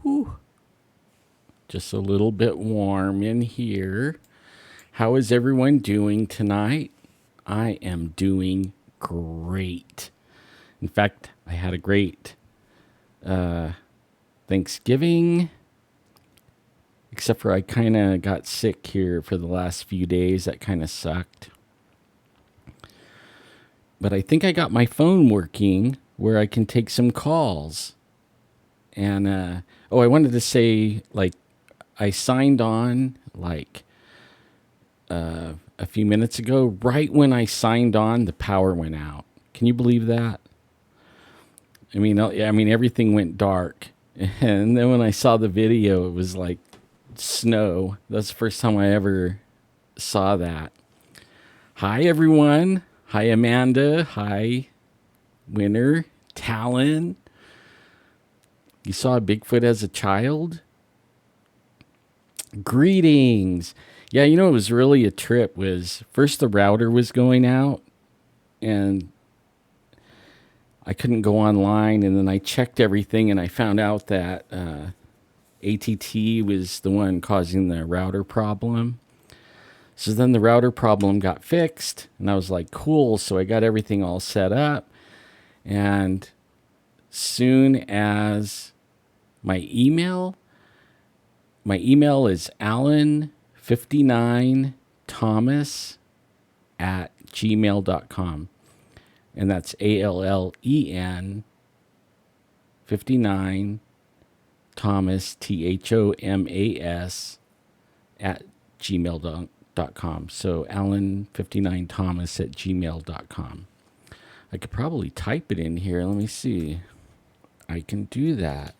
Whew. Just a little bit warm in here. How is everyone doing tonight? I am doing great. In fact, I had a great Thanksgiving, except for I kind of got sick here for the last few days. That kind of sucked. But I think I got my phone working where I can take some calls. And, I wanted to say, I signed on, a few minutes ago. Right when I signed on, the power went out. Can you believe that? I mean, everything went dark. And then when I saw the video, it was like snow. That's the first time I ever saw that. Hi, everyone. Hi, Amanda. Hi, Winner. Talon. You saw Bigfoot as a child? Greetings. Yeah, it was really a trip. Was first the router was going out, and I couldn't go online, and then I checked everything, and I found out that ATT was the one causing the router problem. So then the router problem got fixed, and I was like, cool. So I got everything all set up, and soon as my email is allen59thomas@gmail.com. And that's ALLEN 59 Thomas THOMAS @gmail.com. So allen59thomas@gmail.com. I could probably type it in here. Let me see. I can do that.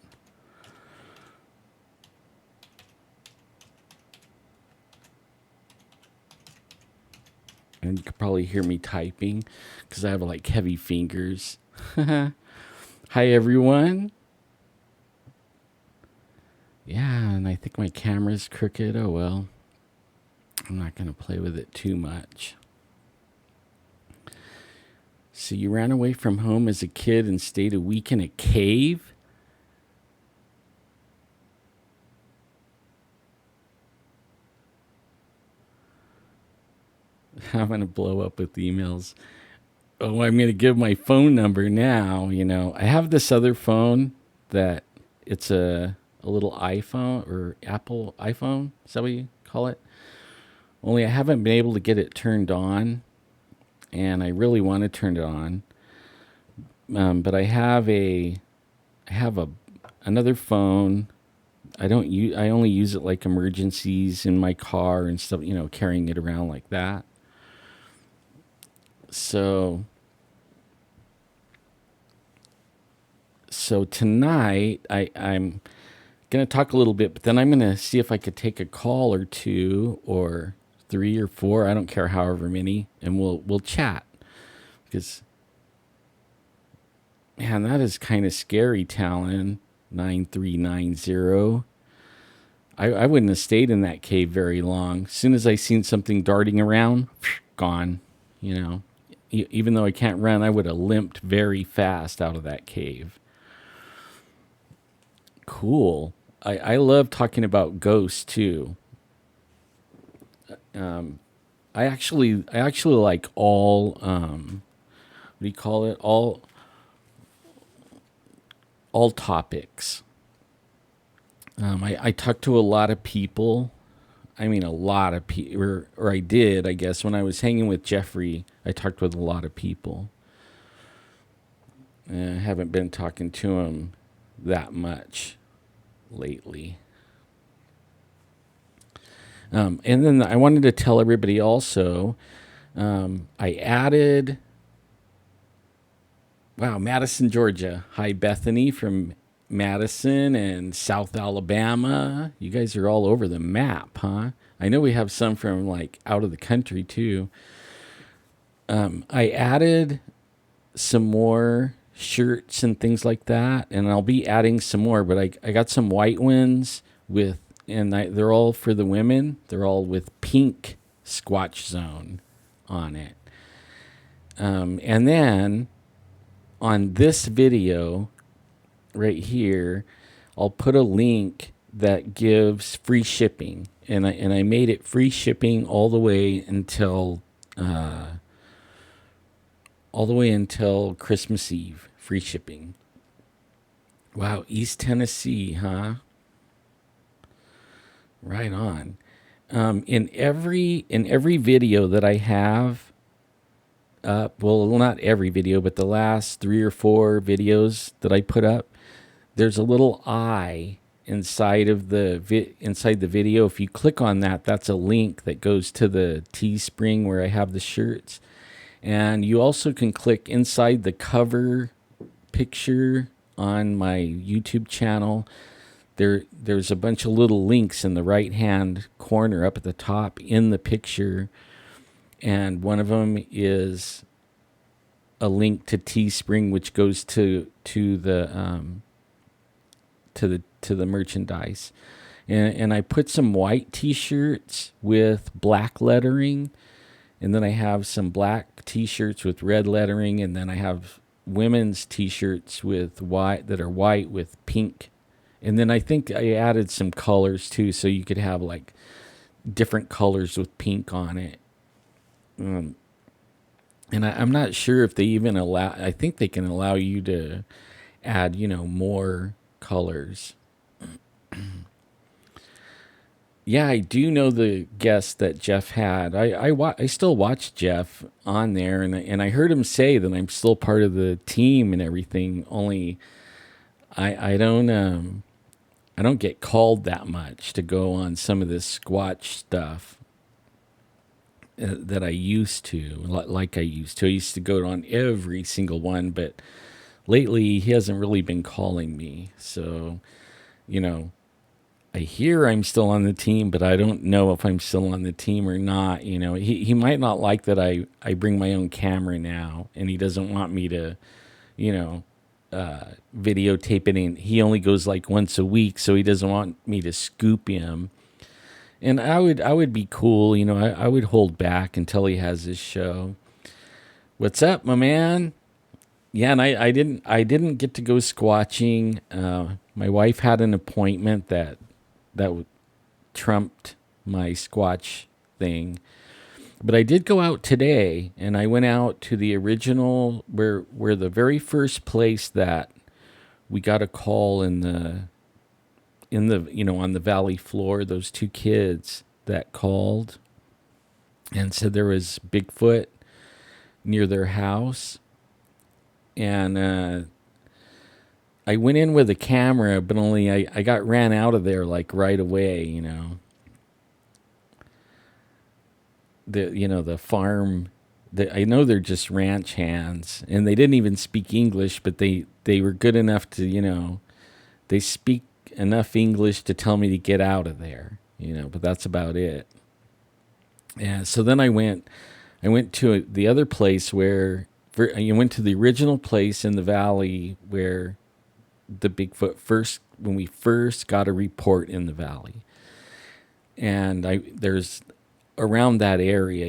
And you could probably hear me typing because I have heavy fingers. Hi, everyone. Yeah, and I think my camera's crooked. Oh, well. I'm not going to play with it too much. So you ran away from home as a kid and stayed a week in a cave? I'm going to blow up with emails. Oh, I'm going to give my phone number now. I have this other phone that it's a little iPhone or Apple iPhone. Is that what you call it? Only I haven't been able to get it turned on, and I really want to turn it on. But I have another phone. I only use it like emergencies in my car and stuff, carrying it around like that. So tonight I'm going to talk a little bit, but then I'm going to see if I could take a call or two or 3 or 4. I don't care, however many, and we'll chat. Because, man, that is kind of scary, Talon 9390. I wouldn't have stayed in that cave very long. As soon as I seen something darting around, gone, Even though I can't run, I would have limped very fast out of that cave. Cool. I love talking about ghosts too. I actually like all what do you call it? All topics. I talk to a lot of people. I mean, a lot of people, or I did, I guess. When I was hanging with Jeffrey, I talked with a lot of people. I haven't been talking to him that much lately. And then I wanted to tell everybody also, I added, Madison, Georgia. Hi, Bethany from Madison and South Alabama. You guys are all over the map, huh? I know we have some from out of the country too. I added some more shirts and things like that, and I'll be adding some more, but I got some white ones they're all for the women. They're all with pink Squatch Zone on it. And then on this video right here, I'll put a link that gives free shipping, and I made it free shipping all the way until Christmas Eve, free shipping. Wow, East Tennessee, huh? Right on. In every video that I have up, well, not every video, but the last 3 or 4 videos that I put up, there's a little eye inside the video. If you click on that, that's a link that goes to the Teespring where I have the shirts. And you also can click inside the cover picture on my YouTube channel. There's a bunch of little links in the right hand corner up at the top in the picture, and one of them is a link to Teespring, which goes to the merchandise. And I put some white T-shirts with black lettering, and then I have some black T-shirts with red lettering, and then I have women's T-shirts with white that are white with pink. And then I think I added some colors too, so you could have like different colors with pink on it. And I'm not sure if they even allow. I think they can allow you to add, more colors. Yeah, I do know the guest that Jeff had. I still watch Jeff on there, and I heard him say that I'm still part of the team and everything. Only I don't get called that much to go on some of this Squatch stuff that I used to, like I used to. I used to go on every single one, but lately he hasn't really been calling me. So, I hear I'm still on the team, but I don't know if I'm still on the team or not. He might not like that I bring my own camera now, and he doesn't want me to, videotape it. And he only goes like once a week, so he doesn't want me to scoop him. And I would be cool, I would hold back until he has his show. What's up, my man? Yeah, and I didn't get to go squatching. My wife had an appointment that trumped my Squatch thing. But I did go out today, and I went out to the original where the very first place that we got a call in the on the valley floor, those 2 kids that called and said there was Bigfoot near their house. And I went in with a camera, but only I got ran out of there like right away. The farm. I know they're just ranch hands, and they didn't even speak English, but they were good enough to they speak enough English to tell me to get out of there. But that's about it. And so then I went to the other place where you went to the original place in the valley where the Bigfoot when we first got a report in the valley. And there's around that area,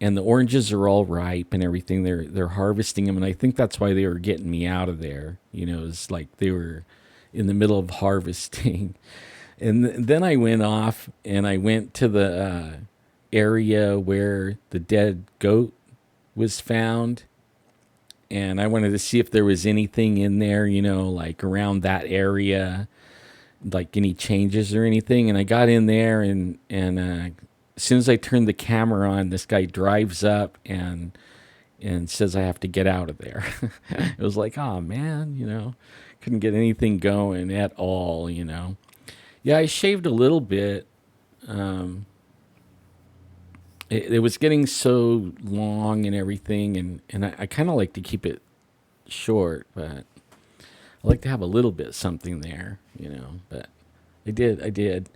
and the oranges are all ripe and everything. They're harvesting them, and I think that's why they were getting me out of there. It's like they were in the middle of harvesting. And then I went off and I went to the area where the dead goat was found, and I wanted to see if there was anything in there, like around that area, like any changes or anything. And I got in there, and as soon as I turned the camera on, this guy drives up and says I have to get out of there. It was like, oh man, couldn't get anything going at all. Yeah, I shaved a little bit. It was getting so long and everything, and I kind of like to keep it short, but I like to have a little bit something there, but I did.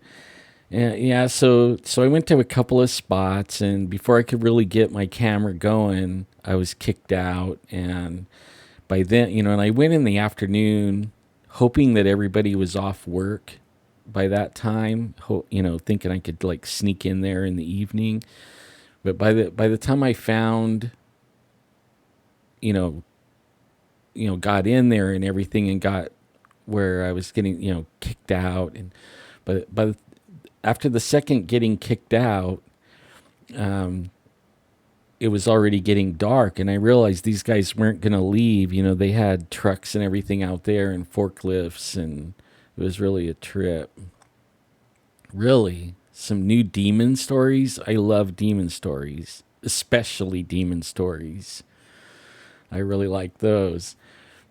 And yeah, so I went to a couple of spots, and before I could really get my camera going, I was kicked out. And by then, and I went in the afternoon hoping that everybody was off work by that time, thinking I could like sneak in there in the evening. But by the time I found, got in there and everything and got where I was getting, kicked out. And but after the second getting kicked out, um, it was already getting dark, and I realized these guys weren't going to leave. They had trucks and everything out there and forklifts, and it was really a trip. Really, some new demon stories. I love demon stories, especially demon stories. I really like those.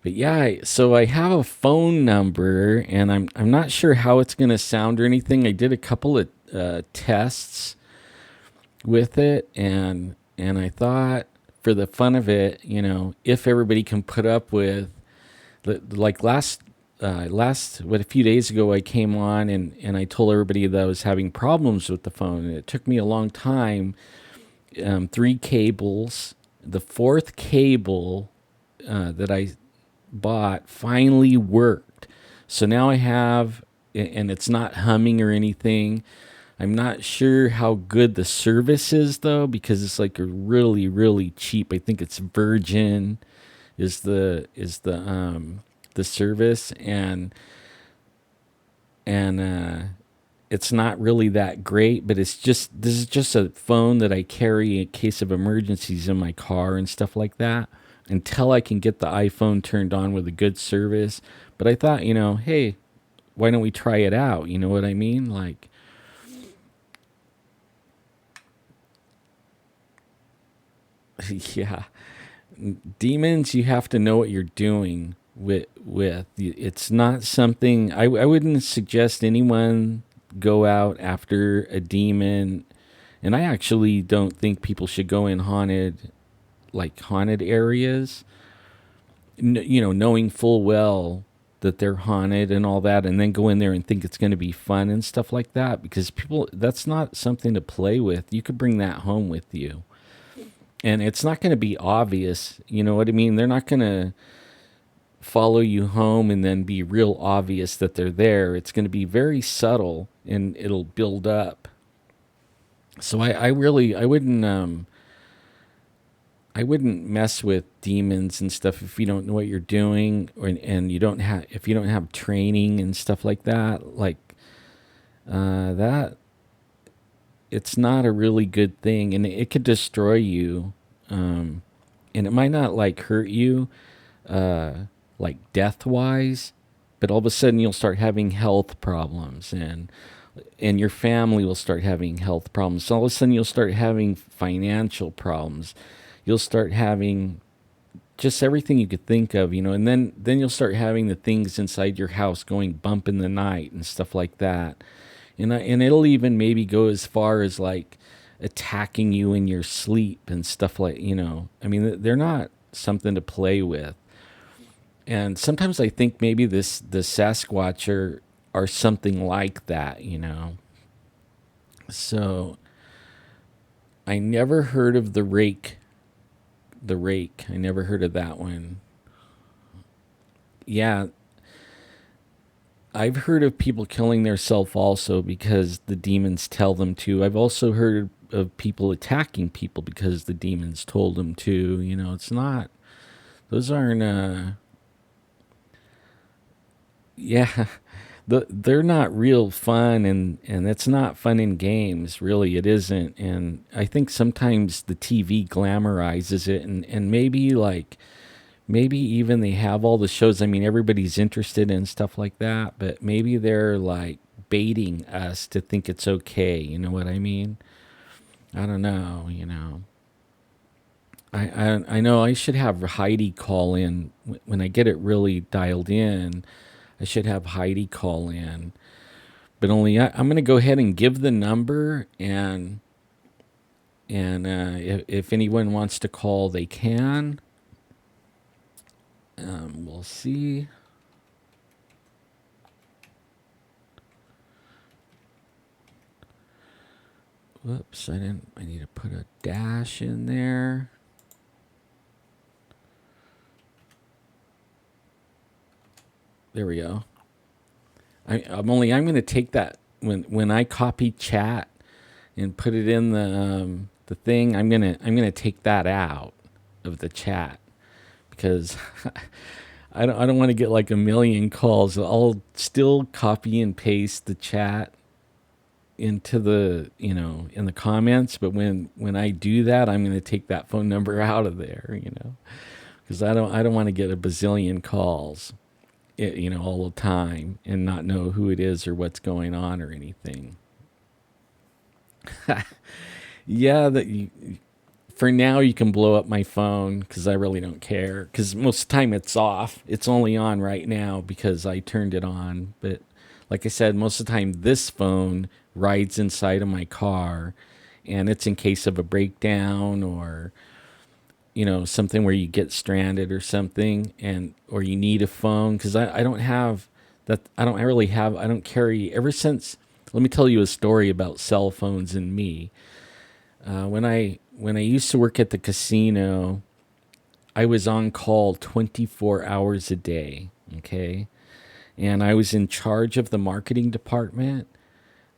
But yeah, so I have a phone number, and I'm not sure how it's going to sound or anything. I did a couple of tests with it, and I thought for the fun of it, if everybody can put up with, like last what a few days ago I came on and I told everybody that I was having problems with the phone, and it took me a long time. Three cables, the fourth cable that I bought finally worked. So now I have, and it's not humming or anything. I'm not sure how good the service is though, because it's like a really, really cheap. I think it's Virgin is the service, and it's not really that great. But this is just a phone that I carry in case of emergencies in my car and stuff like that, until I can get the iPhone turned on with a good service. But I thought, hey, why don't we try it out? You know what I mean? Like, yeah, demons, you have to know what you're doing with. It's not something I wouldn't suggest anyone go out after a demon. And I actually don't think people should go in haunted areas, knowing full well that they're haunted and all that, and then go in there and think it's going to be fun and stuff like that, because people, that's not something to play with. You could bring that home with you, and it's not going to be obvious. You know what I mean? They're not going to follow you home and then be real obvious that they're there. It's going to be very subtle, and it'll build up. So I really, I wouldn't mess with demons and stuff if you don't know what you're doing, and you don't have, if you don't have training and stuff like that. Like that, it's not a really good thing, and it could destroy you. And it might not like hurt you, uh, like death wise, but all of a sudden you'll start having health problems, and your family will start having health problems. So all of a sudden you'll start having financial problems. You'll start having just everything you could think of, and then you'll start having the things inside your house going bump in the night and stuff like that. And it'll even maybe go as far as like attacking you in your sleep and stuff like, I mean, they're not something to play with. And sometimes I think maybe the Sasquatch are something like that. So I never heard of the rake. I never heard of that one. Yeah, I've heard of people killing themselves also because the demons tell them to. I've also heard of people attacking people because the demons told them to. It's not, those aren't, yeah, they're not real fun, and it's not fun in games, really. It isn't. And I think sometimes the TV glamorizes it, and maybe even they have all the shows. I mean, everybody's interested in stuff like that, but maybe they're like baiting us to think it's okay. You know what I mean? I don't know. I know I should have Heidi call in when I get it really dialed in. I should have Heidi call in, but only I'm going to go ahead and give the number, and if anyone wants to call, they can. We'll see. Whoops, I need to put a dash in there. There we go. I'm going to take that when I copy chat and put it in the thing. I'm gonna take that out of the chat, because I don't want to get like a million calls. I'll still copy and paste the chat into the, in the comments, but when I do that, I'm going to take that phone number out of there, because I don't want to get a bazillion calls, all the time and not know who it is or what's going on or anything. Yeah, for now you can blow up my phone because I really don't care. Because most of the time it's off. It's only on right now because I turned it on. But like I said, most of the time this phone rides inside of my car, and it's in case of a breakdown or something where you get stranded or something, and or you need a phone because I don't have that. I don't carry ever since. Let me tell you a story about cell phones and me. When I used to work at the casino, I was on call 24 hours a day. Okay, and I was in charge of the marketing department.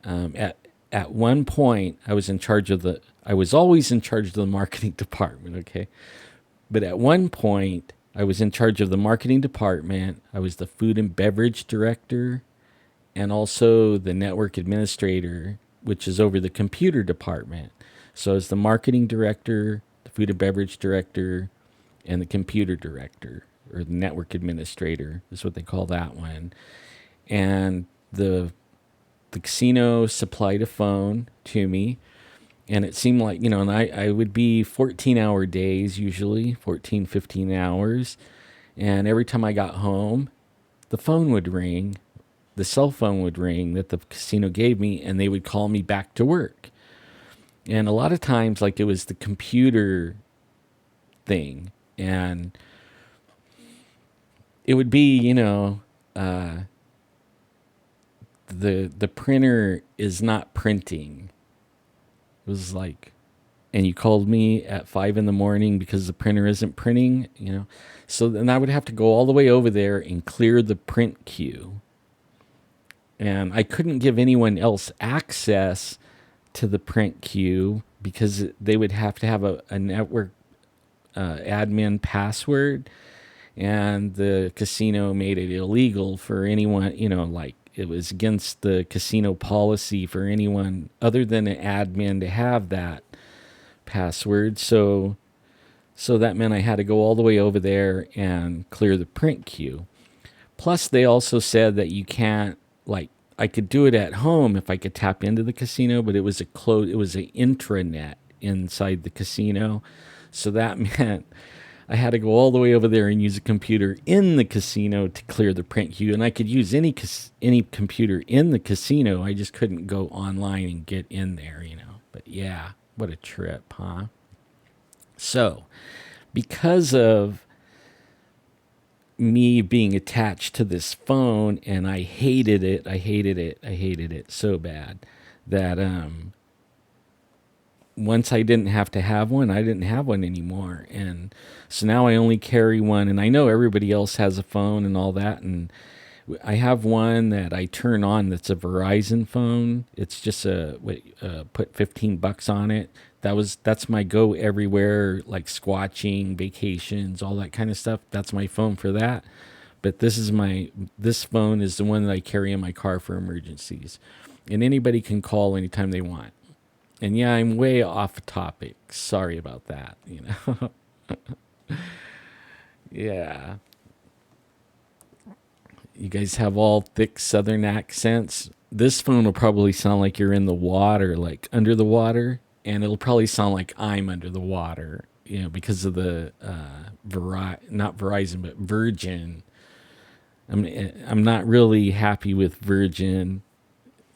At one point, I was in charge of the. I was always in charge of the marketing department. Okay, but at one point, I was in charge of the marketing department. I was the food and beverage director, and also the network administrator, which is over the computer department. So as the marketing director, the food and beverage director, and the computer director, or the network administrator is what they call that one. And the casino supplied a phone to me, and it seemed like, and I would be 14-hour days, usually 14, 15 hours. And every time I got home, the phone would ring, the cell phone would ring that the casino gave me, and they would call me back to work. And a lot of times, like, it was the computer thing, and it would be, the printer is not printing. It was like, and you called me at 5 in the morning because the printer isn't printing, So then I would have to go all the way over there and clear the print queue. And I couldn't give anyone else access to the print queue because they would have to have a network admin password. And the casino made it illegal for anyone, like it was against the casino policy for anyone other than an admin to have that password. So that meant I had to go all the way over there and clear the print queue. Plus, they also said that you can't, like, I could do it at home if I could tap into the casino, but it was it was an intranet inside the casino. So that meant I had to go all the way over there and use a computer in the casino to clear the print queue. And I could use any computer in the casino. I just couldn't go online and get in there, But yeah, what a trip, huh? So, because of me being attached to this phone, and I hated it so bad that once I didn't have to have one, I didn't have one anymore. And so now I only carry one, and I know everybody else has a phone and all that, and I have one that I turn on that's a Verizon phone. It's just put $15 on it. That's my go everywhere, like squatching, vacations, all that kind of stuff. That's my phone for that. But this phone is the one that I carry in my car for emergencies. And anybody can call anytime they want. And yeah, I'm way off topic. Sorry about that, Yeah. You guys have all thick southern accents. This phone will probably sound like you're in the water, like under the water, and it'll probably sound like I'm under the water, because of the not Verizon, but Virgin. I'm not really happy with Virgin,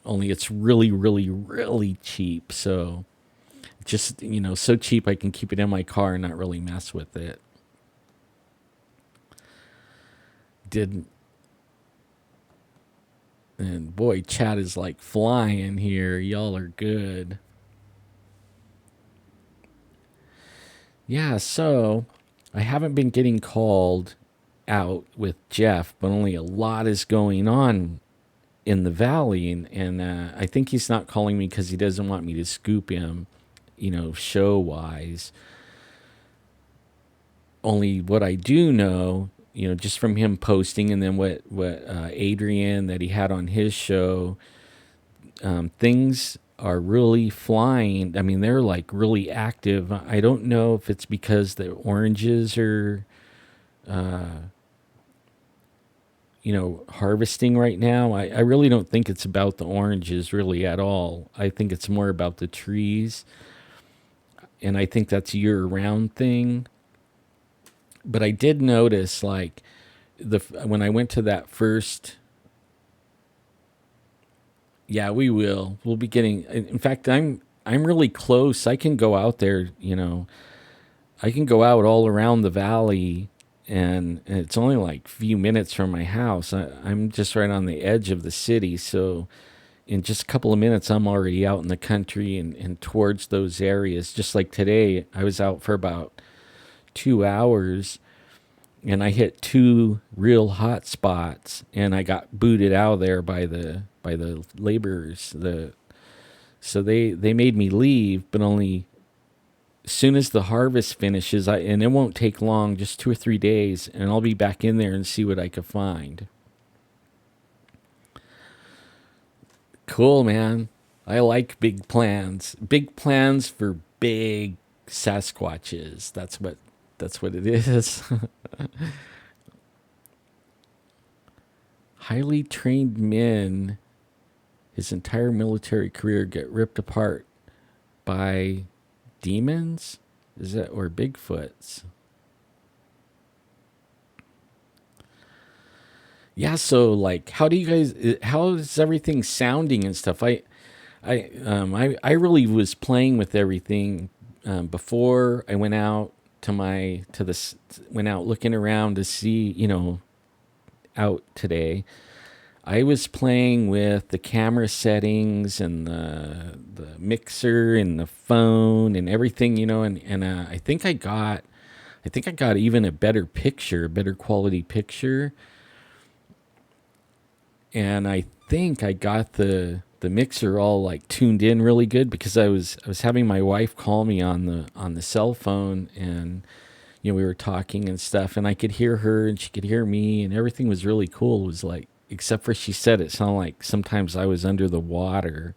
only it's really, really, really cheap. So just, so cheap I can keep it in my car and not really mess with it. And boy, chat is like flying here. Y'all are good. Yeah, so I haven't been getting called out with Jeff, but only a lot is going on in the valley. And I think he's not calling me because he doesn't want me to scoop him, show wise. Only what I do know just from him posting, and then what Adrian that he had on his show, things are really flying. I mean, they're like really active. I don't know if it's because the oranges are, harvesting right now. I really don't think it's about the oranges really at all. I think it's more about the trees, and I think that's year-round thing. But I did notice, like, when I went to that first. Yeah, we will. We'll be getting. In fact, I'm really close. I can go out there. I can go out all around the valley, and it's only like a few minutes from my house. I'm just right on the edge of the city, so in just a couple of minutes, I'm already out in the country and towards those areas. Just like today, I was out for about 2 hours, and I hit two real hot spots, and I got booted out of there by the laborers. So they made me leave, but only as soon as the harvest finishes, and it won't take long, just 2 or 3 days, and I'll be back in there and see what I could find. Cool, man. I like big plans. Big plans for big Sasquatches. That's what it is. Highly trained men, his entire military career, get ripped apart by demons? Is that, or Bigfoots? Yeah, so like how is everything sounding and stuff? I really was playing with everything before I went out to this went out looking around to see, out today. I was playing with the camera settings and the mixer and the phone and everything, and I think I got even a better picture, a better quality picture, and I think I got the mixer all like tuned in really good because I was having my wife call me on the cell phone, and we were talking and stuff, and I could hear her and she could hear me, and everything was really cool. It was like, except for she said it sounded like sometimes I was under the water,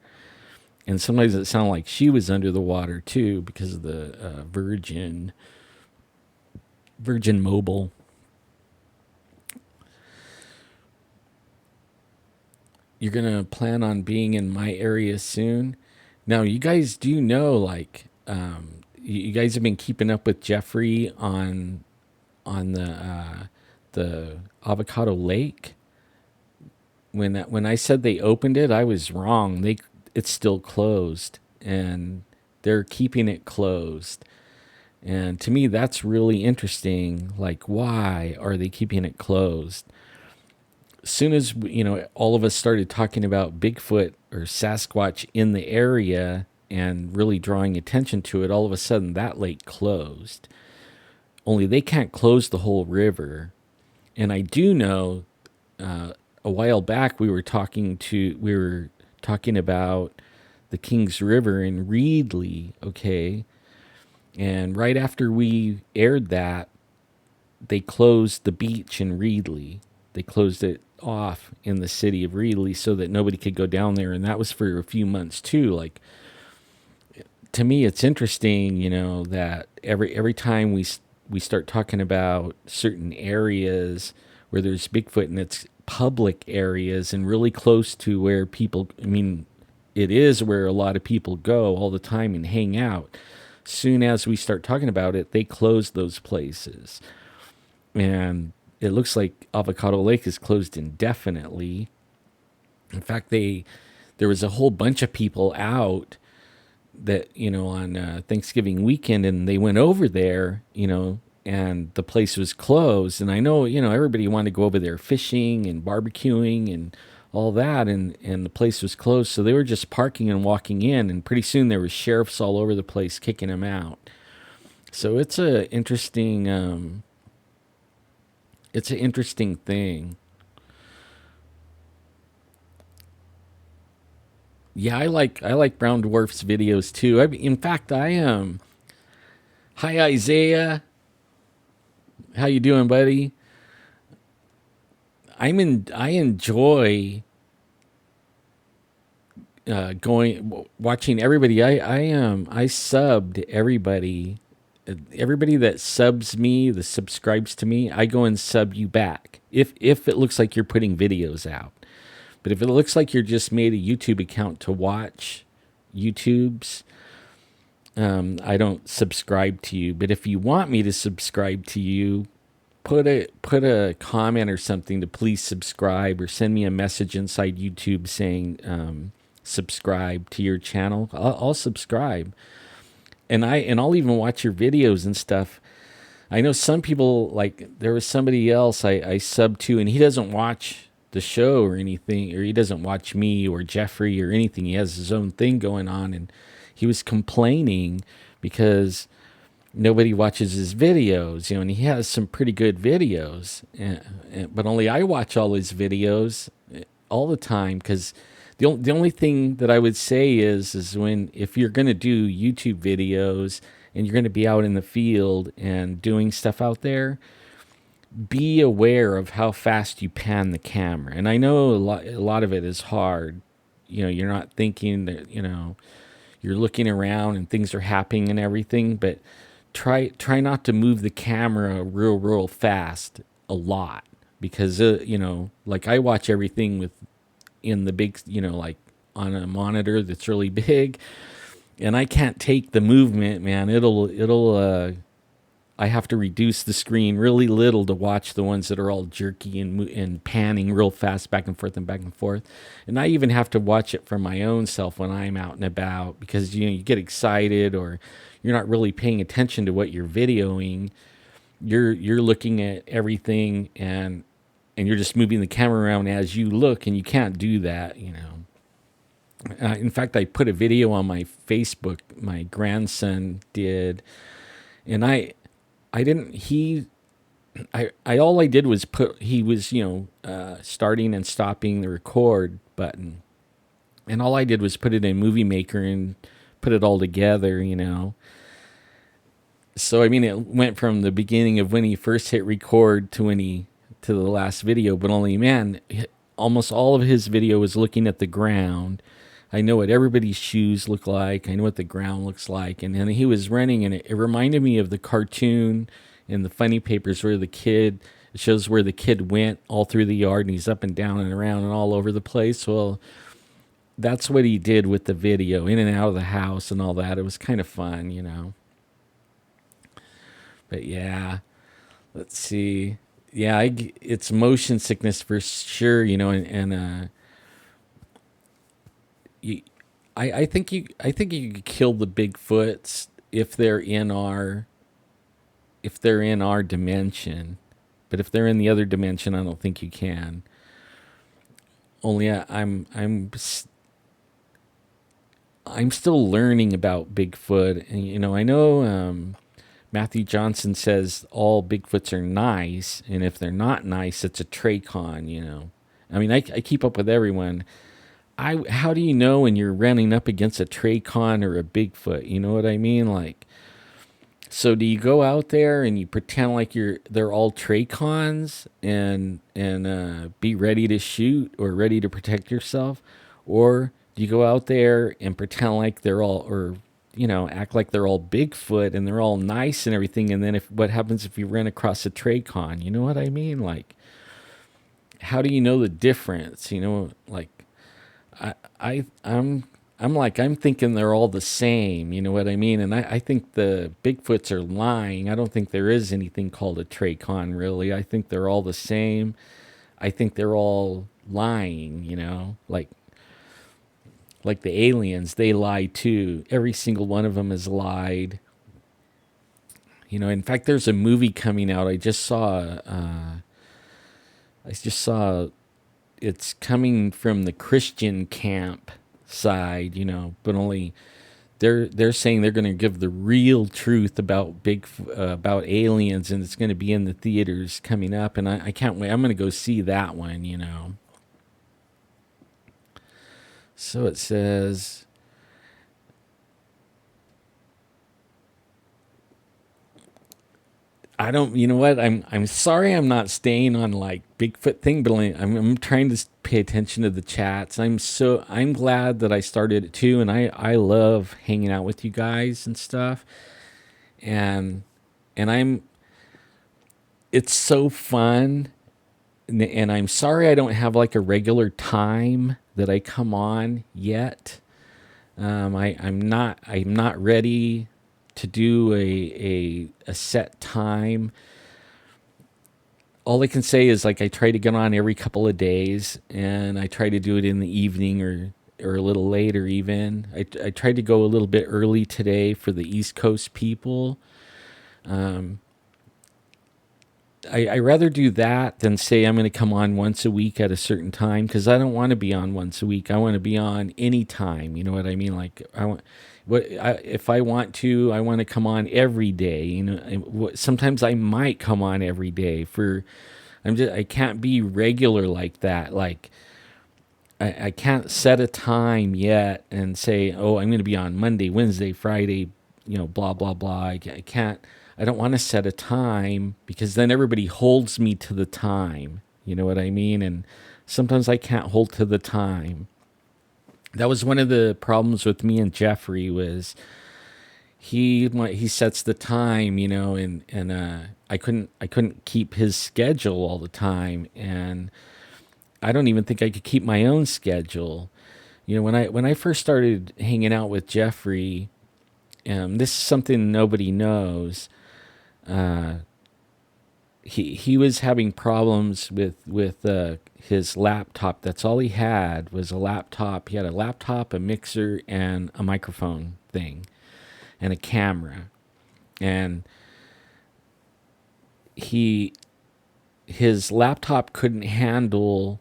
and sometimes it sounded like she was under the water too because of the Virgin Mobile. You're gonna plan on being in my area soon. Now, you guys do know, like, you guys have been keeping up with Jeffrey on the Avocado Lake. When I said they opened it, I was wrong. It's still closed, and they're keeping it closed. And to me, that's really interesting. Like, why are they keeping it closed? As soon as all of us started talking about Bigfoot or Sasquatch in the area and really drawing attention to it, all of a sudden that lake closed. Only they can't close the whole river. And I do know, a while back we were talking about the Kings River in Reedley, okay? And right after we aired that, they closed the beach in Reedley. They closed it off in the city of Reedley so that nobody could go down there, and that was for a few months too. Like, to me, it's interesting, that every time we start talking about certain areas where there's Bigfoot, and it's public areas and really close to where people, I mean, it is where a lot of people go all the time and hang out. Soon as we start talking about it, they close those places. And it looks like Avocado Lake is closed indefinitely. In fact, there was a whole bunch of people out that, on Thanksgiving weekend, and they went over there, and the place was closed. And I know, everybody wanted to go over there fishing and barbecuing and all that, and the place was closed. So they were just parking and walking in, and pretty soon there was sheriffs all over the place kicking them out. So it's a interesting, it's an interesting thing. Yeah, I like Brown Dwarf's videos too. In fact, I am. Hi, Isaiah. How you doing, buddy? I enjoy watching everybody. I subbed everybody. Everybody that subs me, that subscribes to me, I go and sub you back. If it looks like you're putting videos out, but if it looks like you're just made a YouTube account to watch YouTube's, I don't subscribe to you. But if you want me to subscribe to you, put a comment or something to please subscribe, or send me a message inside YouTube saying subscribe to your channel. I'll subscribe, and I'll even watch your videos and stuff. I know some people, like there was somebody else I subbed to, and he doesn't watch the show or anything, or he doesn't watch me or Jeffrey or anything. He has his own thing going on, and he was complaining because nobody watches his videos, and he has some pretty good videos, but only I watch all his videos all the time, because the only thing that I would say is when, if you're going to do YouTube videos and you're going to be out in the field and doing stuff out there, be aware of how fast you pan the camera. And I know a lot of it is hard. You're not thinking that, you're looking around and things are happening and everything, but try not to move the camera real fast a lot, because like I watch everything with in the big, like on a monitor that's really big, and I can't take the movement, man. It'll I have to reduce the screen really little to watch the ones that are all jerky and panning real fast back and forth and back and forth. And I even have to watch it for my own self when I'm out and about, because you get excited, or you're not really paying attention to what you're videoing. You're looking at everything, and you're just moving the camera around as you look, and you can't do that. In fact, I put a video on my Facebook. My grandson did, and I didn't. I all I did was put. He was starting and stopping the record button, and all I did was put it in Movie Maker and put it all together. So I mean, it went from the beginning of when he first hit record to the last video, but only, man, almost all of his video was looking at the ground. I know what everybody's shoes look like. I know what the ground looks like. And then he was running, and it reminded me of the cartoon in the funny papers where it shows where the kid went all through the yard, and he's up and down and around and all over the place. Well, that's what he did with the video, in and out of the house and all that. It was kind of fun. But yeah, let's see. Yeah, it's motion sickness for sure, and you, I think you could kill the Bigfoots if they're in our dimension, but if they're in the other dimension, I don't think you can. Only I'm still learning about Bigfoot, and I know Matthew Johnson says all Bigfoots are nice, and if they're not nice, it's a Tracon. I mean, I keep up with everyone. How do you know when you're running up against a Tracon or a Bigfoot? You know what I mean? Like, so do you go out there and you pretend like they're all Tracons and be ready to shoot or ready to protect yourself, or do you go out there and pretend like they're all, or act like they're all Bigfoot and they're all nice and everything, and then what happens if you run across a Tracon? You know what I mean? Like, how do you know the difference? Like, I'm thinking they're all the same. You know what I mean? And I think the Bigfoots are lying. I don't think there is anything called a Tracon, really. I think they're all the same. I think they're all lying. Like the aliens, they lie too. Every single one of them has lied. In fact, there's a movie coming out. I just saw it's coming from the Christian camp side, but only they're saying they're going to give the real truth about about aliens, and it's going to be in the theaters coming up, and I can't wait. I'm going to go see that one. So it says, I don't. You know what? I'm sorry. I'm not staying on like Bigfoot thing, but I'm trying to pay attention to the chats. I'm glad that I started it too, and I love hanging out with you guys and stuff. And I'm it's so fun. And I'm sorry I don't have like a regular time that I come on yet. I'm not ready to do a set time. All I can say is like I try to get on every couple of days, and I try to do it in the evening or a little later even. I tried to go a little bit early today for the East Coast people. Um, I rather do that than say I'm going to come on once a week at a certain time, because I don't want to be on once a week. I want to be on any time. You know what I mean? Like if I want to, I want to come on every day. You know, sometimes I might come on every day I can't be regular like that. Like I can't set a time yet and say, oh, I'm going to be on Monday, Wednesday, Friday, blah, blah, blah. I can't, I don't want to set a time, because then everybody holds me to the time. You know what I mean? And sometimes I can't hold to the time. That was one of the problems with me and Jeffrey was he sets the time, and I couldn't keep his schedule all the time, and I don't even think I could keep my own schedule. When I first started hanging out with Jeffrey, this is something nobody knows. Uh, he was having problems with his laptop. That's all he had was a laptop. He had a laptop, a mixer, and a microphone thing, and a camera. And he his laptop couldn't handle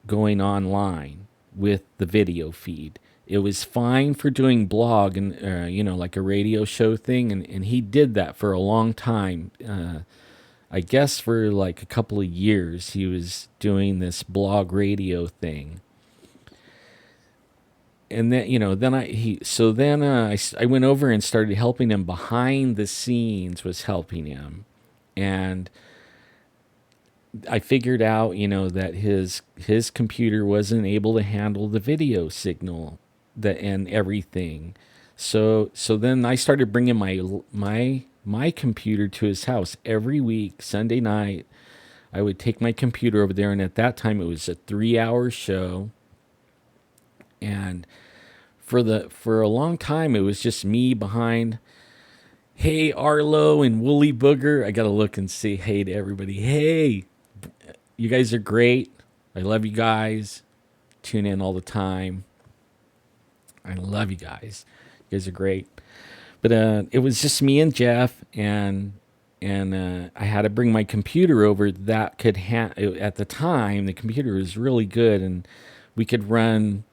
going online with the video feed. It was fine for doing blog and like a radio show thing, and he did that for a long time. I guess for like a couple of years he was doing this blog radio thing. And then I went over and started helping him behind the scenes, was helping him. And I figured out, that his computer wasn't able to handle the video signal and everything. So then I started bringing my computer to his house every week. Sunday night, I would take my computer over there, and at that time it was a 3-hour show. And for a long time it was just me behind. Hey, Arlo and Woolly Booger. I got to look and say hey to everybody. Hey, you guys are great. I love you guys. Tune in all the time. I love you guys. You guys are great. But it was just me and Jeff, and I had to bring my computer over that could at the time the computer was really good, and we could run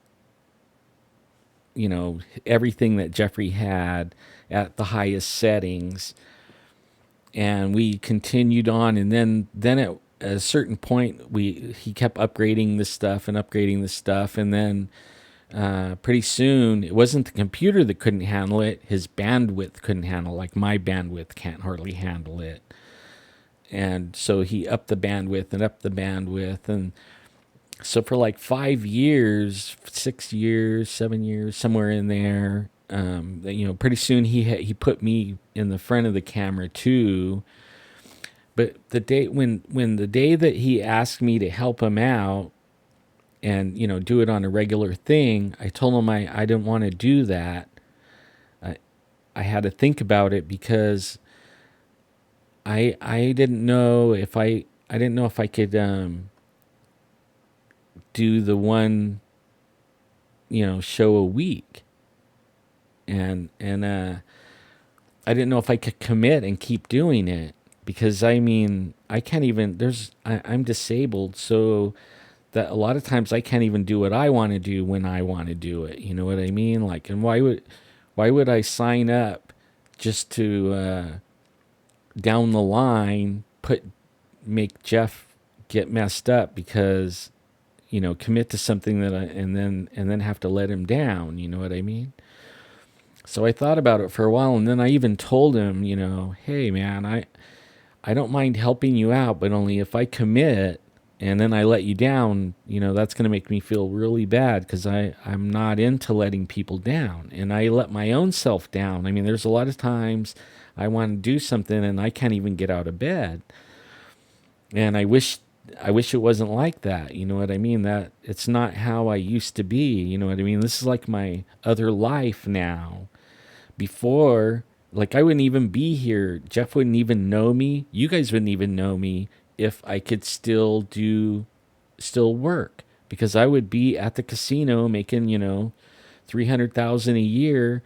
everything that Jeffrey had at the highest settings. And we continued on, and then at a certain point he kept upgrading the stuff, and then pretty soon it wasn't the computer that couldn't handle it, his bandwidth couldn't handle it. Like my bandwidth can't hardly handle it. And so he upped the bandwidth and upped the bandwidth. And so for like 5 years, 6 years, 7 years, somewhere in there, pretty soon he put me in the front of the camera too. But the day that he asked me to help him out and do it on a regular thing, I told him I didn't want to do that. I had to think about it, because I didn't know if I could do the one show a week, and I didn't know if I could commit and keep doing it, because I can't even I'm disabled, so that a lot of times I can't even do what I want to do when I want to do it. You know what I mean? Like, and why would I sign up just to down the line make Jeff get messed up because commit to something and then have to let him down. You know what I mean? So I thought about it for a while, and then I even told him, hey man, I don't mind helping you out, but only if I commit and then I let you down, that's going to make me feel really bad because I'm not into letting people down. And I let my own self down. I mean, there's a lot of times I want to do something and I can't even get out of bed. And I wish it wasn't like that. You know what I mean? That it's not how I used to be. You know what I mean? This is like my other life now. Before, like, I wouldn't even be here. Jeff wouldn't even know me. You guys wouldn't even know me if I could still work, because I would be at the casino making, 300,000 a year,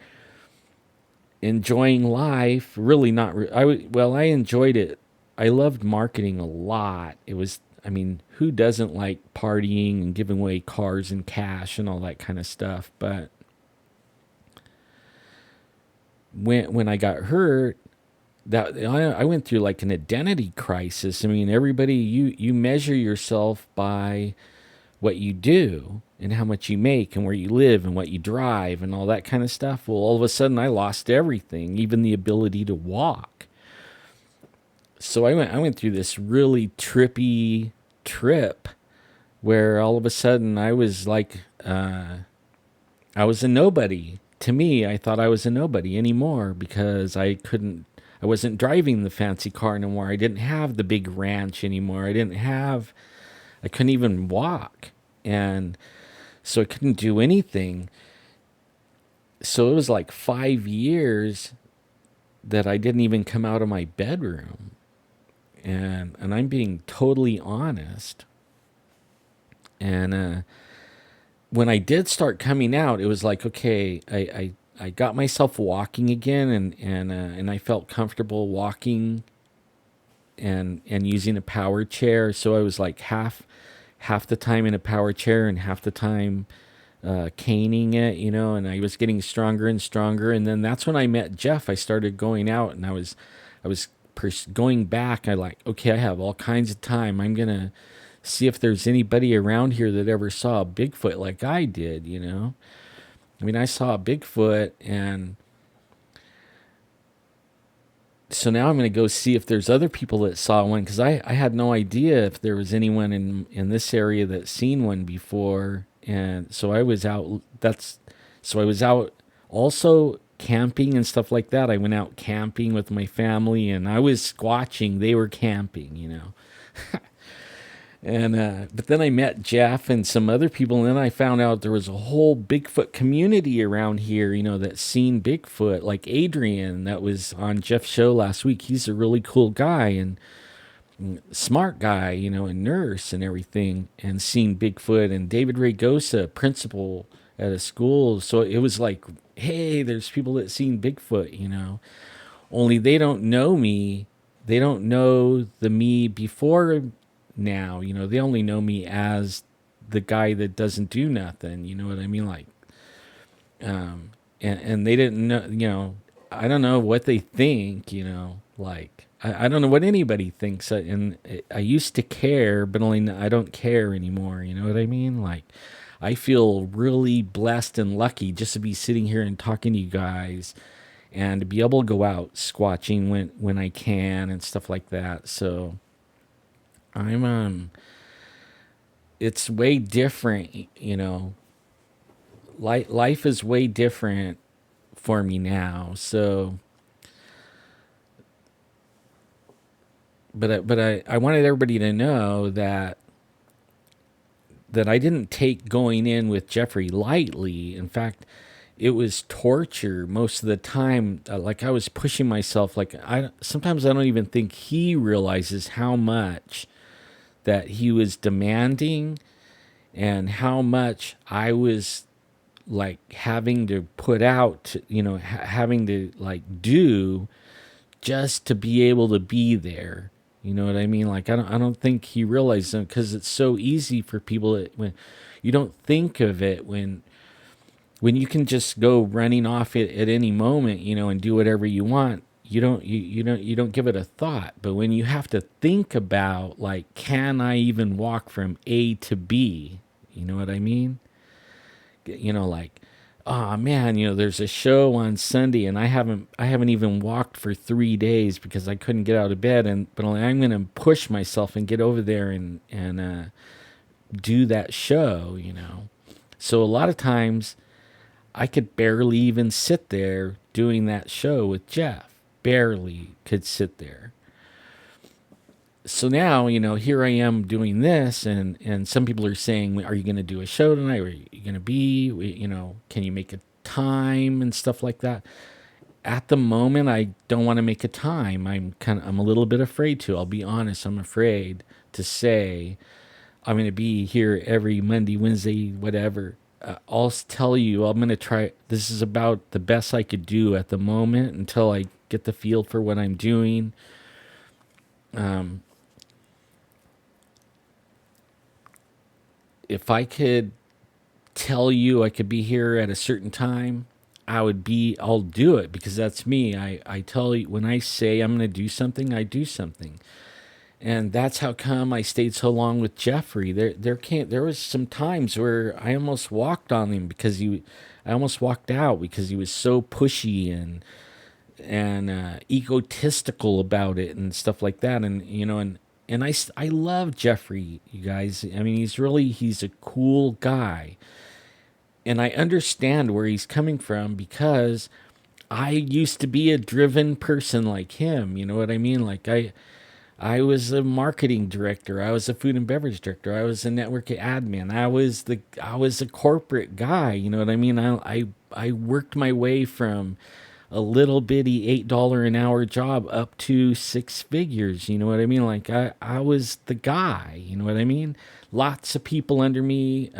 enjoying life. Really not. I enjoyed it. I loved marketing a lot. It was, I mean, who doesn't like partying and giving away cars and cash and all that kind of stuff? But when I got hurt, that I went through like an identity crisis. I mean, everybody, you measure yourself by what you do and how much you make and where you live and what you drive and all that kind of stuff. Well, all of a sudden I lost everything, even the ability to walk. So I went through this really trippy trip where all of a sudden I was like, I was a nobody. To me, I thought I was a nobody anymore because I wasn't driving the fancy car anymore. I didn't have the big ranch anymore. I couldn't even walk. And so I couldn't do anything. So it was like 5 years that I didn't even come out of my bedroom. And I'm being totally honest. And when I did start coming out, it was like, okay, I got myself walking again, and I felt comfortable walking and using a power chair. So I was like half the time in a power chair and half the time caning it, and I was getting stronger and stronger. And then that's when I met Jeff. I started going out, and I was going back. I like, okay, I have all kinds of time. I'm gonna see if there's anybody around here that ever saw a Bigfoot like I did. I mean, I saw a Bigfoot, and so now I'm going to go see if there's other people that saw one, because I had no idea if there was anyone in this area that seen one before. And so I was out. So I was out also camping and stuff like that. I went out camping with my family, and I was squatching. They were camping. And but then I met Jeff and some other people, and then I found out there was a whole Bigfoot community around here, that seen Bigfoot, like Adrian that was on Jeff's show last week. He's a really cool guy and smart guy, and nurse and everything, and seen Bigfoot. And David Ragosa, principal at a school. So it was like, hey, there's people that seen Bigfoot. Only they don't know me. They don't know the me before now. They only know me as the guy that doesn't do nothing. You know what I mean? Like, and they didn't know. I don't know what they think. Like, I don't know what anybody thinks. And I used to care, but only I don't care anymore. You know what I mean? Like, I feel really blessed and lucky just to be sitting here and talking to you guys, and to be able to go out squatching when I can and stuff like that. So it's way different. Life is way different for me now. So, but I wanted everybody to know that I didn't take going in with Jeffrey lightly. In fact, it was torture most of the time. Like, I was pushing myself. Like, sometimes I don't even think he realizes how much that he was demanding, and how much I was like having to put out, having to like do just to be able to be there. You know what I mean? Like, I don't think he realized it, because it's so easy for people when you don't think of it, when you can just go running off at any moment, and do whatever you want. You don't give it a thought. But when you have to think about, like, can I even walk from A to B? You know what I mean? Like, oh man, there's a show on Sunday, and I haven't even walked for 3 days because I couldn't get out of bed, but I'm gonna push myself and get over there and do that show. So a lot of times I could barely even sit there doing that show with Jeff. Barely could sit there. So now, here I am doing this, and some people are saying, "Are you going to do a show tonight? Are you going to be, can you make a time and stuff like that?" At the moment, I don't want to make a time. I'm a little bit afraid to. I'll be honest. I'm afraid to say I'm going to be here every Monday, Wednesday, whatever. I'll tell you, I'm going to try. This is about the best I could do at the moment until I get the feel for what I'm doing. If I could tell you I could be here at a certain time, I'll do it because that's me. I tell you, when I say I'm going to do something, I do something. And that's how come I stayed so long with Jeffrey. There was some times where I almost walked on him I almost walked out because he was so pushy and egotistical about it and stuff like that. And I love Jeffrey, you guys. I mean, he's a cool guy. And I understand where he's coming from because I used to be a driven person like him. You know what I mean? Like I was a marketing director. I was a food and beverage director. I was a network admin. I was a corporate guy. You know what I mean? I worked my way from a little bitty $8 an hour job up to six figures. You know what I mean? Like I was the guy. You know what I mean? Lots of people under me.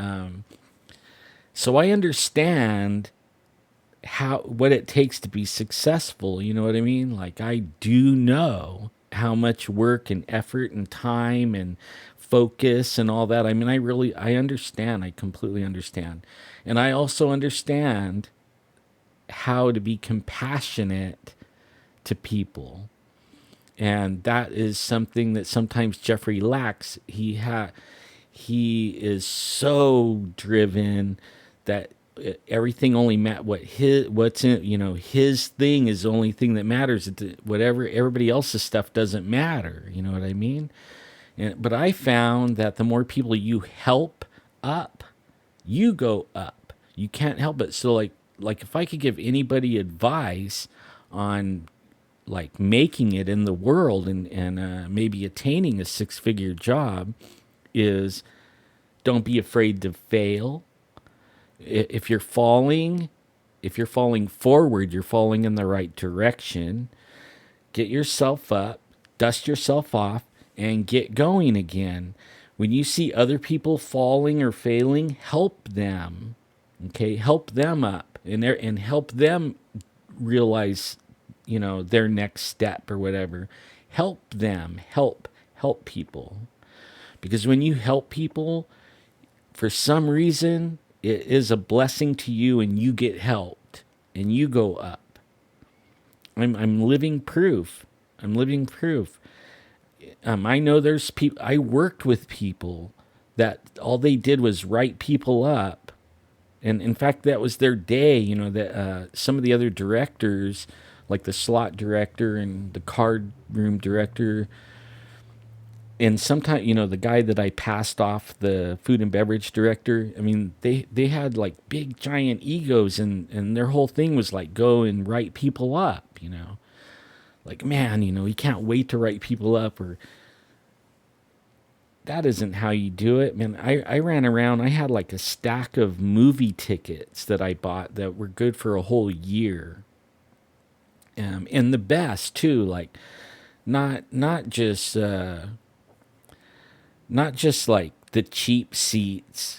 So I understand what it takes to be successful. You know what I mean? Like I do know how much work and effort and time and focus and all that. I mean, I understand. I completely understand. And I also understand how to be compassionate to people. And that is something that sometimes Jeffrey lacks. He is so driven that everything only what's in his thing is the only thing that matters. Whatever everybody else's stuff doesn't matter. You know what I mean? But I found that the more people you help up, you go up. You can't help it. So like if I could give anybody advice on like making it in the world and maybe attaining a six-figure job, is don't be afraid to fail. If you're falling, if you're falling forward, you're falling in the right direction. Get yourself up, dust yourself off, and get going again. When you see other people falling or failing, help them. Okay, help them up and help them realize, their next step or whatever. Help them. Help people. Because when you help people, for some reason, it is a blessing to you and you get helped and you go up. I'm living proof. I'm living proof. I know there's people, I worked with people that all they did was write people up. And in fact, that was their day, that some of the other directors, like the slot director and the card room director, and sometimes the guy that I passed off, the food and beverage director, I mean they had like big giant egos, and their whole thing was like go and write people up. Like, man, you can't wait to write people up. Or that isn't how you do it, man. I ran around, I had like a stack of movie tickets that I bought that were good for a whole year, and the best too, like not just like the cheap seats.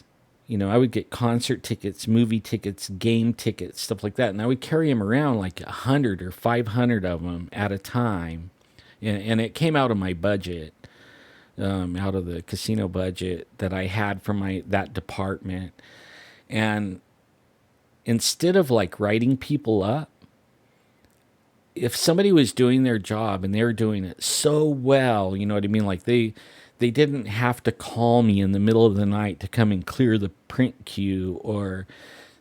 I would get concert tickets, movie tickets, game tickets, stuff like that. And I would carry them around like 100 or 500 of them at a time. And it came out of my budget, out of the casino budget that I had for that department. And instead of like writing people up, if somebody was doing their job and they were doing it so well, you know what I mean? Like they didn't have to call me in the middle of the night to come and clear the print queue, or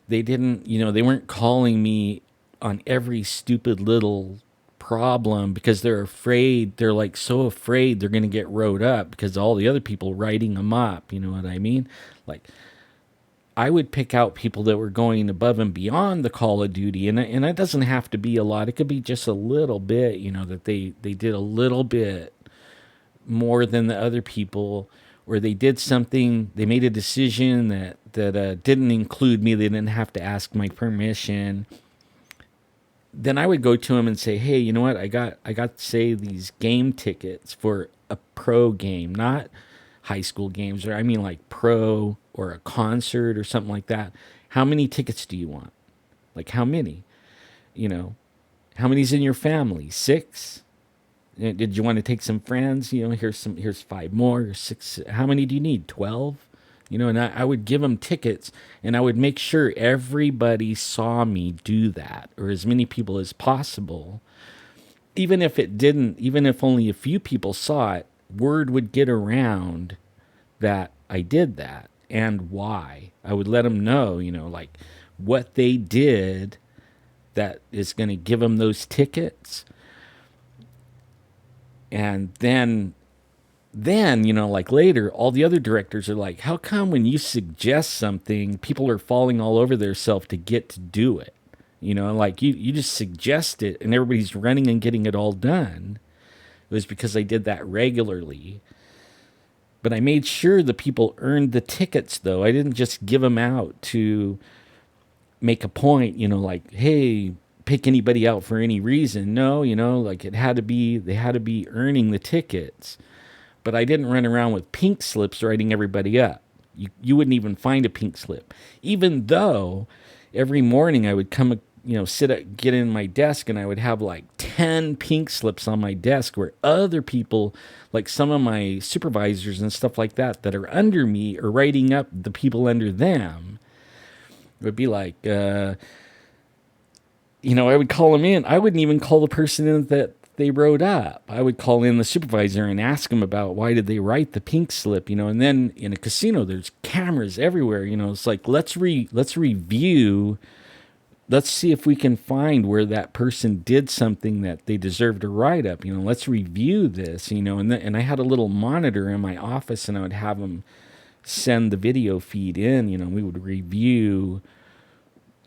They didn't, they weren't calling me on every stupid little problem because they're afraid. They're like so afraid they're going to get rode up because all the other people writing them up. You know what I mean? Like, I would pick out people that were going above and beyond the Call of Duty, and it doesn't have to be a lot. It could be just a little bit, that they did a little bit more than the other people, or they did something, they made a decision that didn't include me. They didn't have to ask my permission. Then I would go to him and say, "Hey, you know what? I got say these game tickets for a pro game, not high school games, or I mean like pro or a concert or something like that. How many tickets do you want? Like how many? You know, how many's in your family? 6? Did you want to take some friends? Here's 5 more, or 6. How many do you need? 12? And I would give them tickets, and I would make sure everybody saw me do that, or as many people as possible. Even if only a few people saw it, word would get around that I did that and why. I would let them know, like what they did that is going to give them those tickets. And then, like later, all the other directors are like, how come when you suggest something, people are falling all over themselves to get to do it? Like you just suggest it and everybody's running and getting it all done. It was because I did that regularly. But I made sure the people earned the tickets, though. I didn't just give them out to make a point, like, hey, pick anybody out for any reason. No, like they had to be earning the tickets. But I didn't run around with pink slips writing everybody up. You wouldn't even find a pink slip. Even though every morning I would come, get in my desk and I would have like 10 pink slips on my desk where other people, like some of my supervisors and stuff like that are under me, are writing up the people under them. It would be like, I would call them in. I wouldn't even call the person in that they wrote up. I would call in the supervisor and ask them about why did they write the pink slip, and then in a casino, there's cameras everywhere, it's like, let's review. Let's see if we can find where that person did something that they deserved a write-up. Let's review this, and I had a little monitor in my office, and I would have them send the video feed in, we would review,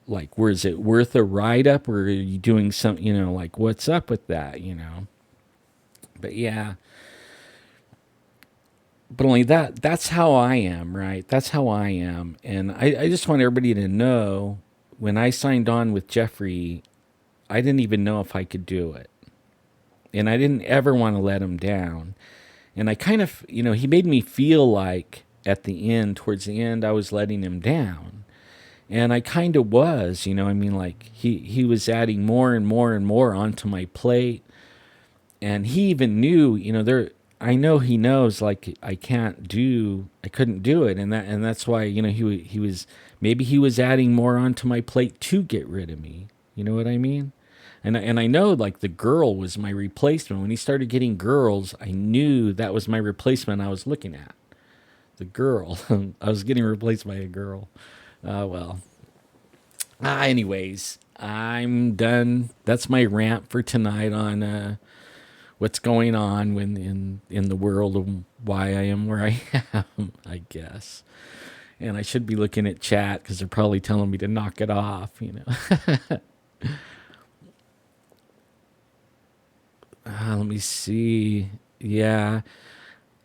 like, where is it worth a write-up, or are you doing something, like, what's up with that, But yeah. But only that's how I am, right? That's how I am. And I just want everybody to know, when I signed on with Jeffrey, I didn't even know if I could do it. And I didn't ever want to let him down. And I kind of, he made me feel like towards the end, I was letting him down. And I kind of was, like he was adding more and more and more onto my plate. And he even knew, I know he knows, like, I couldn't do it. And that's why, he was adding more onto my plate to get rid of me. You know what I mean? And I know, like, the girl was my replacement. When he started getting girls, I knew that was my replacement I was looking at. The girl. I was getting replaced by a girl. Well. Anyways, I'm done. That's my rant for tonight on what's going on in the world of why I am where I am, I guess. And I should be looking at chat because they're probably telling me to knock it off, Let me see. Yeah.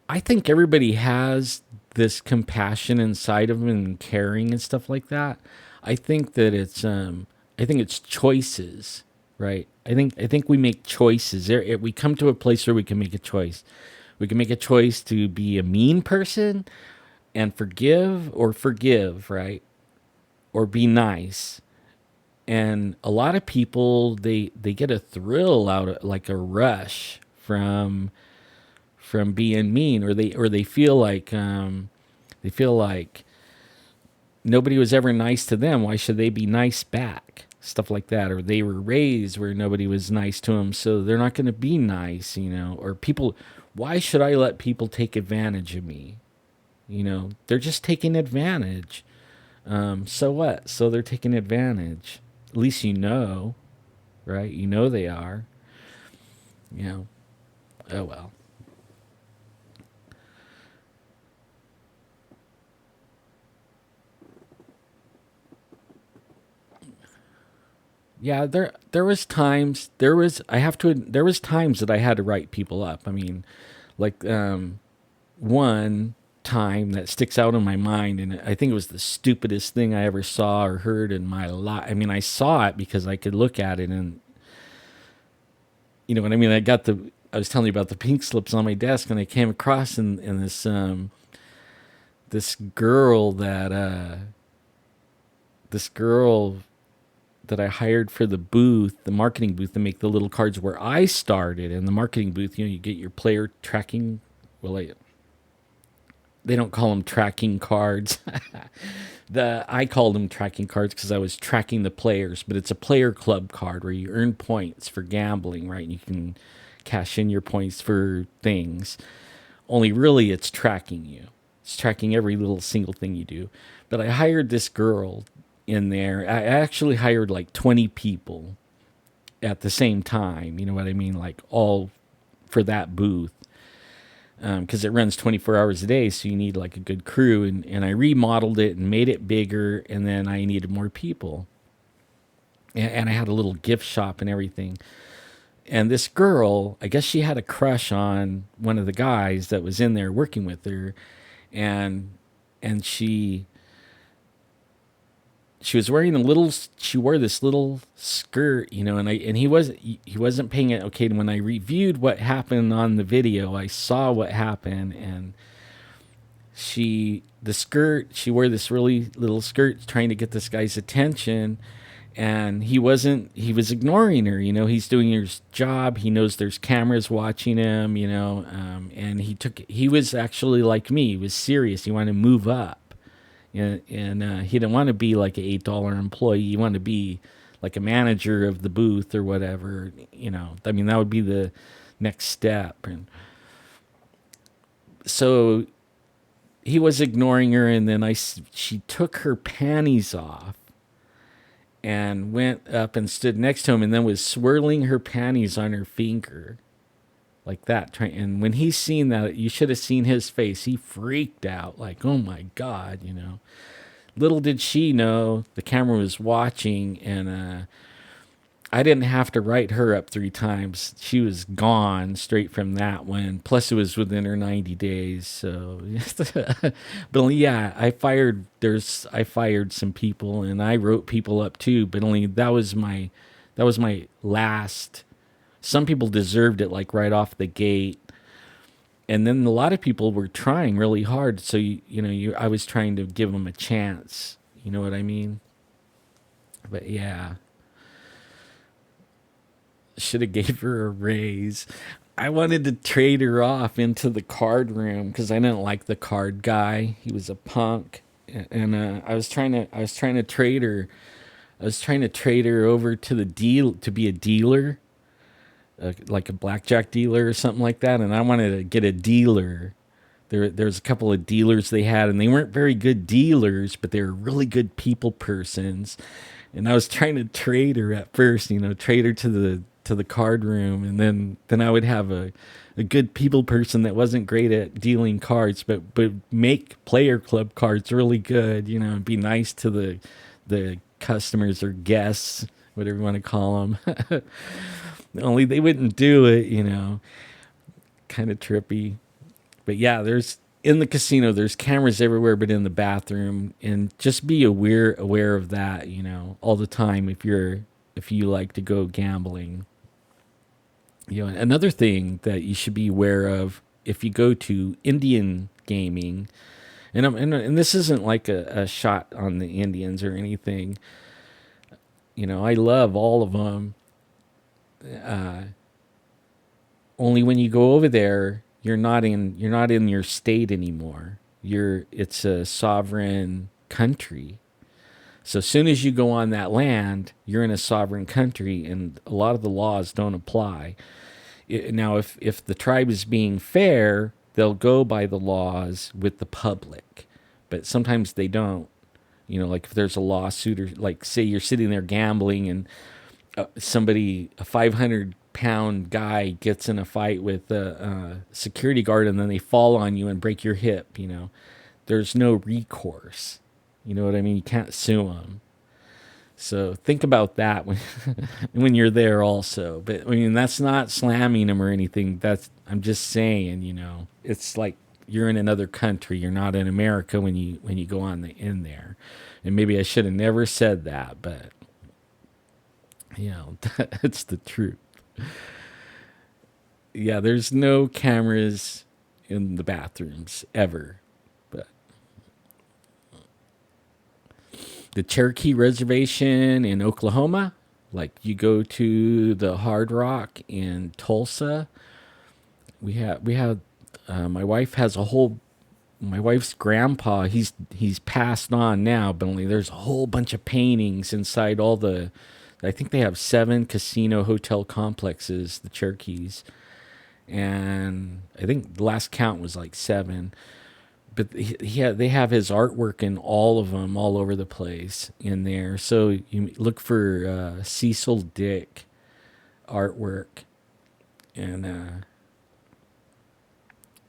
I think everybody has this compassion inside of them and caring and stuff like that. I think that it's choices, right? I think we make choices. We come to a place where we can make a choice. We can make a choice to be a mean person and forgive, right? Or be nice. And a lot of people, they get a thrill out of, like, a rush from being mean, or they feel like nobody was ever nice to them. Why should they be nice back? Stuff like that. Or they were raised where nobody was nice to them, so they're not going to be nice, Or people, why should I let people take advantage of me? They're just taking advantage So what? So they're taking advantage. At least you know, right? You know they are. You know. Oh well. Yeah, there was times there was times that I had to write people up. I mean, like one time that sticks out in my mind, and I think it was the stupidest thing I ever saw or heard in my life. I mean, I saw it because I could look at it, and you know what I mean. I was telling you about the pink slips on my desk, and I came across in this girl that this girl that I hired for the booth, the marketing booth, to make the little cards where I started. In the marketing booth, you know, you get your player tracking. Well, they don't call them tracking cards. I called them tracking cards because I was tracking the players, but it's a player club card where you earn points for gambling, right? And you can cash in your points for things. Only really, it's tracking you. It's tracking every little single thing you do. But I hired this girl in there. I actually hired like 20 people at the same time. You know what I mean? Like all for that booth because it runs 24 hours a day. So you need like a good crew. And I remodeled it and made it bigger. And then I needed more people. And I had a little gift shop and everything. And this girl, I guess she had a crush on one of the guys that was in there working with her. And and she was wearing a little she wore this little skirt, you know, and he wasn't paying it. Okay, when I reviewed what happened on the video, I saw what happened. And she wore this really little skirt trying to get this guy's attention. And he was ignoring her. You know, he's doing his job. He knows there's cameras watching him, you know. And he was actually like me. He was serious. He wanted to move up. And he didn't want to be like an $8 employee. He wanted to be like a manager of the booth or whatever. You know, I mean, that would be the next step. And so he was ignoring her, and then she took her panties off and went up and stood next to him, and then was swirling her panties on her finger like that. And when he seen that, you should have seen his face. He freaked out, like, oh my God, you know. Little did she know the camera was watching, and I didn't have to write her up 3 times. She was gone straight from that one. Plus, it was within her 90 days. So, but yeah, I fired some people, and I wrote people up too. But only that was my last. Some people deserved it like right off the gate, and then a lot of people were trying really hard. So I was trying to give them a chance. You know what I mean? But yeah, should have gave her a raise. I wanted to trade her off into the card room because I didn't like the card guy. He was a punk, and I was trying to trade her. I was trying to trade her over to the deal to be a dealer, like a blackjack dealer or something like that. And I wanted to get a dealer. There's a couple of dealers they had, and they weren't very good dealers, but they were really good people persons. And I was trying to trade her at first, you know, trade her to the card room, and then I would have a good people person that wasn't great at dealing cards, but make player club cards really good, you know, and be nice to the customers or guests, whatever you want to call them. Only they wouldn't do it, you know. Kind of trippy. But yeah, there's in the casino there's cameras everywhere but in the bathroom, and just be aware of that, you know, all the time if you like to go gambling. You know, another thing that you should be aware of if you go to Indian gaming, and this isn't like a shot on the Indians or anything. You know, I love all of them. Only when you go over there, you're not in your state anymore. It's a sovereign country. So as soon as you go on that land, you're in a sovereign country, and a lot of the laws don't apply. Now, if the tribe is being fair, they'll go by the laws with the public, but sometimes they don't. Like if there's a lawsuit, or like say you're sitting there gambling and a 500-pound guy gets in a fight with a security guard, and then they fall on you and break your hip. There's no recourse. You know what I mean? You can't sue them. So think about that when when you're there also. But I mean, that's not slamming them or anything. I'm just saying, it's like you're in another country. You're not in America when you go on in there. And maybe I should have never said that, but that's the truth. Yeah, there's no cameras in the bathrooms ever. But the Cherokee Reservation in Oklahoma, like you go to the Hard Rock in Tulsa, we have my wife has a whole my wife's grandpa, he's passed on now, but only there's a whole bunch of paintings inside all the I think they have 7 casino hotel complexes, the Cherokees. And I think the last count was like 7. But they have his artwork in all of them, all over the place in there. So you look for Cecil Dick artwork. And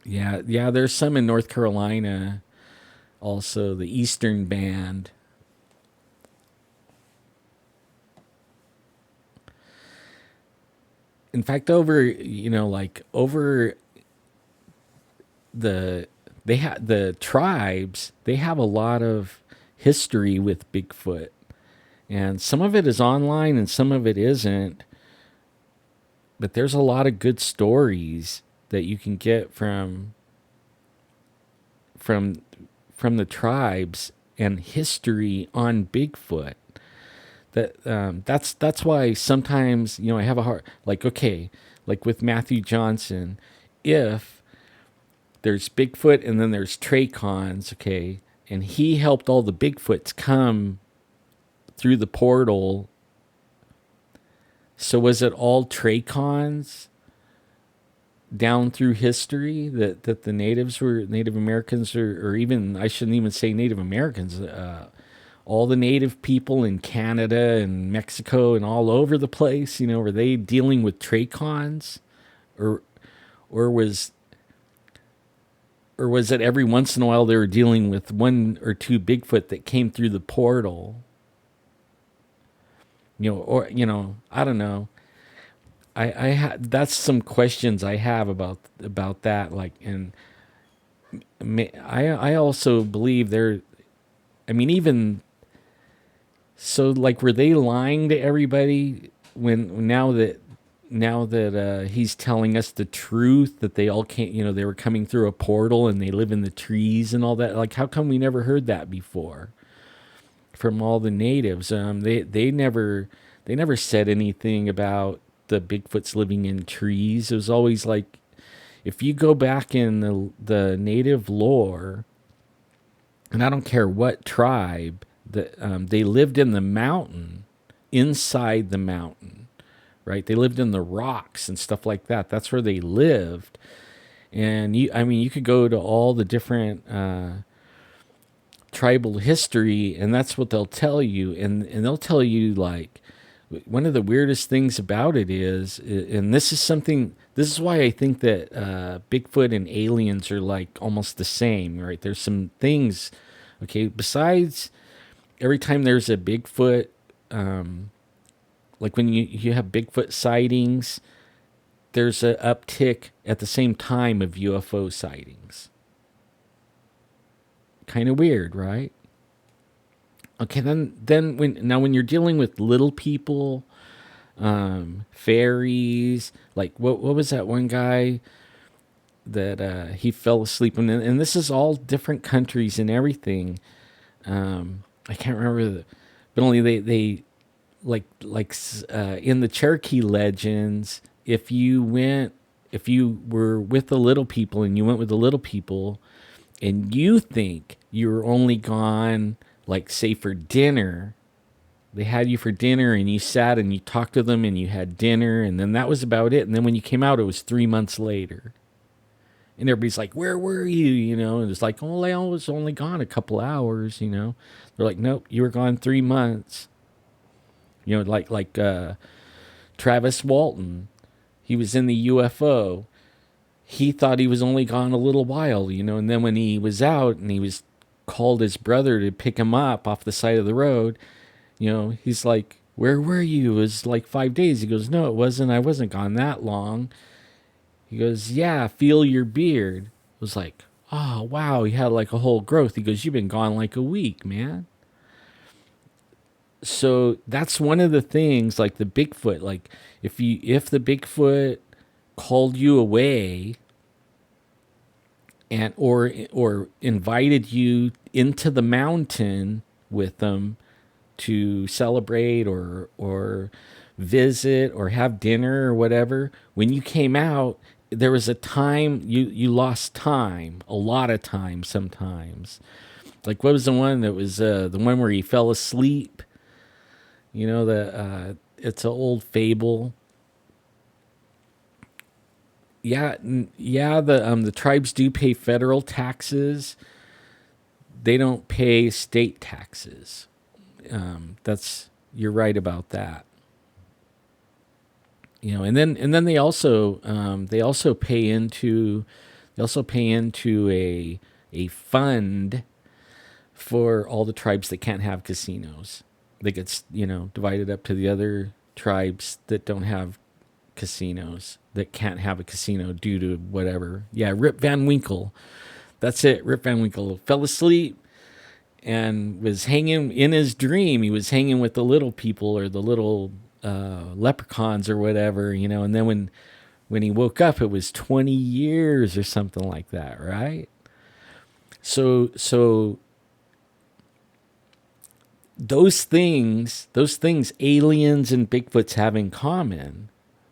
yeah, there's some in North Carolina. Also, the Eastern Band. In fact, over the the tribes, they have a lot of history with Bigfoot, and some of it is online and some of it isn't. But there's a lot of good stories that you can get from the tribes and history on Bigfoot. That's why sometimes I have a hard, like, okay, like with Matthew Johnson, if there's Bigfoot and then there's Tracons, okay, and he helped all the Bigfoots come through the portal. So was it all Tracons down through history that the Native Americans, or even, I shouldn't even say Native Americans, all the native people in Canada and Mexico and all over the place, were they dealing with Tracons, or was it every once in a while they were dealing with 1 or 2 Bigfoot that came through the portal? I don't know. That's some questions I have about that. Like, and I also believe even so, like, were they lying to everybody now that he's telling us the truth, that they all can't, they were coming through a portal and they live in the trees and all that? Like, how come we never heard that before from all the natives? They never said anything about the Bigfoots living in trees. It was always like, if you go back in the native lore, and I don't care what tribe, they lived in the mountain, inside the mountain, right? They lived in the rocks and stuff like that. That's where they lived. And you could go to all the different tribal history, and that's what they'll tell you. And they'll tell you, like, one of the weirdest things about it is, and this is why I think that Bigfoot and aliens are like almost the same, right? There's some things, okay, besides every time there's a Bigfoot, like when you have Bigfoot sightings, there's an uptick at the same time of UFO sightings. Kind of weird, right? Okay, then when you're dealing with little people, fairies, like what was that one guy that he fell asleep in? And this is all different countries and everything. I can't remember but only they like in the Cherokee legends, if you were with the little people and you went with the little people, and you think you were only gone, like, say, for dinner, they had you for dinner and you sat and you talked to them and you had dinner, and then that was about it. And then when you came out, it was 3 months later. And everybody's like, where were you? And it's like, oh, I was only gone a couple hours. They're like, nope, you were gone 3 months. Like Travis Walton, he was in the UFO. He thought he was only gone a little while. And then when he was out and he was called his brother to pick him up off the side of the road, he's like, where were you? It was like 5 days. He goes, no, it wasn't. I wasn't gone that long. He goes, yeah, feel your beard. It was like, oh, wow. He had like a whole growth. He goes, you've been gone like a week, man. So that's one of the things, like the Bigfoot, like if the Bigfoot called you away and or invited you into the mountain with them to celebrate or visit or have dinner or whatever, when you came out, there was a time you lost time, a lot of time sometimes. Like what was the one that was the one where he fell asleep? It's an old fable. Yeah, yeah. The tribes do pay federal taxes. They don't pay state taxes. You're right about that. And then they also pay into a fund for all the tribes that can't have casinos. That gets divided up to the other tribes that don't have casinos, that can't have a casino due to whatever. Yeah, Rip Van Winkle. That's it. Rip Van Winkle fell asleep and was hanging in his dream. He was hanging with the little people or the little leprechauns or whatever, And then when he woke up, it was 20 years or something like that, right? So those things aliens and Bigfoots have in common.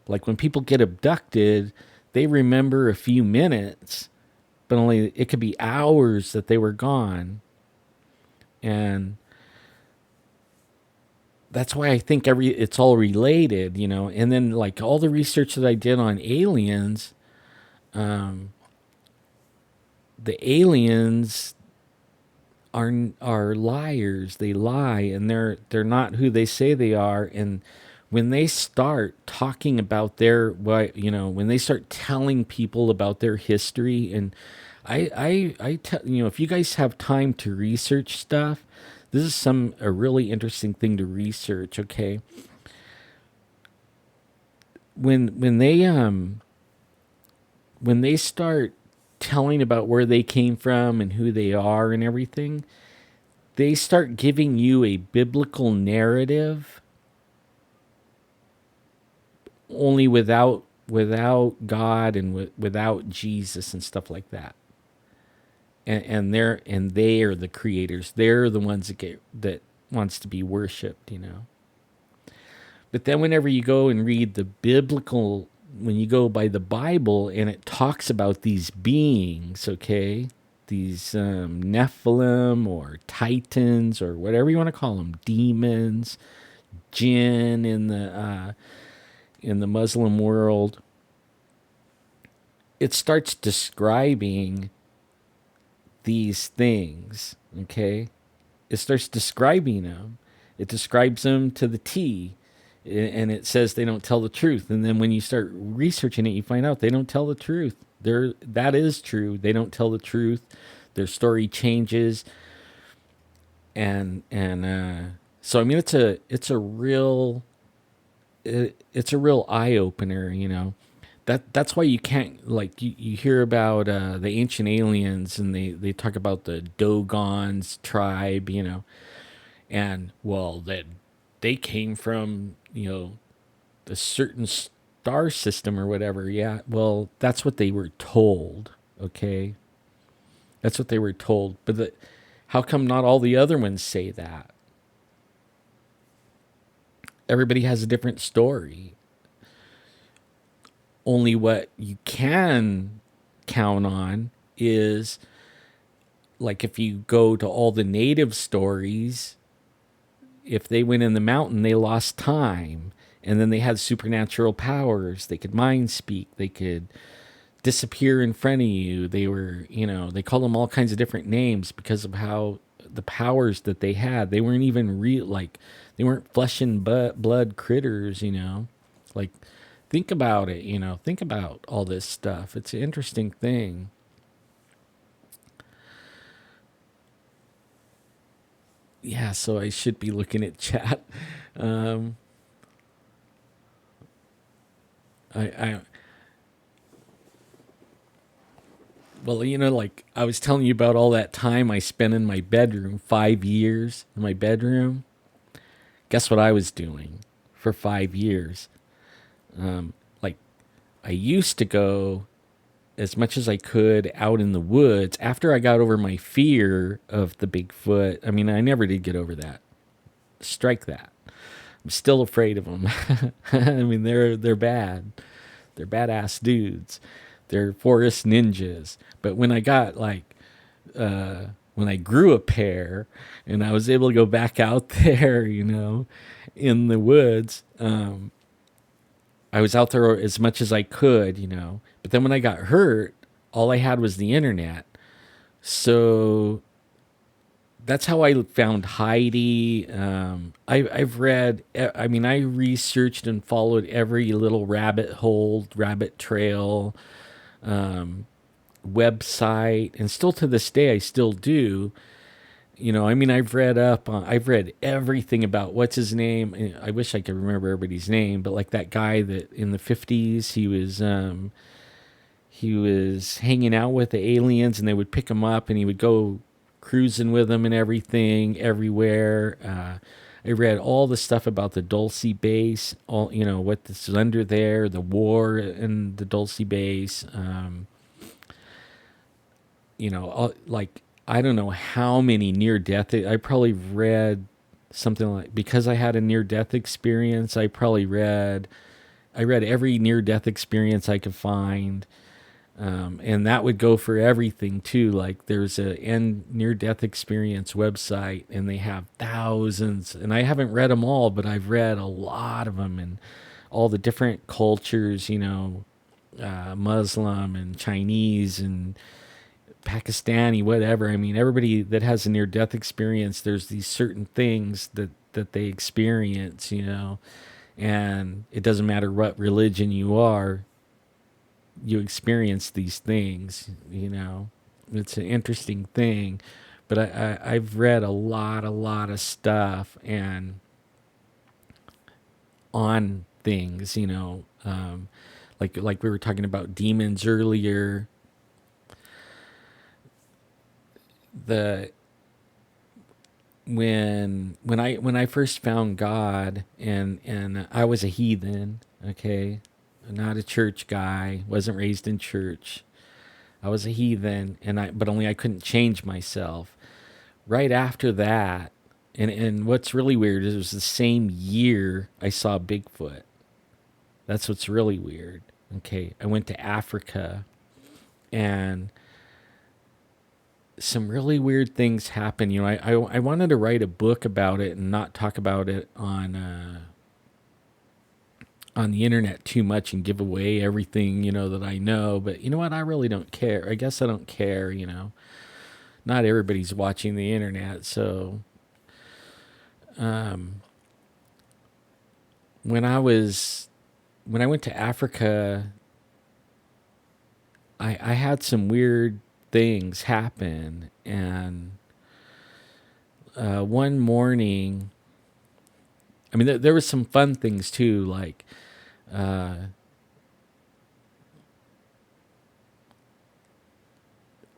Like when people get abducted, they remember a few minutes, but only it could be hours that they were gone. And that's why I think it's all related. And then like all the research that I did on aliens, the aliens are liars. They lie, and they're not who they say they are. And when they start talking about when they start telling people about their history, and I tell if you guys have time to research stuff, this is a really interesting thing to research. Okay, when they start telling about where they came from and who they are and everything, they start giving you a biblical narrative, only without God and without Jesus and stuff like that. And they are the creators. They're the ones that wants to be worshipped. But then whenever you go and read when you go by the Bible and it talks about these beings, okay, these Nephilim or Titans or whatever you want to call them, demons, jinn in the Muslim world, it starts describing these things, okay? It starts describing them. It describes them to the T. And it says they don't tell the truth. And then when you start researching it, you find out they don't tell the truth. That is true. They don't tell the truth. Their story changes. And so I mean it's a real eye opener. That's why you can't, like, you hear about the ancient aliens, and they talk about the Dogons tribe, and well, that they came from a certain star system or whatever. Yeah, well, that's what they were told. Okay, that's what they were told. But how come not all the other ones say that? Everybody has a different story. Only what you can count on is, like, if you go to all the native stories, if they went in the mountain, they lost time. And then they had supernatural powers. They could mind speak. They could disappear in front of you. They were, they call them all kinds of different names because of how the powers that they had. They weren't even real, like, they weren't flesh and blood critters, Like, think about it, think about all this stuff. It's an interesting thing. Yeah, so I should be looking at chat. Um, I well, like I was telling you about all that time I spent in my bedroom, 5 years in my bedroom. Guess what I was doing for 5 years? Like, I used to go as much as I could out in the woods after I got over my fear of the Bigfoot. I mean, I never did get over that. Strike that. I'm still afraid of them. I mean, they're bad. They're badass dudes. They're forest ninjas. But when I got when I grew a pair and I was able to go back out there, in the woods, I was out there as much as I could, But then when I got hurt, all I had was the internet. So that's how I found Heidi. I've read, I mean, I researched and followed every little rabbit hole, rabbit trail, website, and still to this day, I still do. I mean, I've read everything about what's his name. I wish I could remember everybody's name, but like that guy that in the 50s, he was hanging out with the aliens and they would pick him up and he would go cruising with them and everything everywhere. I read all the stuff about the Dulce base, all, what's under there, the war in the Dulce base. Like, I don't know how many near death. I probably read something like, because I had a near death experience, I read every near death experience I could find. And that would go for everything too. Like, there's a near death experience website and they have thousands, and I haven't read them all, but I've read a lot of them and all the different cultures, Muslim and Chinese and Pakistani, whatever. I mean, everybody that has a near death experience, there's these certain things that they experience, and it doesn't matter what religion you are, you experience these things, It's an interesting thing. But I've read a lot of stuff and on things, like we were talking about demons earlier. The when I first found God, and I was a heathen, okay, not a church guy, wasn't raised in church. I was a heathen, but only I couldn't change myself. Right after that, and what's really weird is it was the same year I saw Bigfoot. That's what's really weird. Okay, I went to Africa, and some really weird things happen. I wanted to write a book about it and not talk about it on the internet too much and give away everything, that I know. But you know what? I really don't care. I guess I don't care, Not everybody's watching the internet. So when I went to Africa, I had some weird things happen. And one morning, I mean, there was some fun things too, like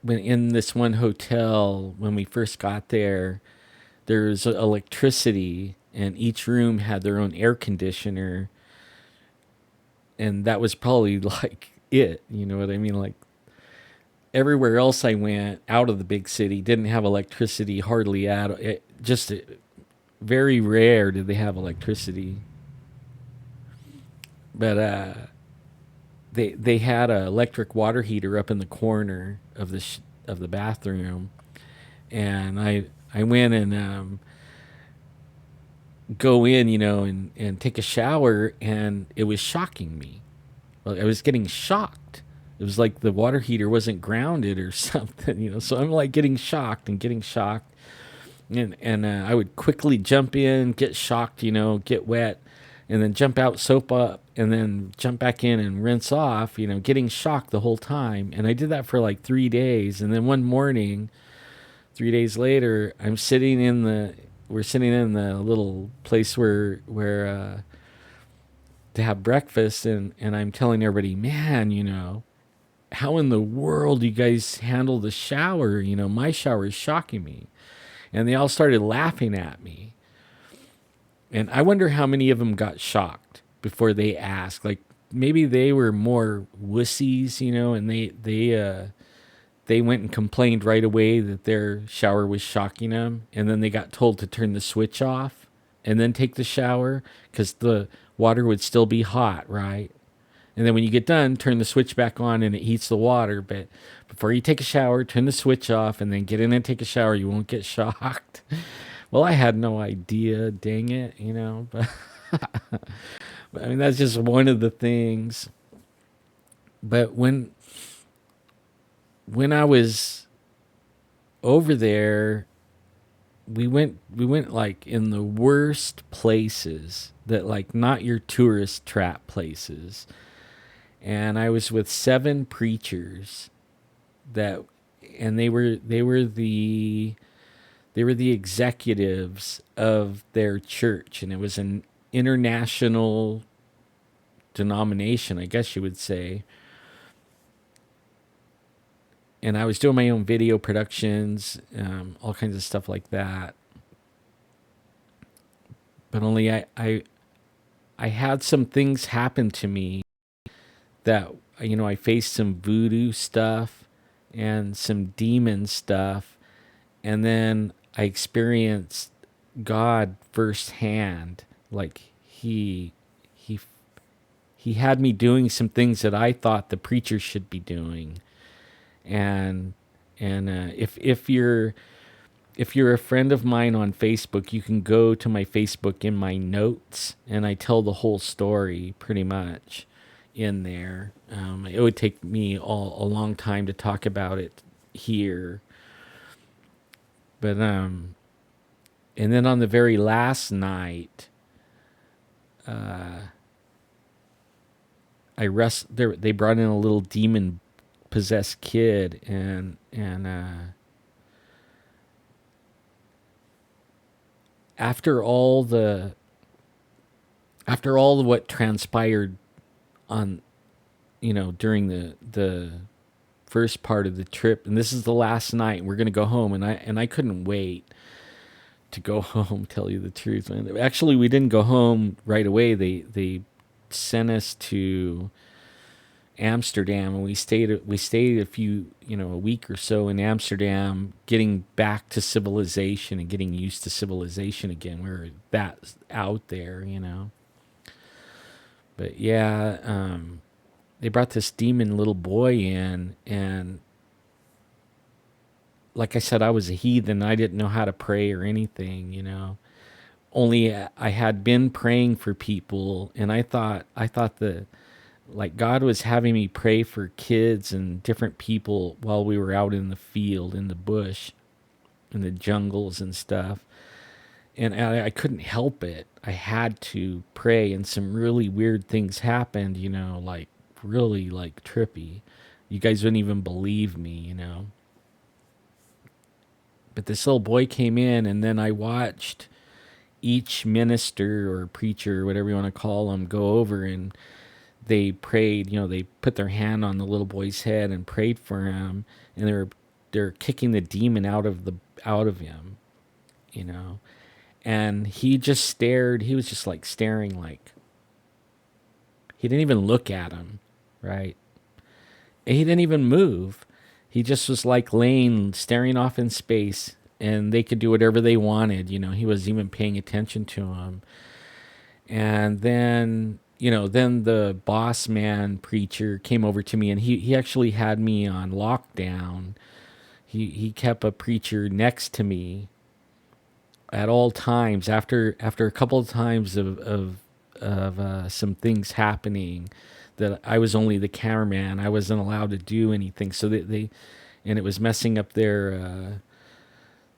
when in this one hotel, when we first got there, there's electricity, and each room had their own air conditioner, and that was probably like it. You know what I mean? Like, everywhere else I went out of the big city didn't have electricity hardly at it. Just very rare did they have electricity. But they had an electric water heater up in the corner of the bathroom, and I went and go in, and take a shower, and it was shocking me. Well, I was getting shocked. It was like the water heater wasn't grounded or something, So I'm like getting shocked and getting shocked, and I would quickly jump in, get shocked, get wet, and then jump out, soap up, and then jump back in and rinse off, getting shocked the whole time. And I did that for like 3 days, and then one morning, 3 days later, we're sitting in the little place where to have breakfast, and I'm telling everybody, man, how in the world do you guys handle the shower? My shower is shocking me. And they all started laughing at me. And I wonder how many of them got shocked before they asked. Like maybe they were more wussies, and they went and complained right away that their shower was shocking them, and then they got told to turn the switch off and then take the shower because the water would still be hot, right? And then when you get done, turn the switch back on and it heats the water. But before you take a shower, turn the switch off and then get in and take a shower. You won't get shocked. Well, I had no idea, dang it, But I mean, that's just one of the things. But when I was over there, we went like in the worst places, that like not your tourist trap places. And I was with 7 preachers that, and they were the executives of their church, and it was an international denomination, I guess you would say. And I was doing my own video productions, all kinds of stuff like that. But only I had some things happen to me that, I faced some voodoo stuff and some demon stuff, and then I experienced God firsthand. Like he had me doing some things that I thought the preacher should be doing. And if you're a friend of mine on Facebook, you can go to my Facebook in my notes, and I tell the whole story pretty much in there. It would take me a long time to talk about it here, but and then on the very last night, they brought in a little demon possessed kid, and after all what transpired on during the first part of the trip, and this is the last night, we're going to go home, and I couldn't wait to go home, tell you the truth, man. Actually, we didn't go home right away. They sent us to Amsterdam, and we stayed a week or so in Amsterdam, getting back to civilization and getting used to civilization again. We were that out there. But yeah, they brought this demon little boy in, and like I said, I was a heathen. I didn't know how to pray or anything. Only I had been praying for people, and I thought that like God was having me pray for kids and different people while we were out in the field, in the bush, in the jungles and stuff. And I couldn't help it. I had to pray, and some really weird things happened, like really like trippy. You guys wouldn't even believe me. But this little boy came in, and then I watched each minister or preacher, or whatever you want to call them, go over, and they prayed. They put their hand on the little boy's head and prayed for him, and they're kicking the demon out of him, and he just stared. He was just like staring, like he didn't even look at him, right? And he didn't even move. He just was like laying, staring off in space, and they could do whatever they wanted. He wasn't even paying attention to him. And then the boss man preacher came over to me, and he actually had me on lockdown. He kept a preacher next to me at all times. After a couple of times of of some things happening that I was only the cameraman. I wasn't allowed to do anything. So they and it was messing up their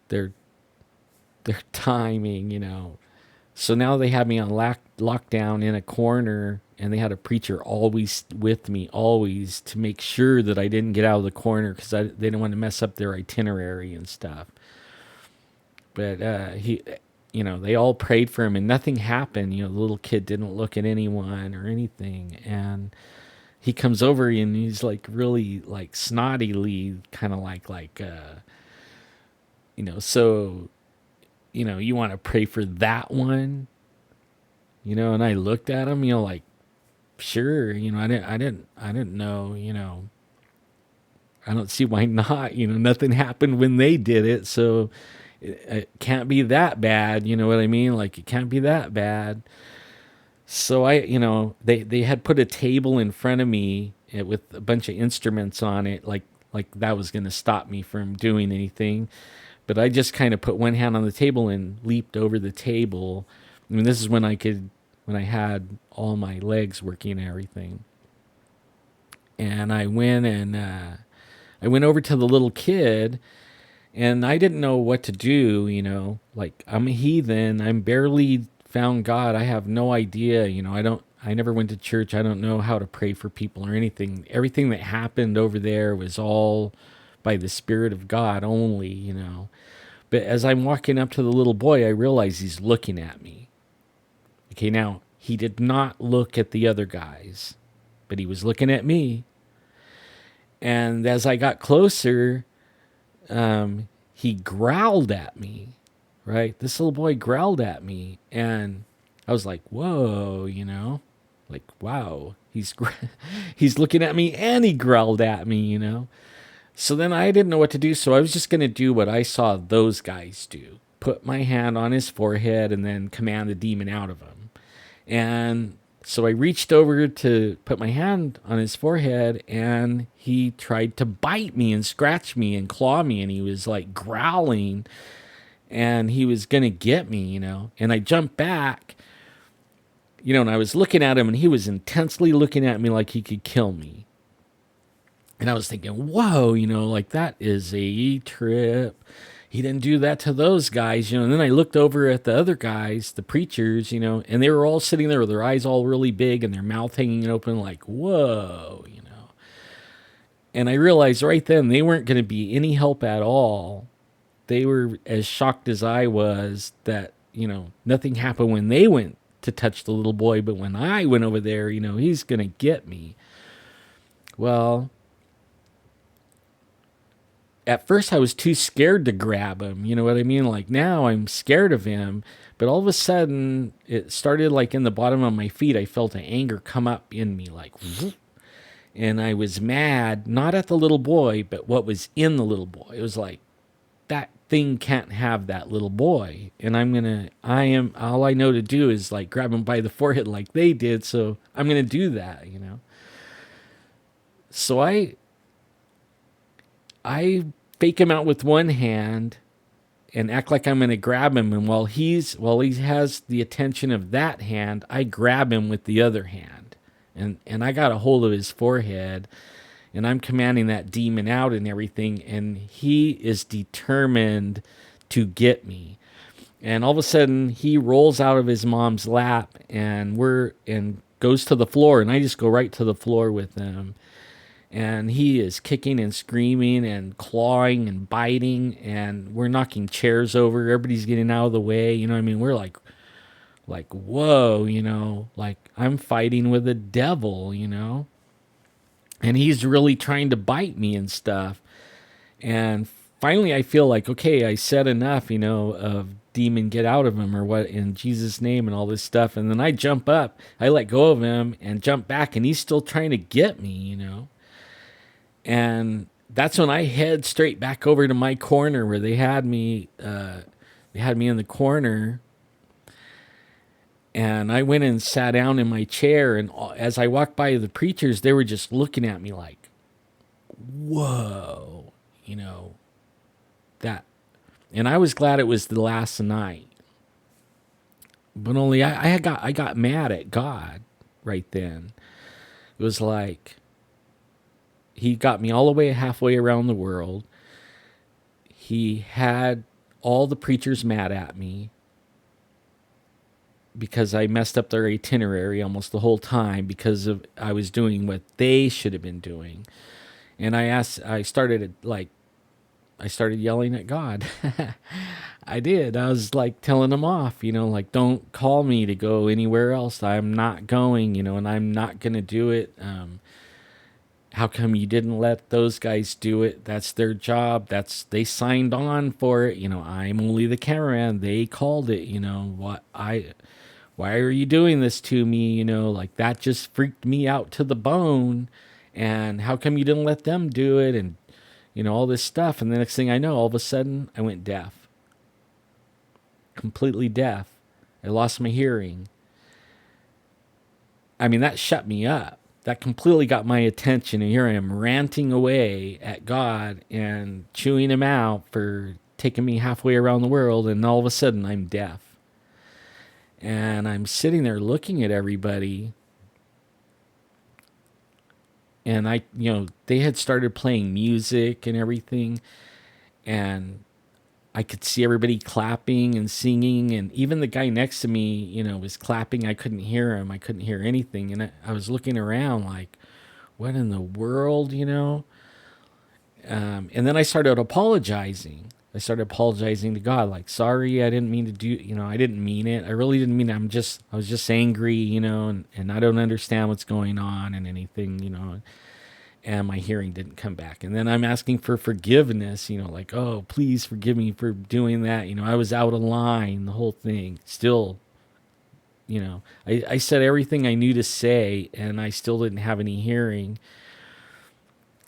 their timing, you know. So now they had me on lockdown in a corner, and they had a preacher always with me, always to make sure that I didn't get out of the corner because they didn't want to mess up their itinerary and stuff. But they all prayed for him, and nothing happened. You know, the little kid didn't look at anyone or anything, and he comes over and he's like really like snottily, kind of so you want to pray for that one, and I looked at him, like, sure, I didn't know, I don't see why not, nothing happened when they did it, so it can't be that bad, you know what I mean? Like, it can't be that bad. So they had put a table in front of me with a bunch of instruments on it, like that was going to stop me from doing anything. But I just kind of put one hand on the table and leaped over the table. I mean, this is when I had all my legs working and everything. And I went over to the little kid, and I didn't know what to do, like, I'm a heathen. I'm barely found God. I have no idea, I never went to church. I don't know how to pray for people or anything. Everything that happened over there was all by the Spirit of God only. But as I'm walking up to the little boy, I realize he's looking at me. Okay, now, he did not look at the other guys, but he was looking at me. And as I got closer, he growled at me, right? This little boy growled at me. And I was like, whoa, like, wow, he's looking at me and he growled at me. So then I didn't know what to do. So I was just going to do what I saw those guys do. Put my hand on his forehead and then command the demon out of him. And so I reached over to put my hand on his forehead, and he tried to bite me and scratch me and claw me. And he was like growling, and he was going to get me, And I jumped back, and I was looking at him, and he was intensely looking at me like he could kill me. And I was thinking, whoa, like, that is a trip. He didn't do that to those guys, And then I looked over at the other guys, the preachers, and they were all sitting there with their eyes all really big and their mouth hanging open like, whoa, And I realized right then they weren't going to be any help at all. They were as shocked as I was that, nothing happened when they went to touch the little boy. But when I went over there, he's going to get me. Well, at first I was too scared to grab him. You know what I mean? Like, now I'm scared of him. But all of a sudden, it started like in the bottom of my feet. I felt an anger come up in me, like, whoop. And I was mad, not at the little boy, but what was in the little boy. It was like, that thing can't have that little boy. And all I know to do is like grab him by the forehead like they did. So I'm going to do that, So I fake him out with one hand and act like I'm going to grab him. And while he has the attention of that hand, I grab him with the other hand. And I got a hold of his forehead, and I'm commanding that demon out and everything. And he is determined to get me. And all of a sudden he rolls out of his mom's lap and goes to the floor. And I just go right to the floor with him. And he is kicking and screaming and clawing and biting, and we're knocking chairs over. Everybody's getting out of the way. You know what I mean? We're like, whoa, like, I'm fighting with a devil, and he's really trying to bite me and stuff. And finally I feel like, okay, I said enough, of demon, get out of him, or what, in Jesus' name, and all this stuff. And then I jump up, I let go of him and jump back, and he's still trying to get me, And that's when I head straight back over to my corner where they had me. They had me in the corner, and I went and sat down in my chair. And as I walked by the preachers, they were just looking at me like, "Whoa," that. And I was glad it was the last night. But only I got mad at God right then. It was like he got me all the way halfway around the world. He had all the preachers mad at me because I messed up their itinerary almost the whole time because of I was doing what they should have been doing. And I started yelling at God. I did. I was like telling him off, like don't call me to go anywhere else. I'm not going, and I'm not going to do it. How come you didn't let those guys do it? That's their job. They signed on for it. I'm only the cameraman. They called it. Why are you doing this to me? Like that just freaked me out to the bone. And how come you didn't let them do it? And all this stuff. And the next thing I know, all of a sudden, I went deaf, completely deaf. I lost my hearing. I mean, that shut me up. That completely got my attention. And here I am ranting away at God and chewing him out for taking me halfway around the world. And all of a sudden, I'm deaf. And I'm sitting there looking at everybody. And they had started playing music and everything. And I could see everybody clapping and singing, and even the guy next to me, was clapping. I couldn't hear him. I couldn't hear anything, and I was looking around like, "What in the world?" And then I started apologizing. I started apologizing to God, like, "Sorry, I didn't mean to do. I didn't mean it. I really didn't mean it. I was just angry, and I don't understand what's going on and anything. And my hearing didn't come back. And then I'm asking for forgiveness, like, oh, please forgive me for doing that. I was out of line, the whole thing. Still, I said everything I knew to say, and I still didn't have any hearing.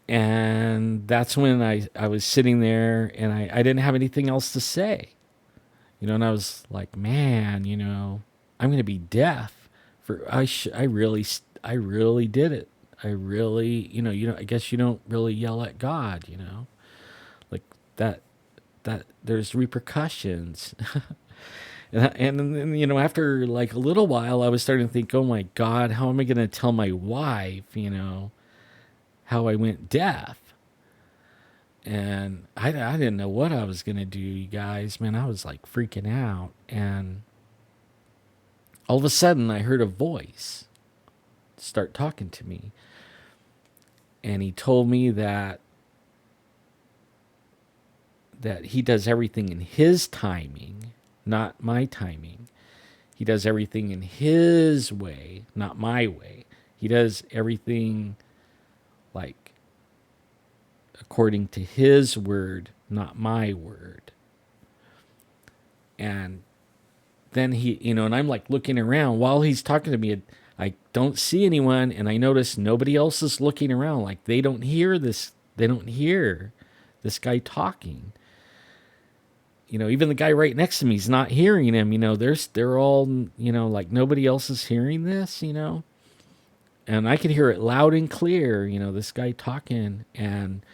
And that's when I was sitting there, and I didn't have anything else to say, and I was like, man, I'm going to be deaf. I really did it. I really, I guess you don't really yell at God, like that, there's repercussions. And then, after like a little while, I was starting to think, oh my God, how am I going to tell my wife, how I went deaf? And I didn't know what I was going to do, you guys, man. I was like freaking out. And all of a sudden I heard a voice start talking to me. And he told me that he does everything in his timing, not my timing. He does everything in his way, not my way. He does everything like according to his word, not my word. And then he, and I'm like looking around while he's talking to me. I don't see anyone, and I notice nobody else is looking around. Like they don't hear this. They don't hear this guy talking. Even the guy right next to me is not hearing him. They're all, like nobody else is hearing this. And I could hear it loud and clear. This guy talking, and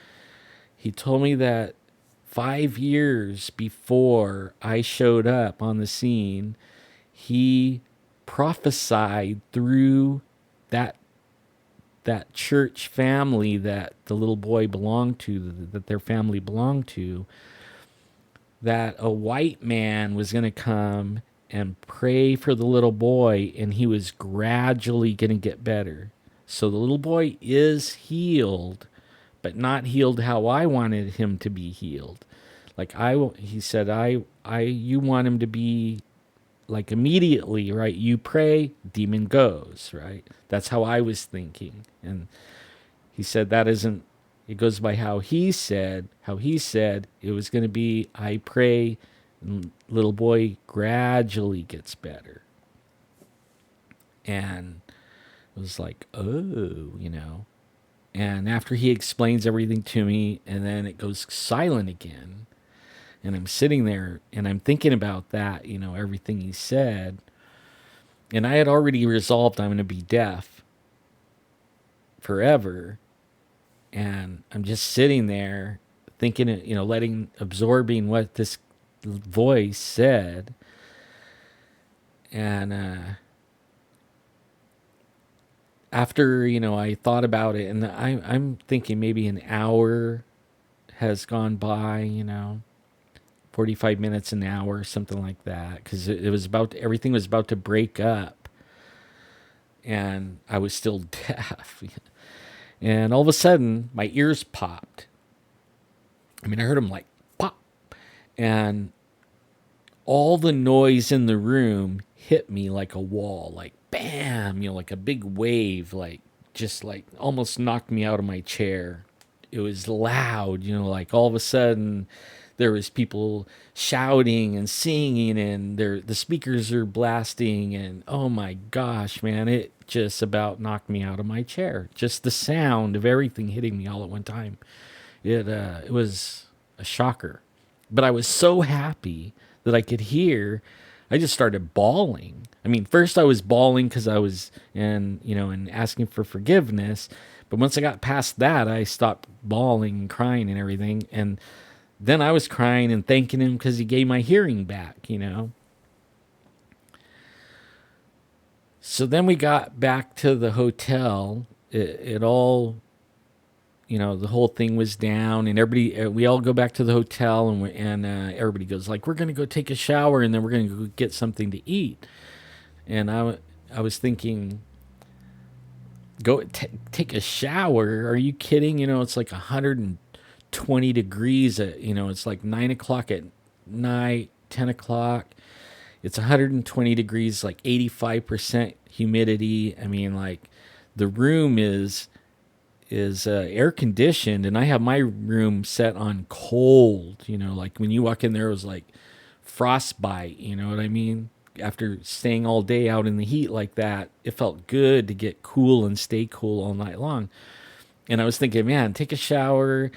he told me that 5 years before I showed up on the scene, he prophesied through that church family that the little boy belonged to, that their family belonged to, that a white man was going to come and pray for the little boy, and he was gradually going to get better. So the little boy is healed, but not healed how I wanted him to be healed. Like he said, you want him to be like immediately, right? You pray, demon goes, right? That's how I was thinking. And he said that isn't, it goes by how he said it was going to be, I pray, and little boy gradually gets better. And it was like, oh, And after he explains everything to me, and then it goes silent again. And I'm sitting there and I'm thinking about that, everything he said. And I had already resolved I'm going to be deaf forever. And I'm just sitting there thinking, absorbing what this voice said. And after, I thought about it, and I'm thinking maybe an hour has gone by, 45 minutes, an hour, something like that. Because it was everything was about to break up, and I was still deaf. And all of a sudden, my ears popped. I mean, I heard them like pop, and all the noise in the room hit me like a wall, like bam, like a big wave, like just like almost knocked me out of my chair. It was loud, like all of a sudden there was people shouting and singing, and the speakers are blasting, and oh my gosh, man, it just about knocked me out of my chair. Just the sound of everything hitting me all at one time. It was a shocker. But I was so happy that I could hear. I just started bawling. I mean, first I was bawling because I was and asking for forgiveness. But once I got past that, I stopped bawling and crying and everything. And then I was crying and thanking him because he gave my hearing back. So then we got back to the hotel. It all, the whole thing was down, and everybody, we all go back to the hotel, and everybody goes like, we're going to go take a shower, and then we're going to go get something to eat. And I was thinking, take a shower? Are you kidding? It's like 120 degrees. It's like 9 o'clock at night, 10 o'clock. It's 120 degrees, like 85% humidity. I mean, like the room is air conditioned, and I have my room set on cold. Like when you walk in there, it was like frostbite. You know what I mean? After staying all day out in the heat like that, it felt good to get cool and stay cool all night long. And I was thinking, man, take a shower,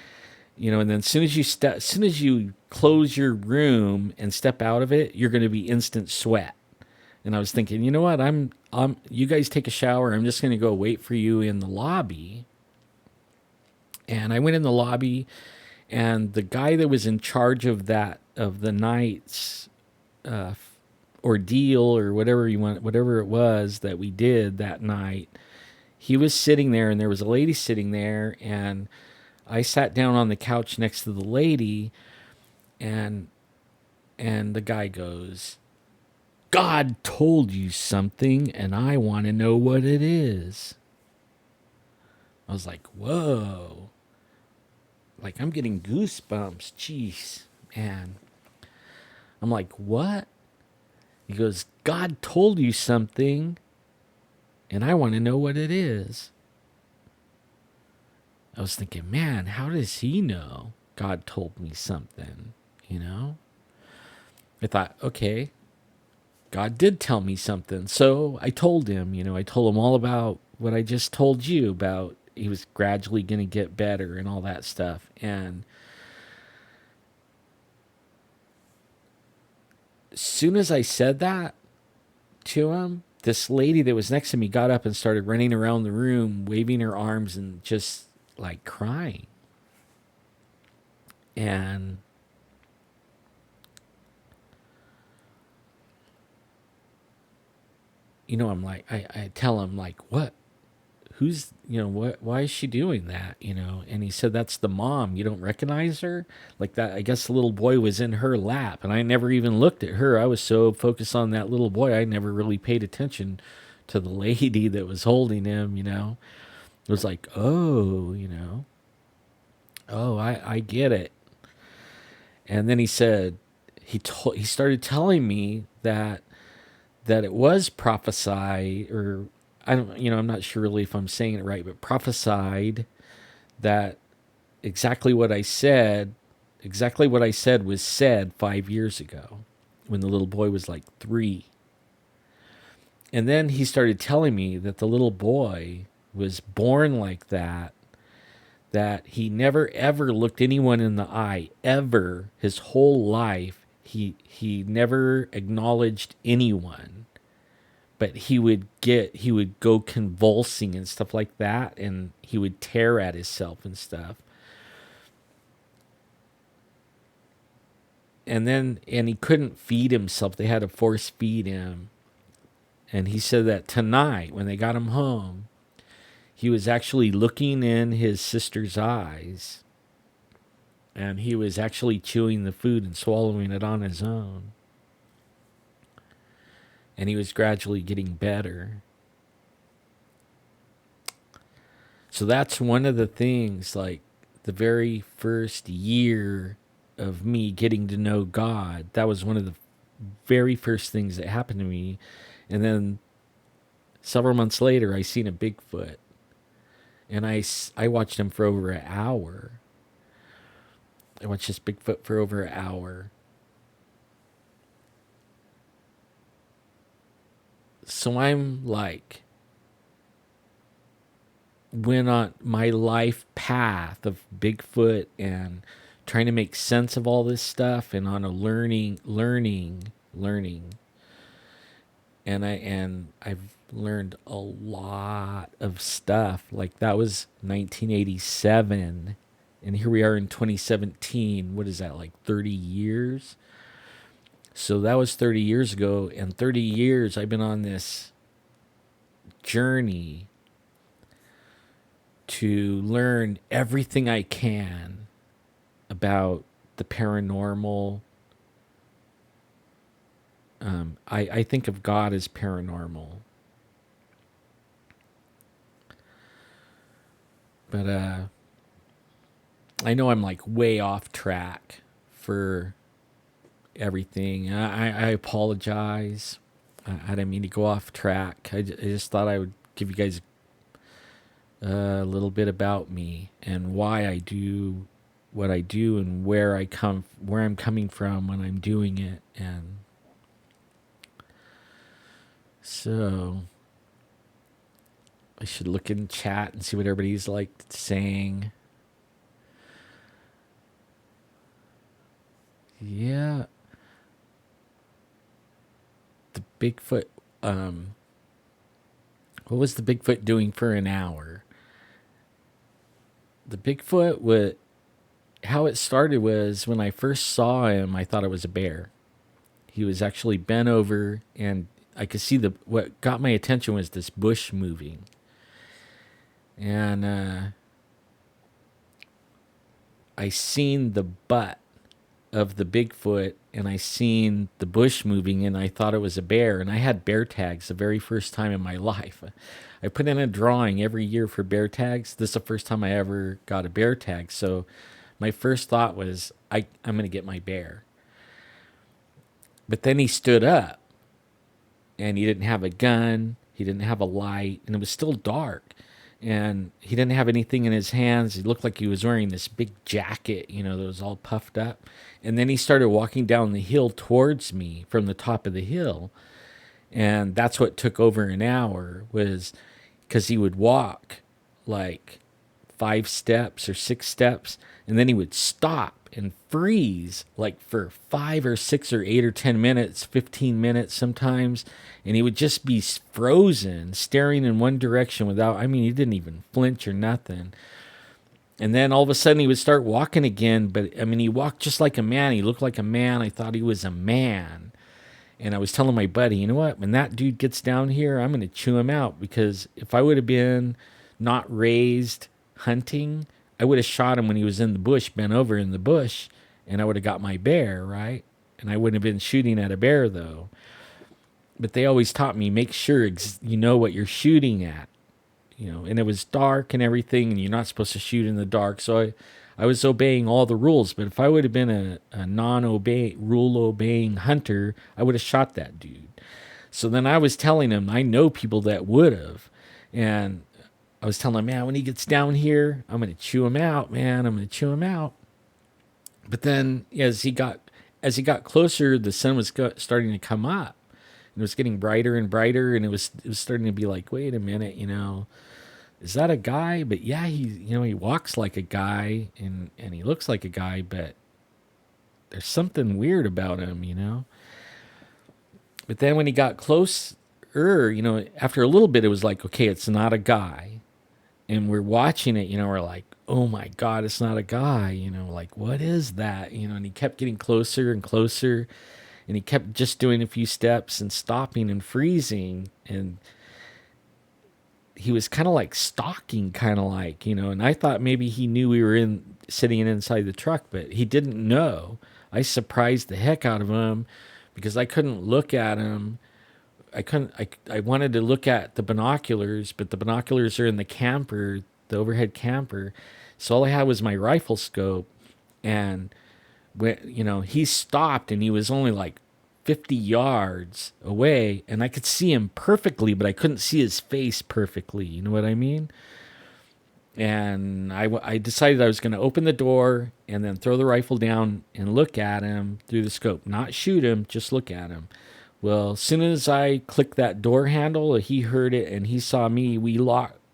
and then as soon as you close your room and step out of it, you're going to be instant sweat. And I was thinking, you know what? You guys take a shower. I'm just going to go wait for you in the lobby. And I went in the lobby, and the guy that was in charge of the night's ordeal, or whatever it was that we did that night, he was sitting there, and there was a lady sitting there, and I sat down on the couch next to the lady, and the guy goes, "God told you something, and I want to know what it is." I was like, whoa. Like, I'm getting goosebumps. Jeez, man. I'm like, what? He goes, "God told you something, and I want to know what it is." I was thinking, man, how does he know God told me something? I thought, okay, God did tell me something. So I told him, I told him all about what I just told you about. He was gradually going to get better and all that stuff. And as soon as I said that to him, this lady that was next to me got up and started running around the room, waving her arms and just like crying. And I'm like, I tell him, like, what? Who's, what? Why is she doing that? And he said, "That's the mom. You don't recognize her?" Like that. I guess the little boy was in her lap, and I never even looked at her. I was so focused on that little boy, I never really paid attention to the lady that was holding him. It was like, oh, oh, I get it. And then he said, he started telling me that it was prophesied, or I don't, I'm not sure really if I'm saying it right, but prophesied that exactly what I said was said 5 years ago when the little boy was like 3. And then he started telling me that the little boy was born like that he never ever looked anyone in the eye, ever, his whole life. He never acknowledged anyone, but he would go convulsing and stuff like that, and he would tear at himself and stuff. And he couldn't feed himself. They had to force feed him. And he said that tonight, when they got him home, he was actually looking in his sister's eyes, and he was actually chewing the food and swallowing it on his own. And he was gradually getting better. So that's one of the things, like the very first year of me getting to know God, that was one of the very first things that happened to me. And then several months later, I seen a Bigfoot. And I watched him for over an hour. I watched this Bigfoot for over an hour. So I'm like, went on my life path of Bigfoot and trying to make sense of all this stuff, and on a learning. And I've learned a lot of stuff. Like that was 1987, and here we are in 2017. What is that, like 30 years? So that was 30 years ago, and 30 years I've been on this journey to learn everything I can about the paranormal. I think of God as paranormal. But I know I'm like way off track for everything. I apologize. I didn't mean to go off track. I just thought I would give you guys a little bit about me and why I do what I do and where I'm coming from when I'm doing it. And so I should look in chat and see what everybody's like saying. Yeah. The Bigfoot, what was the Bigfoot doing for an hour? The Bigfoot, how it started was when I first saw him, I thought it was a bear. He was actually bent over, and I could see what got my attention was this bush moving. And I seen the butt of the Bigfoot, and I seen the bush moving, and I thought it was a bear. And I had bear tags the very first time in my life. I put in a drawing every year for bear tags. This is the first time I ever got a bear tag. So my first thought was, I'm going to get my bear. But then he stood up, and he didn't have a gun. He didn't have a light, and it was still dark. And he didn't have anything in his hands. He looked like he was wearing this big jacket, that was all puffed up. And then he started walking down the hill towards me from the top of the hill. And that's what took over an hour, was because he would walk like 5 steps or 6 steps, and then he would stop and freeze like for 5 or 6 or 8 or 10 minutes, 15 minutes sometimes. And he would just be frozen, staring in one direction he didn't even flinch or nothing. And then all of a sudden he would start walking again. But he walked just like a man. He looked like a man. I thought he was a man. And I was telling my buddy, you know what? When that dude gets down here, I'm going to chew him out. Because if I would have been not raised hunting, I would have shot him when he was in the bush, bent over in the bush, and I would have got my bear, right? And I wouldn't have been shooting at a bear, though. But they always taught me, make sure you know what you're shooting at. And it was dark and everything, and you're not supposed to shoot in the dark. So I was obeying all the rules. But if I would have been a rule-obeying hunter, I would have shot that dude. So then I was telling him, I know people that would have. And I was telling him, man, when he gets down here, I'm going to chew him out, man. I'm going to chew him out. But then as he got closer, the sun was starting to come up. And it was getting brighter and brighter, and it was starting to be like, wait a minute, is that a guy? But yeah, he walks like a guy, and he looks like a guy, but there's something weird about him, But then when he got closer, after a little bit, it was like, okay, it's not a guy. And we're watching it, we're like, oh my God, it's not a guy, like, what is that? And he kept getting closer and closer. and he kept just doing a few steps and stopping and freezing, and he was kind of like stalking, kind of like, and I thought maybe he knew we were sitting inside the truck, but he didn't know. I surprised the heck out of him because I couldn't look at him. I wanted to look at the binoculars, but the binoculars are in the camper, the overhead camper. So all I had was my rifle scope, and when, he stopped and he was only like 50 yards away, and I could see him perfectly, but I couldn't see his face perfectly. You know what I mean? And I decided I was going to open the door and then throw the rifle down and look at him through the scope. Not shoot him, just look at him. Well, as soon as I clicked that door handle, he heard it and he saw me.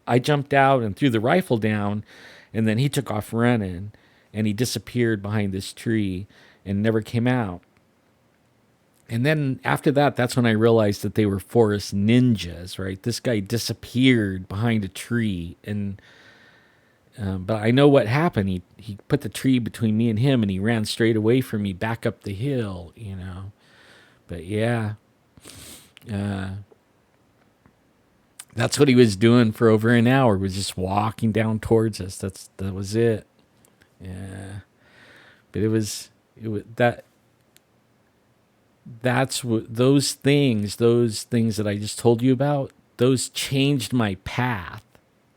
I jumped out and threw the rifle down, and then he took off running, and he disappeared behind this tree and never came out. And then after that, that's when I realized that they were forest ninjas, right? This guy disappeared behind a tree, and but I know what happened. He put the tree between me and him, and he ran straight away from me back up the hill, But yeah, that's what he was doing for over an hour. Was just walking down towards us. That was it. Yeah, but it was that. That's what those things that I just told you about. Those changed my path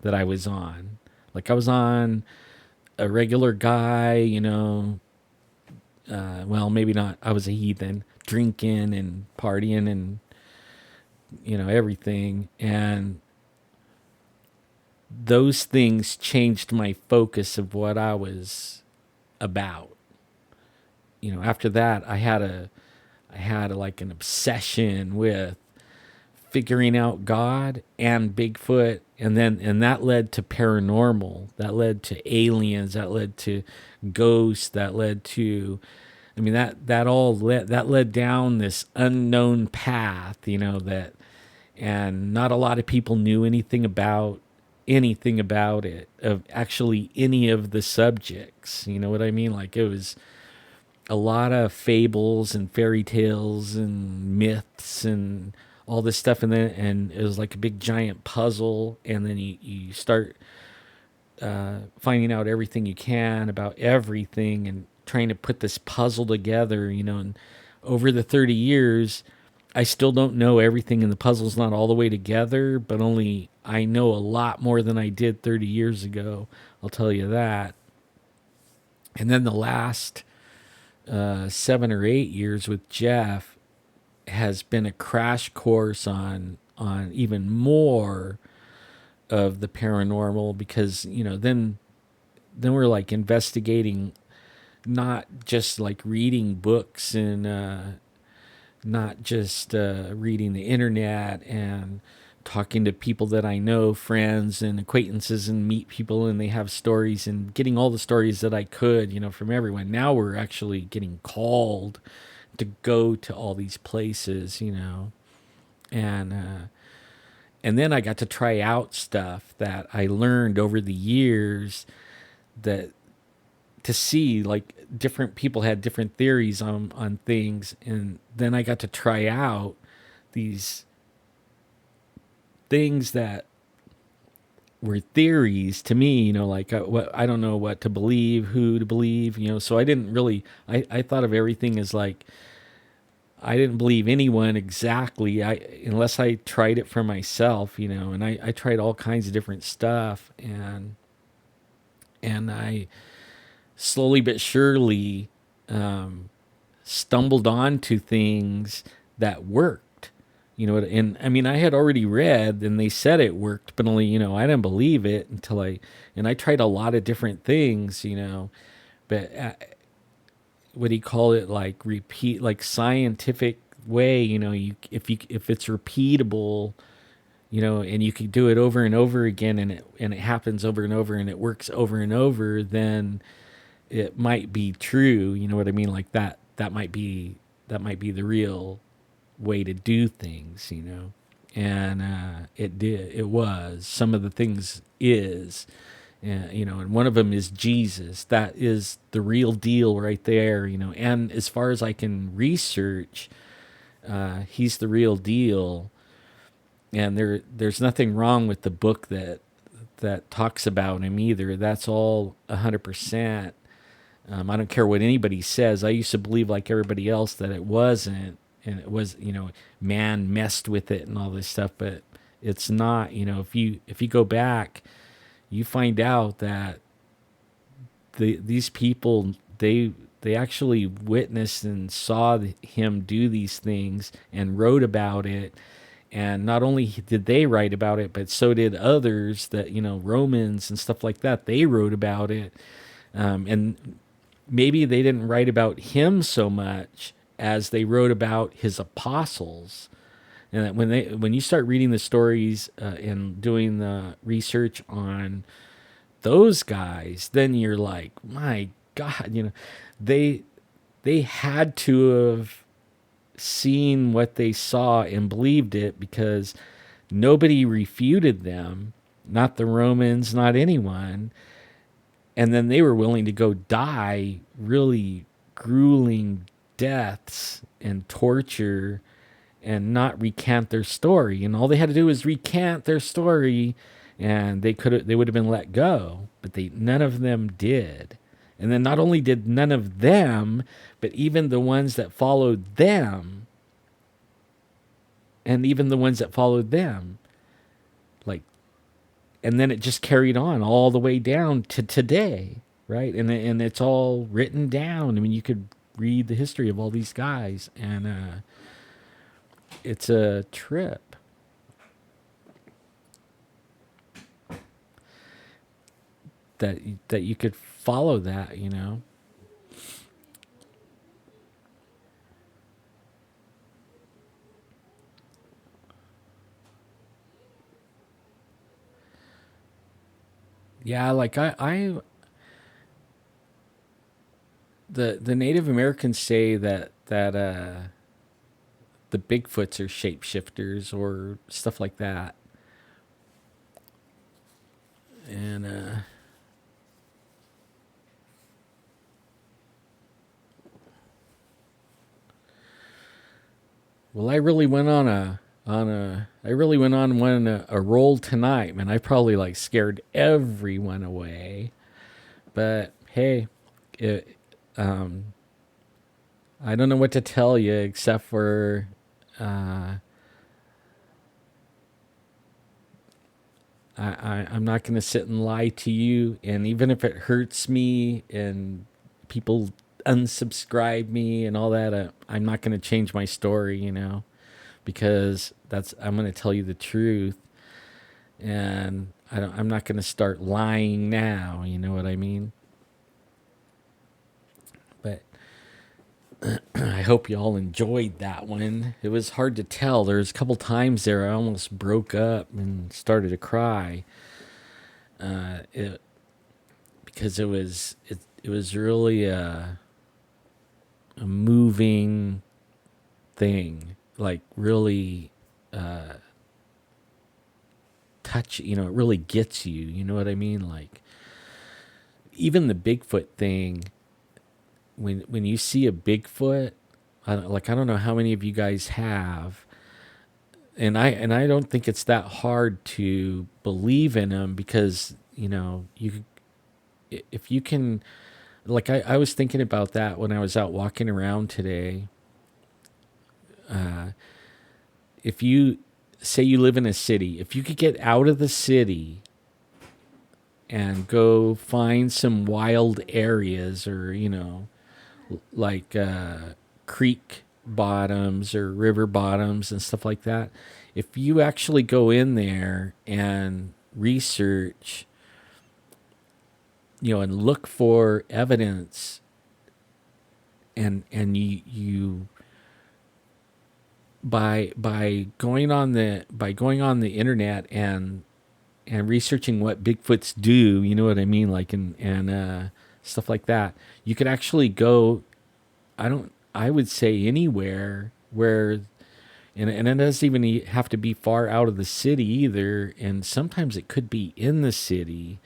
that I was on. Like I was on a regular guy, well, maybe not. I was a heathen, drinking and partying and, everything. And those things changed my focus of what I was about. After that, I had like an obsession with figuring out God and Bigfoot, and that led to paranormal, that led to aliens, that led to ghosts, that led to, that led down this unknown path, and not a lot of people knew anything about it, of actually any of the subjects. You know what I mean? Like it was a lot of fables and fairy tales and myths and all this stuff, and it was like a big giant puzzle, and then you start finding out everything you can about everything and trying to put this puzzle together, and over the 30 years I still don't know everything, and the puzzle's not all the way together, but only I know a lot more than I did 30 years ago, I'll tell you that. And then the last 7 or 8 years with Jeff has been a crash course on even more of the paranormal, because then we're like investigating, not just like reading books and not just reading the internet and talking to people that I know, friends and acquaintances, and meet people and they have stories, and getting all the stories that I could, from everyone. Now we're actually getting called to go to all these places, and then I got to try out stuff that I learned over the years, that to see like different people had different theories on things, and then I got to try out these things that were theories to me, like what I don't know what to believe, who to believe, so I didn't really, I thought of everything as like, I didn't believe anyone exactly, unless I tried it for myself, and I tried all kinds of different stuff, and I slowly but surely stumbled onto things that worked. And I had already read and they said it worked, but only, I didn't believe it until I tried a lot of different things, but what do you call it? Like repeat, like scientific way, if it's repeatable, and you could do it over and over again, and it happens over and over, and it works over and over, then it might be true. You know what I mean? Like that might be the real way to do things, and it was some of the things is, And one of them is Jesus. That is the real deal right there. And as far as I can research, he's the real deal. And there's nothing wrong with the book that talks about him either. That's all 100%. I don't care what anybody says. I used to believe like everybody else that it wasn't, and it was, man messed with it and all this stuff, but it's not. If you go back, you find out that these people, they actually witnessed and saw him do these things and wrote about it. And not only did they write about it, but so did others, that Romans and stuff like that. They wrote about it. And maybe they didn't write about him so much as they wrote about his apostles. And that when you start reading the stories and doing the research on those guys, then you're like, my God, they had to have seen what they saw and believed it, because nobody refuted them, not the Romans, not anyone. And then they were willing to go die really grueling deaths and torture and not recant their story. And all they had to do was recant their story, and they would have been let go, but none of them did. And then not only did none of them, but even the ones that followed them, and even the ones that followed them, like, and then it just carried on all the way down to today, right? And it's all written down. I mean, you could read the history of all these guys, and it's a trip. That you could follow that. Yeah, like the Native Americans say that the Bigfoots are shapeshifters or stuff like that. And well, I really went on a roll tonight, man. I probably like scared everyone away. But hey, it, I don't know what to tell you except for uh, I'm not going to sit and lie to you. And even if it hurts me and people unsubscribe me and all that, I'm not going to change my story, because I'm going to tell you the truth. And I'm not going to start lying now. You know what I mean? But I hope you all enjoyed that one. It was hard to tell. There was a couple times there I almost broke up and started to cry. It because it was really a moving thing, like really touch. It really gets you. You know what I mean? Like even the Bigfoot thing. When you see a Bigfoot, I don't know how many of you guys have, and I don't think it's that hard to believe in them, because if you can, like I was thinking about that when I was out walking around today. If you say you live in a city, if you could get out of the city and go find some wild areas, or like creek bottoms or river bottoms and stuff like that, if you actually go in there and research, and look for evidence, and you by going on the internet and researching what Bigfoots do, you know what I mean, like and stuff like that, you could actually go. I would say anywhere where, and it doesn't even have to be far out of the city either. And sometimes it could be in the city,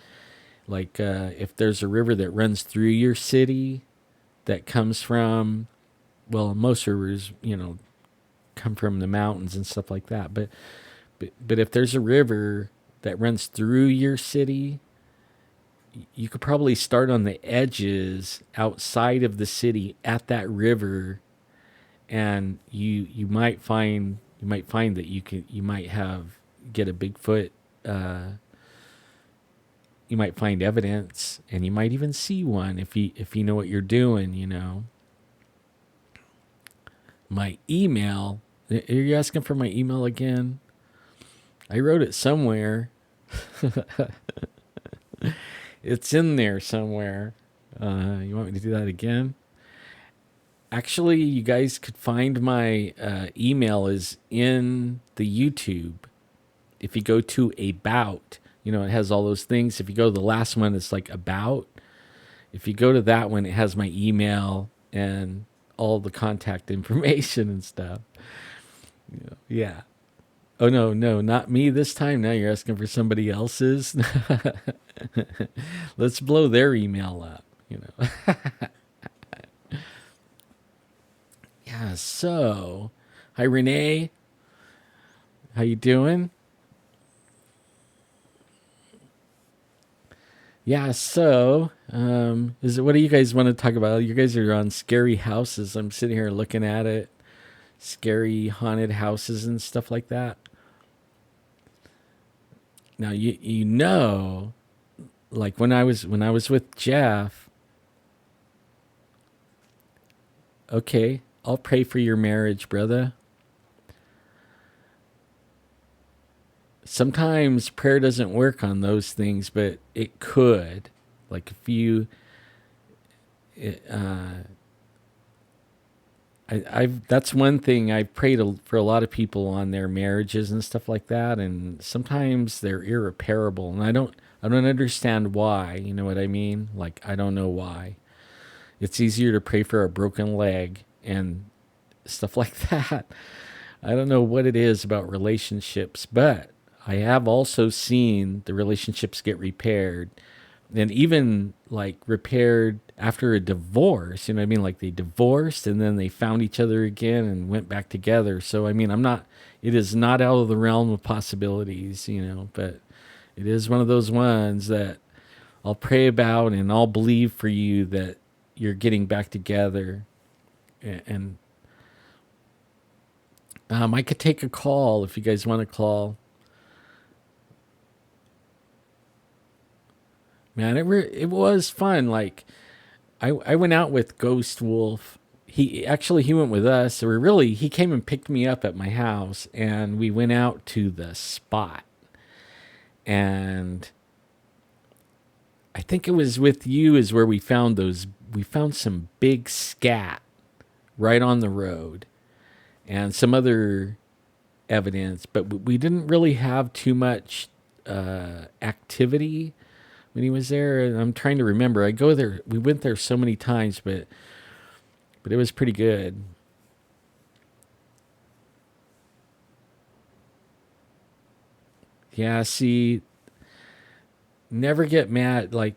Like if there's a river that runs through your city that comes from, well, most rivers, come from the mountains and stuff like that. But if there's a river that runs through your city, you could probably start on the edges outside of the city at that river, and you might find that you might get a Bigfoot. You might find evidence, and you might even see one if you know what you're doing. My email. Are you asking for my email again? I wrote it somewhere. It's in there somewhere. You want me to do that again? Actually, you guys could find my email is in the YouTube. If you go to About, it has all those things. If you go to the last one, it's like About. If you go to that one, it has my email and all the contact information and stuff. Yeah. Oh, no, no, not me this time. Now you're asking for somebody else's. Let's blow their email up. Yeah, so, hi, Renee. How you doing? Yeah, so, what do you guys want to talk about? You guys are on scary houses. I'm sitting here looking at it. Scary haunted houses and stuff like that. Now, like when I was with Jeff, okay, I'll pray for your marriage, brother. Sometimes prayer doesn't work on those things, but it could. Like if you, I've that's one thing I've prayed for a lot of people on their marriages and stuff like that, and sometimes they're irreparable, and I don't understand why. You know what I mean? Like I don't know why. It's easier to pray for a broken leg and stuff like that. I don't know what it is about relationships, but I have also seen the relationships get repaired, and even like repaired after a divorce. You know what I mean? Like they divorced and then they found each other again and went back together. So I mean, it is not out of the realm of possibilities, but it is one of those ones that I'll pray about and I'll believe for you that you're getting back together. And I could take a call if you guys want to call. Man, it was fun. Like I went out with Ghost Wolf. He went with us. He came and picked me up at my house, and we went out to the spot. And I think it was with you is where we found those. We found some big scat right on the road, and some other evidence, but we didn't really have too much activity when he was there. And I'm trying to remember. I go there. We went there so many times, but it was pretty good. Yeah. See, never get mad. Like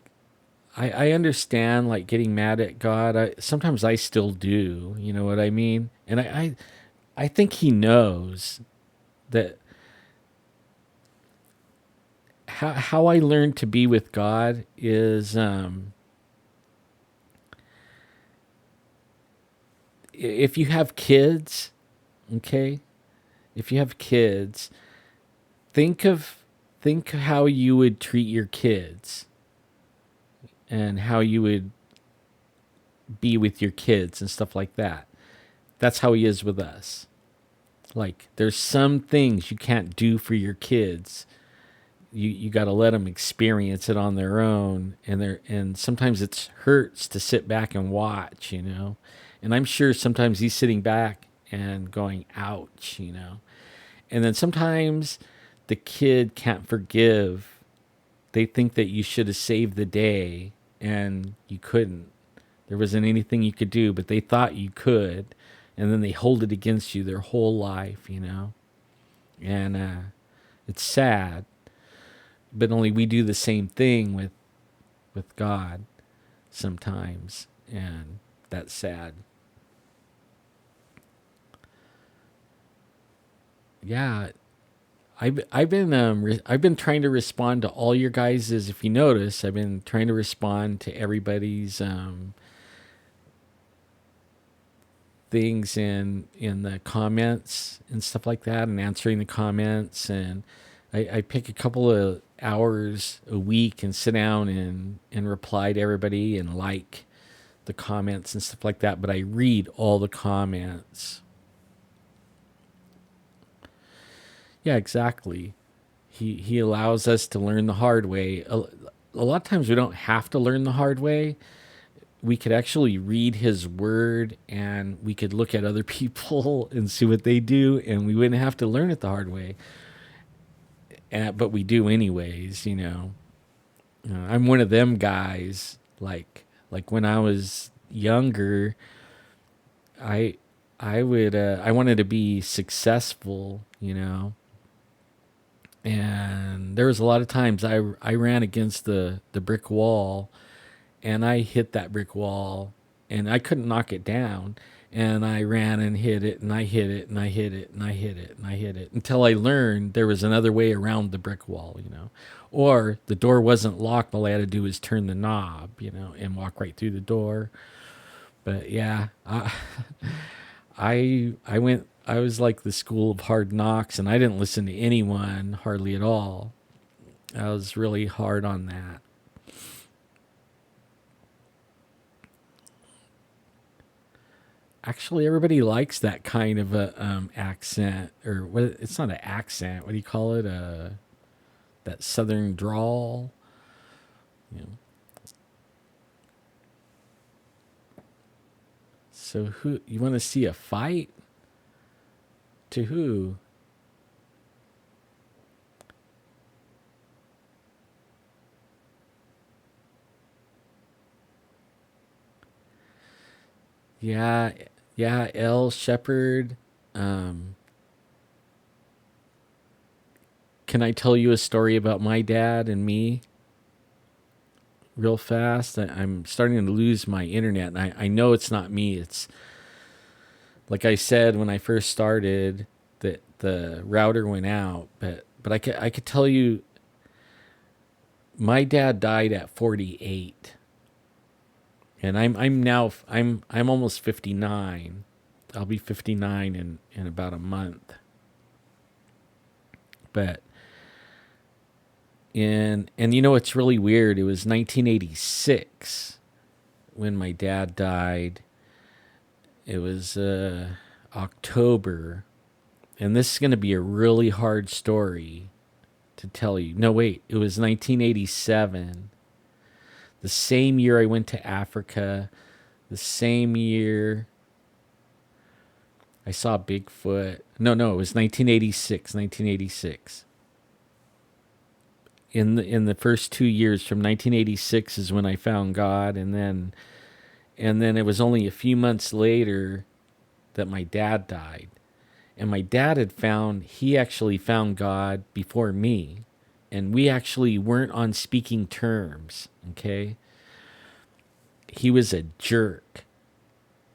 I understand like getting mad at God. Sometimes I still do. You know what I mean? And I think He knows that how I learned to be with God is if you have kids, okay? If you have kids, think of think how you would treat your kids and how you would be with your kids and stuff like that. That's how He is with us. Like there's some things you can't do for your kids. You got to let them experience it on their own, and sometimes it hurts to sit back and watch. And I'm sure sometimes He's sitting back and going ouch. And then sometimes the kid can't forgive. They think that you should have saved the day and you couldn't. There wasn't anything you could do, but they thought you could, and then they hold it against you their whole life. And it's sad, but only we do the same thing with with God sometimes, and that's sad. Yeah, I've been trying to respond to all your guys's. If you notice, I've been trying to respond to everybody's things in the comments and stuff like that, and answering the comments. And I pick a couple of hours a week and sit down and reply to everybody and like the comments and stuff like that. But I read all the comments. Yeah, exactly. He allows us to learn the hard way. A lot of times we don't have to learn the hard way. We could actually read his word, and we could look at other people and see what they do, and we wouldn't have to learn it the hard way. But we do anyways, you know. I'm one of them guys. Like when I was younger, I I wanted to be successful, you know. And there was a lot of times I ran against the brick wall, and I hit that brick wall, and I couldn't knock it down. And I ran and hit it, and I hit it, and I hit it, and I hit it, and I hit it, until I learned there was another way around the brick wall, you know. Or the door wasn't locked, all I had to do was turn the knob, you know, and walk right through the door. But yeah, I was like the school of hard knocks, and I didn't listen to anyone hardly at all. I was really hard on that. Actually, everybody likes that kind of a accent, or what? It's not an accent. What do you call it? That southern drawl. You know. So who you want to see a fight? To who? Yeah, yeah. L Shepherd. Um, can I tell you a story about my dad and me? Real fast. I'm starting to lose my internet, and I know it's not me. It's like I said when I first started that the router went out, but I could tell you my dad died at 48, and I'm almost 59. I'll be 59 in about a month. But and you know it's really weird. It was 1986 when my dad died. It was October, and this is going to be a really hard story to tell you. No, wait, it was 1987. The same year I went to Africa, the same year I saw Bigfoot. No, it was 1986, 1986. In the first 2 years from 1986 is when I found God, and then it was only a few months later that my dad died. And my dad he actually found God before me. And we actually weren't on speaking terms, okay? He was a jerk.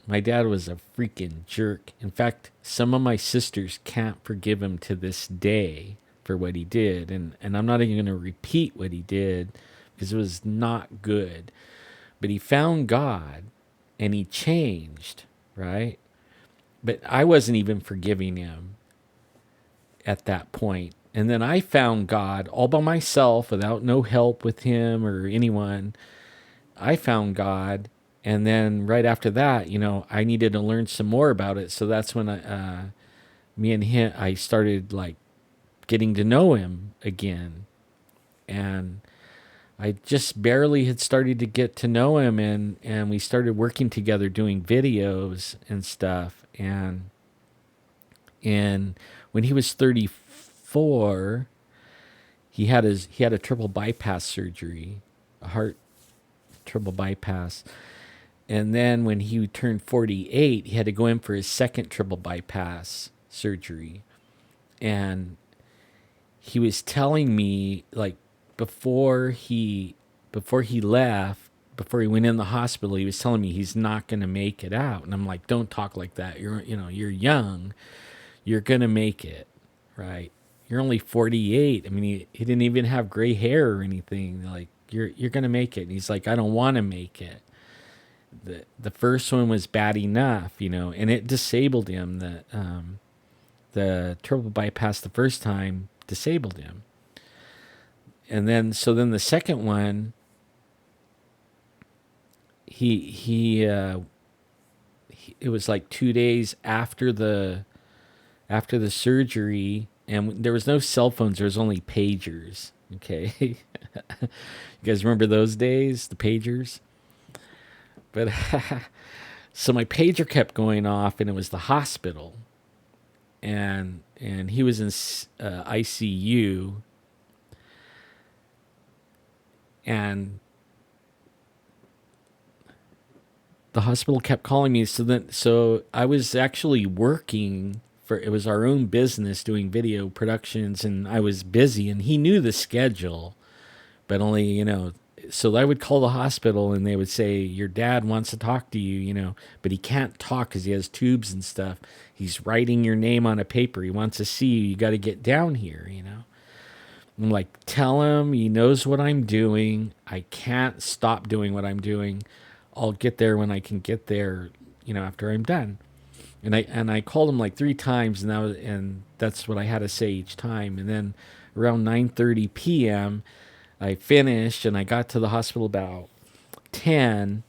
My dad was a freaking jerk. In fact, some of my sisters can't forgive him to this day for what he did. And I'm not even going to repeat what he did because it was not good. But he found God and he changed, right? But I wasn't even forgiving him at that point. And then I found God all by myself without no help with him or anyone. I found God. And then right after that, you know, I needed to learn some more about it. So that's when me and him, I started like getting to know him again. And I just barely had started to get to know him, and we started working together doing videos and stuff. And when he was 34, he had a triple bypass surgery, a heart triple bypass. And then when he turned 48, he had to go in for his second triple bypass surgery. And he was telling me like before he before he left, before he went in the hospital, he was telling me he's not going to make it out. And I'm like, don't talk like that. You're young. You're going to make it, right? You're only 48. I mean, he didn't even have gray hair or anything. Like, you're going to make it. And he's like, I don't want to make it. The first one was bad enough, and it disabled him. The triple bypass the first time disabled him. And then the second one, it was like 2 days after the surgery, and there was no cell phones. There was only pagers. Okay, you guys remember those days, the pagers? But so my pager kept going off, and it was the hospital, and he was in ICU, and the hospital kept calling me. So I was actually working for, it was our own business doing video productions, and I was busy, and he knew the schedule, but only, so I would call the hospital and they would say, your dad wants to talk to you, but he can't talk because he has tubes and stuff. He's writing your name on a paper. He wants to see you. You got to get down here, I'm like, tell him he knows what I'm doing. I can't stop doing what I'm doing. I'll get there when I can get there, after I'm done. And I called him like 3 times, and that's what I had to say each time. And then around 9:30 p.m., I finished, and I got to the hospital about 10.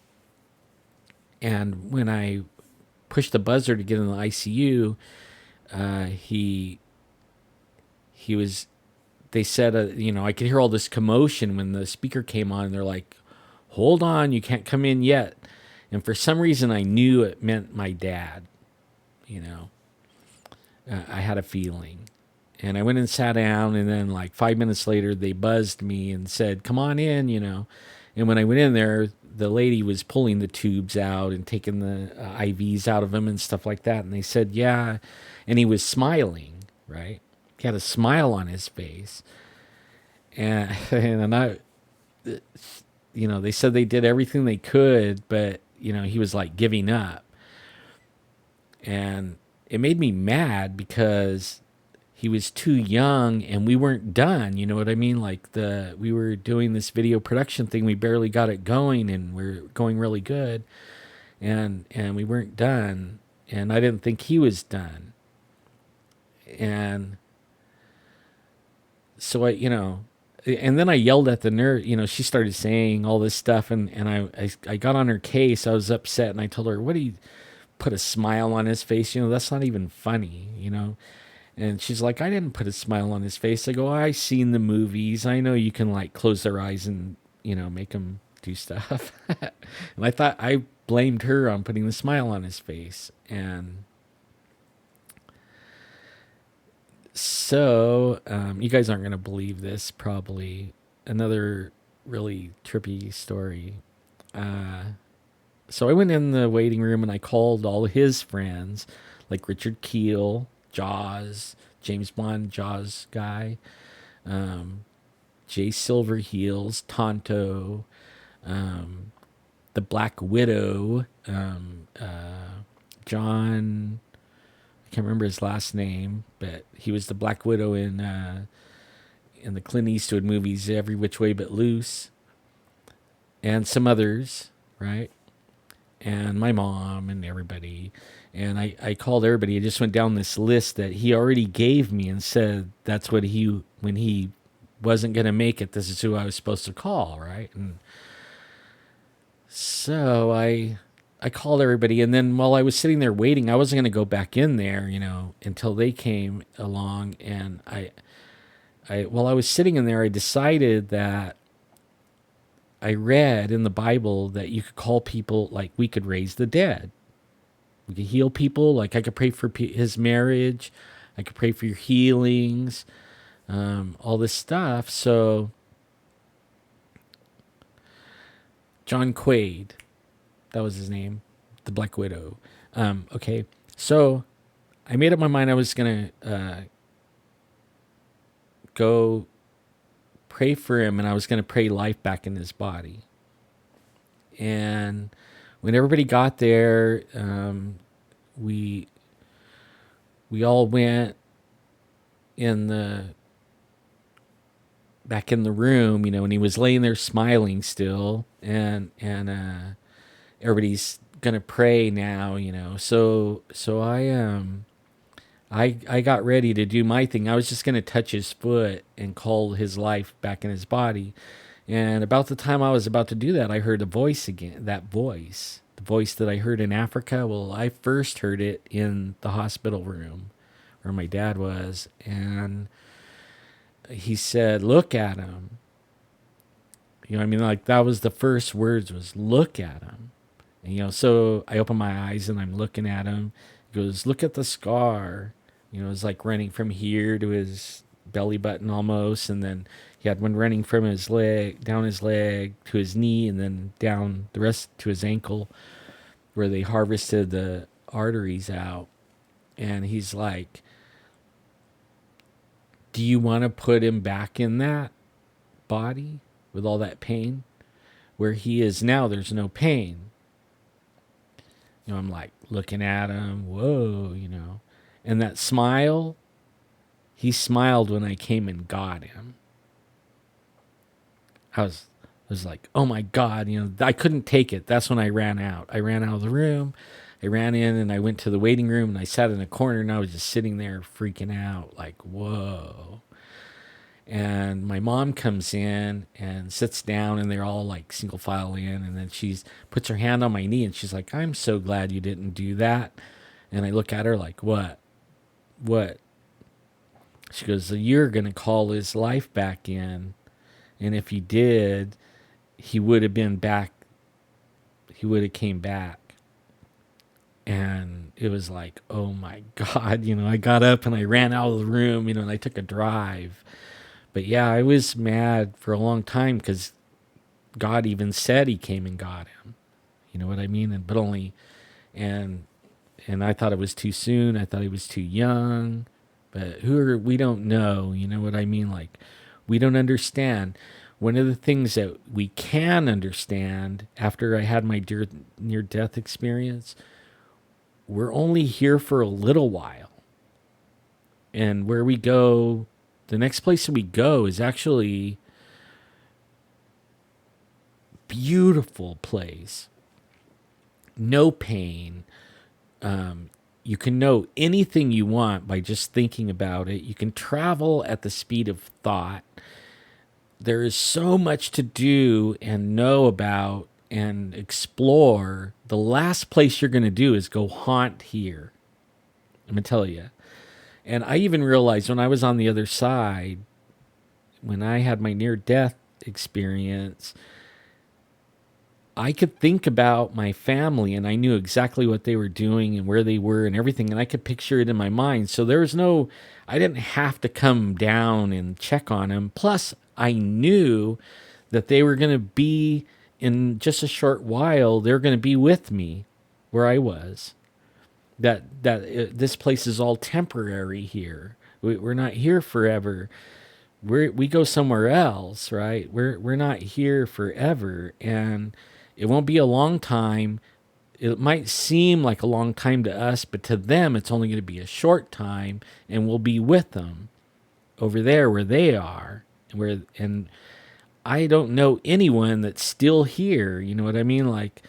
And when I pushed the buzzer to get in the ICU, he was. They said, I could hear all this commotion when the speaker came on. And they're like, hold on, you can't come in yet. And for some reason, I knew it meant my dad. I had a feeling. And I went and sat down, and then like 5 minutes later, they buzzed me and said, come on in, And when I went in there, the lady was pulling the tubes out and taking the IVs out of them and stuff like that. And they said, yeah. And he was smiling, right? He had a smile on his face. And they said they did everything they could, but, he was like giving up. And it made me mad because he was too young and we weren't done. You know what I mean? Like we were doing this video production thing. We barely got it going, and we're going really good. And we weren't done. And I didn't think he was done. And so and then I yelled at the nurse. She started saying all this stuff, and I got on her case. I was upset, and I told her, what do you put a smile on his face? That's not even funny, And she's like, I didn't put a smile on his face. I go, I seen the movies. I know you can like close their eyes and, make them do stuff. And I thought I blamed her on putting the smile on his face. And so you guys aren't going to believe this, probably. Another really trippy story. So I went in the waiting room and I called all his friends, like Richard Keel, Jaws, James Bond, Jaws guy, Jay Silverheels, Tonto, the Black Widow, John, I can't remember his last name, but he was the Black Widow in the Clint Eastwood movies, Every Which Way But Loose, and some others, right? And my mom and everybody. And I called everybody. I just went down this list that he already gave me and said that's what when he wasn't going to make it, this is who I was supposed to call, right? And so I called everybody. And then while I was sitting there waiting, I wasn't going to go back in there, until they came along. And while I was sitting in there, I decided that I read in the Bible that you could call people, like we could raise the dead. We could heal people. Like I could pray for his marriage. I could pray for your healings, all this stuff. So John Quaid, that was his name, the Black Widow. Okay, so I made up my mind I was going to go pray for him, and I was going to pray life back in his body. And when everybody got there, we all went in the back in the room, and he was laying there smiling still, and everybody's gonna pray now, So I got ready to do my thing. I was just gonna touch his foot and call his life back in his body. And about the time I was about to do that, I heard a voice again. That voice, the voice that I heard in Africa. Well, I first heard it in the hospital room where my dad was, and he said, "Look at him." Like that was the first words, was "Look at him." And so I open my eyes and I'm looking at him. He goes, "Look at the scar." It's like running from here to his belly button almost, and then he had one running from his leg, down his leg to his knee, and then down the rest to his ankle, where they harvested the arteries out. And he's like, "Do you want to put him back in that body with all that pain? Where he is now, there's no pain." I'm like looking at him, whoa, And that smile, he smiled when I came and got him. I was like, oh my God, I couldn't take it. That's when I ran out. I ran out of the room. I ran in and I went to the waiting room and I sat in a corner and I was just sitting there freaking out, like, whoa. And my mom comes in and sits down, and they're all like single file in. And then she puts her hand on my knee and she's like, "I'm so glad you didn't do that." And I look at her like, "What? What?" She goes, "You're going to call his life back in. And if you did, he would have been back. He would have came back." And it was like, oh my God, I got up and I ran out of the room, and I took a drive. But yeah, I was mad for a long time because God even said he came and got him. You know what I mean? And I thought it was too soon. I thought he was too young. But we don't know. You know what I mean? Like, we don't understand. One of the things that we can understand after I had my near-death experience, we're only here for a little while. And where we go, the next place that we go is actually beautiful place. No pain. You can know anything you want by just thinking about it. You can travel at the speed of thought. There is so much to do and know about and explore. The last place you're going to do is go haunt here. I'm going to tell you. And I even realized when I was on the other side, when I had my near-death experience, I could think about my family and I knew exactly what they were doing and where they were and everything. And I could picture it in my mind. So there was I didn't have to come down and check on them. Plus, I knew that they were going to be, in just a short while, they're going to be with me where I was. This place is all temporary here. We're not here forever. We go somewhere else, right? We're not here forever, and it won't be a long time. It might seem like a long time to us, but to them, it's only going to be a short time, and we'll be with them over there where they are. And I don't know anyone that's still here. You know what I mean? Like,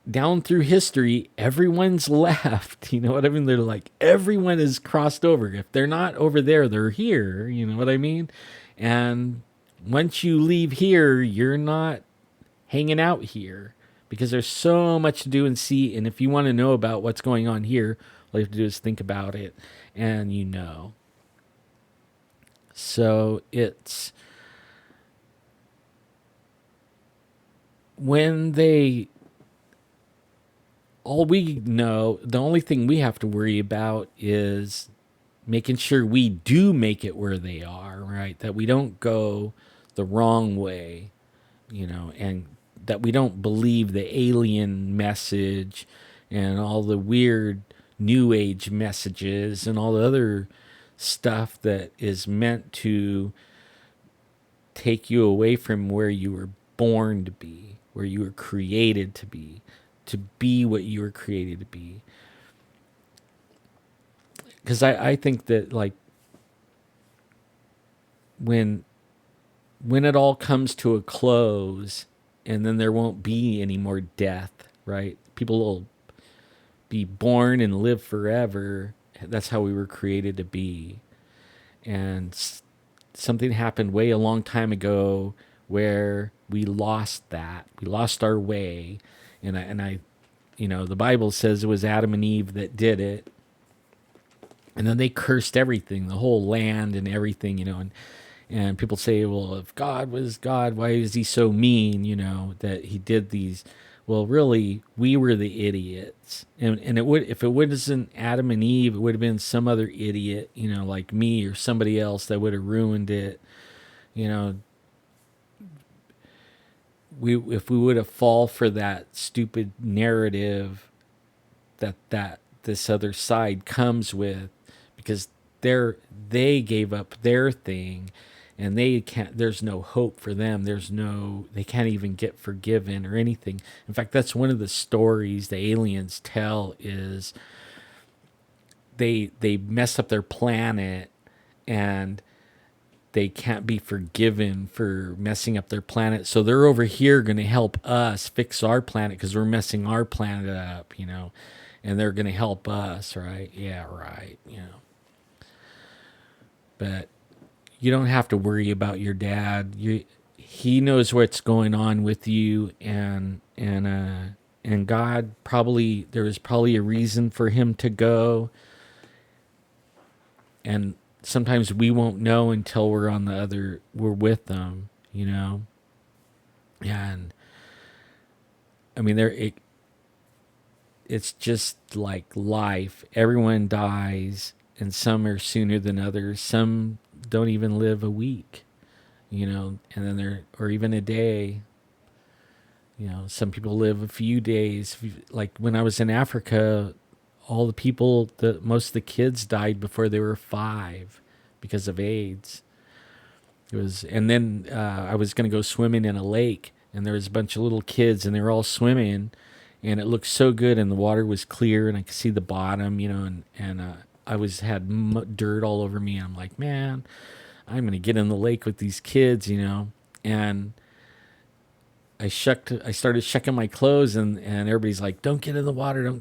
down through history, everyone's left. You know what I mean? They're like, everyone is crossed over. If they're not over there, they're here. You know what I mean? And once you leave here, you're not hanging out here because there's so much to do and see. And if you want to know about what's going on here, all you have to do is think about it, and you know. So it's when all we know, the only thing we have to worry about is making sure we do make it where they are, right? That we don't go the wrong way, and that we don't believe the alien message and all the weird new age messages and all the other stuff that is meant to take you away from where you were born to be, where you were created to be what you were created to be. Because I think that, like, when it all comes to a close, and then there won't be any more death, right? People will be born and live forever. That's how we were created to be. And something happened way a long time ago where we lost that. We lost our way. And I, the Bible says it was Adam and Eve that did it. And then they cursed everything, the whole land and everything, and people say, well, if God was God, why is he so mean, that he did these? Well, really, we were the idiots. And it would, if it wasn't Adam and Eve, it would have been some other idiot, like me or somebody else that would have ruined it. You know, if we would have fall for that stupid narrative that this other side comes with, because they gave up their thing, and there's no hope for them. They can't even get forgiven or anything. In fact, that's one of the stories the aliens tell, is they mess up their planet, and they can't be forgiven for messing up their planet. So they're over here going to help us fix our planet because we're messing our planet up, and they're going to help us, right? Yeah, right. But you don't have to worry about your dad. He knows what's going on with you, and God, there was probably a reason for him to go. And sometimes we won't know until we're with them, And I mean, it's just like life. Everyone dies, and some are sooner than others. Some don't even live a week, and then or even a day. Some people live a few days. Like when I was in Africa, all the people, most of the kids died before they were 5 because of AIDS. And then I was going to go swimming in a lake, and there was a bunch of little kids, and they were all swimming, and it looked so good, and the water was clear, and I could see the bottom, and I had dirt all over me. I'm like, man, I'm going to get in the lake with these kids, and I started shucking my clothes, and everybody's like, don't get in the water, it'll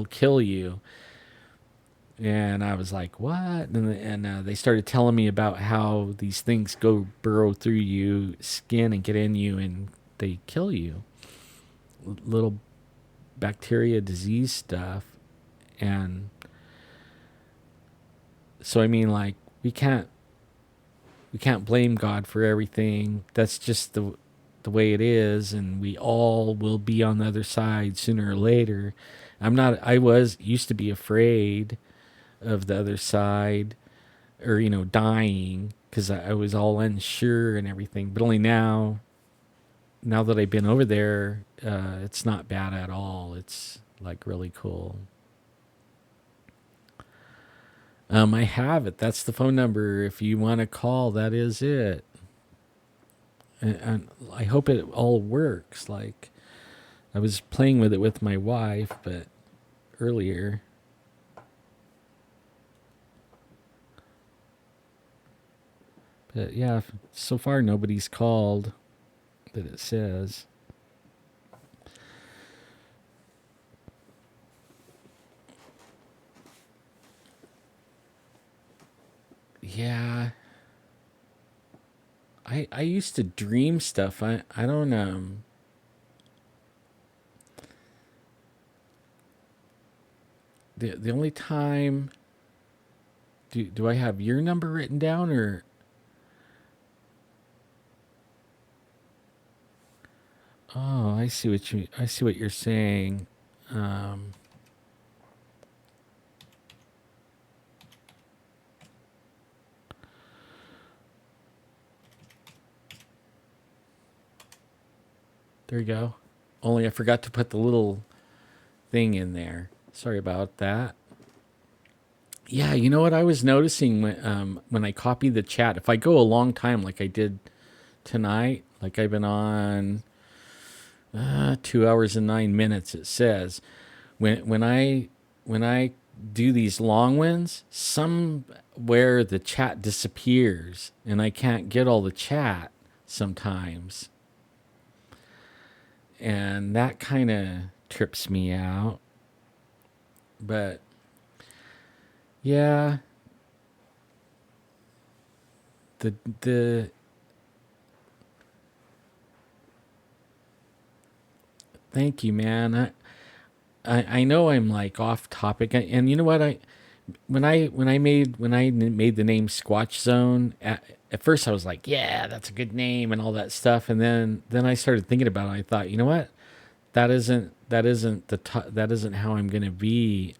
kill you. And I was like, what? And they started telling me about how these things go burrow through you skin and get in you, and they kill you. Little bacteria disease stuff. And so, I mean, like, we can't blame God for everything. That's just the way it is, and we all will be on the other side sooner or later. I used to be afraid of the other side, or dying, because I was all unsure and everything. But only now that I've been over there, it's not bad at all. It's like really cool. I have it. That's the phone number. If you want to call, that is it. And I hope it all works. Like, I was playing with it with my wife, but earlier. But yeah, so far nobody's called that it says. Yeah. I used to dream stuff. I don't the only time do I have your number written down, or oh, I see what you're saying. Um there you go. Only I forgot to put the little thing in there. Sorry about that. Yeah, you know what I was noticing when I copy the chat. If I go a long time, like I did tonight, like I've been on 2 hours and 9 minutes. It says when I do these long ones, somewhere the chat disappears, and I can't get all the chat sometimes, and that kind of trips me out. But yeah, the thank you, man. I know I'm like off topic, and you know what when I made the name Squatch Zone, at first I was like, yeah, that's a good name and all that stuff, and then I started thinking about it. I thought, you know what, that isn't how I'm gonna be.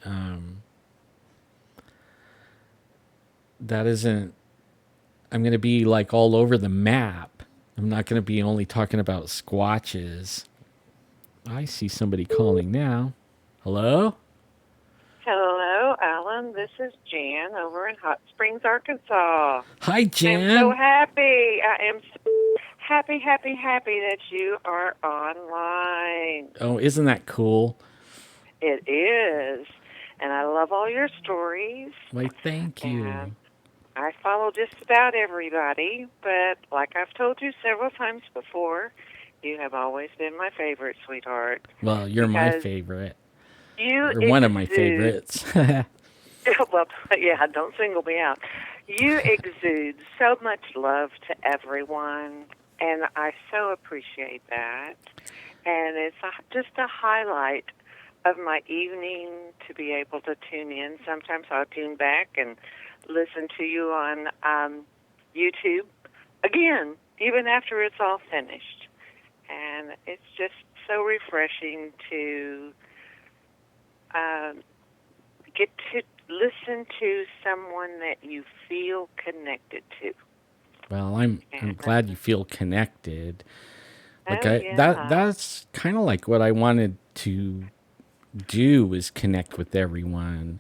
That isn't I'm gonna be like all over the map. I'm not gonna be only talking about squatches. I see somebody calling now. Hello. Hello, Alan. This is Jan over in Hot Springs, Arkansas. Hi, I am so Jan. happy. I am so happy, happy, happy that you are online. Oh, isn't that cool? It is. And I love all your stories. Why, thank And you. I follow just about everybody. But like I've told you several times before, you have always been my favorite, sweetheart. Well, you're my Because favorite, you or one of my exude. favorites. Well, yeah, don't single me out. You exude so much love to everyone, and I so appreciate that. And it's just a highlight of my evening to be able to tune in. Sometimes I'll tune back and listen to you on YouTube again, even after it's all finished. And it's just so refreshing to um, get to listen to someone that you feel connected to. Well, I'm And glad you feel connected. Like oh I that yeah, that's kind of like what I wanted to do, was connect with everyone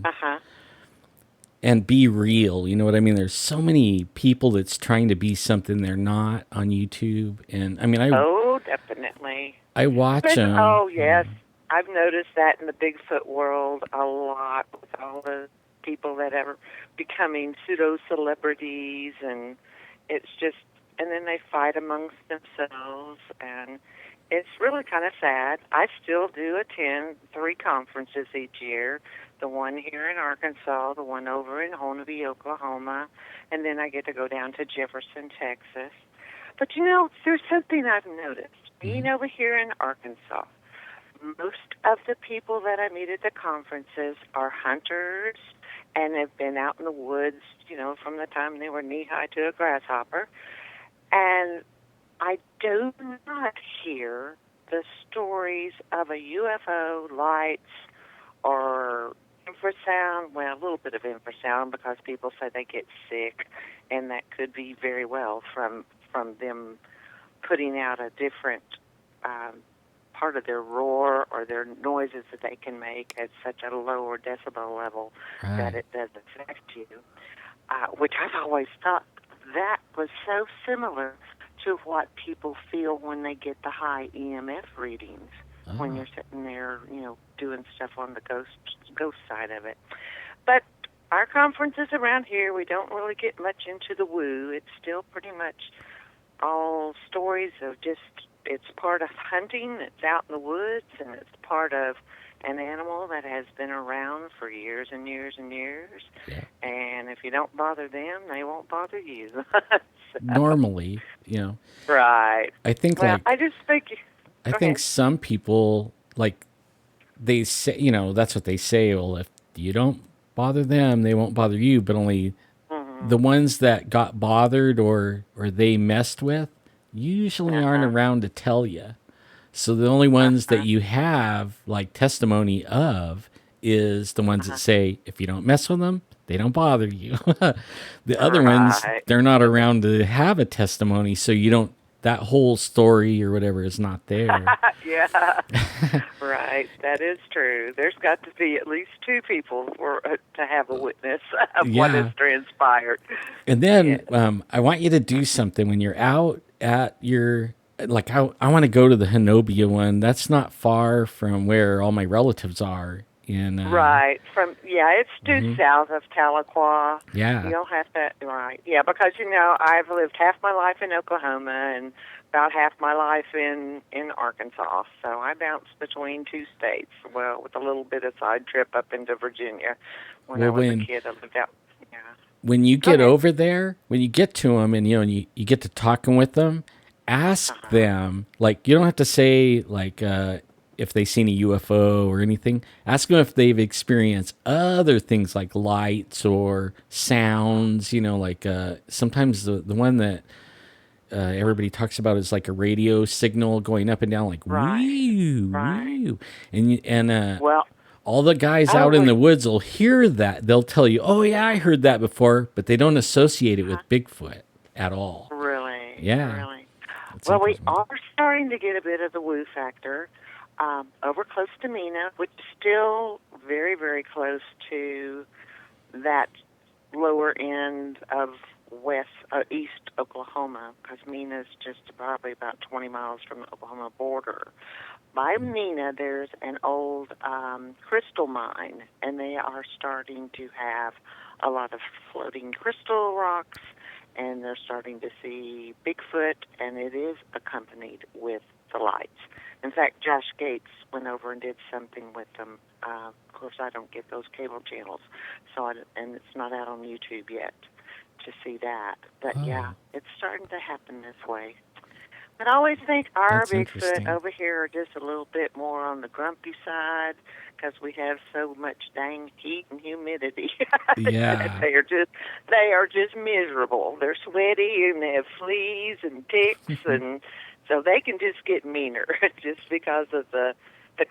uh huh. and be real. You know what I mean? There's so many people that's trying to be something they're not on YouTube, and I mean Oh, definitely. I watch Especially, them. oh yes, I've noticed that in the Bigfoot world a lot with all the people that are becoming pseudo celebrities, and it's just, and then they fight amongst themselves, and it's really kind of sad. I still do attend 3 conferences each year. The one here in Arkansas, the one over in Honolulu, Oklahoma, and then I get to go down to Jefferson, Texas. But you know, there's something I've noticed. Being over here in Arkansas, most of the people that I meet at the conferences are hunters and have been out in the woods, from the time they were knee high to a grasshopper. And I do not hear the stories of a UFO, lights, or infrasound. Well, a little bit of infrasound because people say they get sick, and that could be very well from them putting out a different um, part of their roar or their noises that they can make at such a lower decibel level that Right. it does affect you. Which I've always thought that was so similar to what people feel when they get the high EMF readings when Oh, you're sitting there, doing stuff on the ghost side of it. But our conferences around here, we don't really get much into the woo. It's still pretty much all stories of just, it's part of hunting, it's out in the woods, and it's part of an animal that has been around for years and years and years. yeah. And if you don't bother them, they won't bother you. So, Normally, right. I think Well, like I go think ahead. some people, like, they say, that's what they say. Well, if you don't bother them, they won't bother you. But only the Mm-hmm. ones that got bothered or they messed with usually aren't Uh-huh. around to tell you. So the only ones that Uh-huh. you have like testimony of is the ones that Uh-huh. say if you don't mess with them, they don't bother you. The other ones, Right. they're not around to have a testimony, so you don't. that whole story or whatever is not there. Yeah, right. That is true. There's got to be at least two people for to have a witness of what has Yeah. transpired. And Yes. then I want you to do something when you're out at your, like, I want to go to the Hanobia one. That's not far from where all my relatives are. In, Right. It's due south of Tahlequah. yeah. You'll have to, right. Yeah, because, I've lived half my life in Oklahoma and about half my life in Arkansas. So I bounce between two states, well, with a little bit of side trip up into Virginia. When I Well, was a kid, I lived out, yeah. when you Go get ahead. over there, when you get to them and, you get to talking with them, ask Uh-huh. them, like, you don't have to say, like, if they've seen a UFO or anything. Ask them if they've experienced other things like lights or sounds, like sometimes the one that everybody talks about is like a radio signal going up and down, like, Right. wee, Right. wee. And Well, all the guys I out in was, the woods will hear that. They'll tell you, "Oh yeah, I heard that before," but they don't associate it huh? with Bigfoot at all. Really, Yeah, really. that's Well, we interesting. are starting to get a bit of the woo factor over close to Mina, which is still very, very close to that lower end of east Oklahoma, because Mina's just probably about 20 miles from the Oklahoma border. By Mina, there's an old crystal mine, and they are starting to have a lot of floating crystal rocks, and they're starting to see Bigfoot, and it is accompanied with the lights. In fact, Josh Gates went over and did something with them. Of course, I don't get those cable channels, and it's not out on YouTube yet to see that. But yeah, Oh, it's starting to happen this way. But I always think our that's Bigfoot interesting. over here are just a little bit more on the grumpy side because we have so much dang heat and humidity that Yeah. they are just miserable. They're sweaty and they have fleas and ticks, and so they can just get meaner just because of the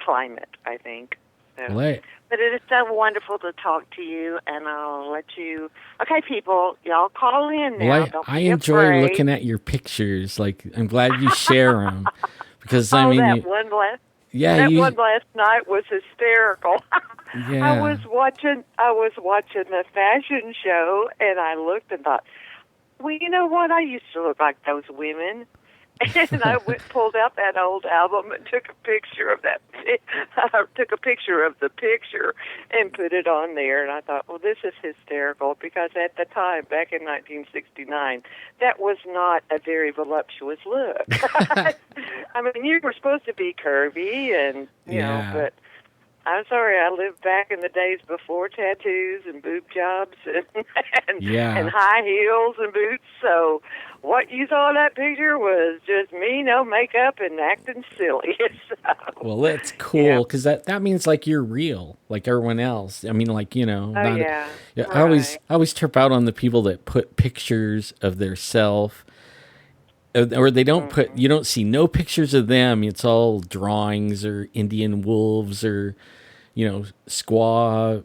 climate, I think. Well, So, but it is so wonderful to talk to you, and I'll let you. Okay, people, y'all call in now. Don't I be enjoy afraid. looking at your pictures. Like, I'm glad you share them because I Oh, mean, yeah, that you, one last night was hysterical. yeah. I was watching the fashion show, and I looked and thought, well, you know what? I used to look like those women. And I pulled out that old album and took a picture of that. I took a picture of the picture and put it on there. And I thought, well, this is hysterical because at the time, back in 1969, that was not a very voluptuous look. I mean, you were supposed to be curvy and, Yeah. but I'm sorry, I lived back in the days before tattoos and boob jobs and Yeah. high heels and boots. So what you saw in that picture was just me, no makeup, and acting silly. So, Well, that's yeah. cool because that means like you're real, like everyone else. I mean, like, Oh, not. yeah. Yeah, Right. I always trip out on the people that put pictures of their self, or they don't put. Hmm. You don't see no pictures of them. It's all drawings or Indian wolves or squaw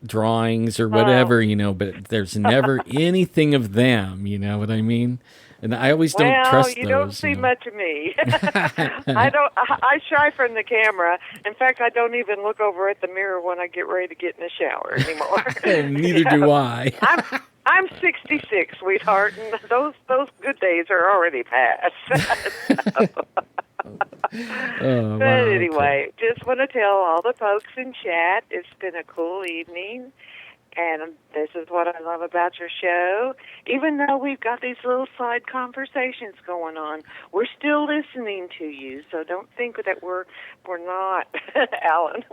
drawings or Oh, whatever. But there's never anything of them. You know what I mean? And I always don't well, trust you don't those. see much of me. I don't. I shy from the camera. In fact, I don't even look over at the mirror when I get ready to get in the shower anymore. Oh, neither do So, I. I'm I'm 66, sweetheart, and those good days are already past. Oh, But wow. Cool. anyway, just want to tell all the folks in chat it's been a cool evening. And this is what I love about your show. Even though we've got these little side conversations going on, we're still listening to you. So don't think that we're not, Alan.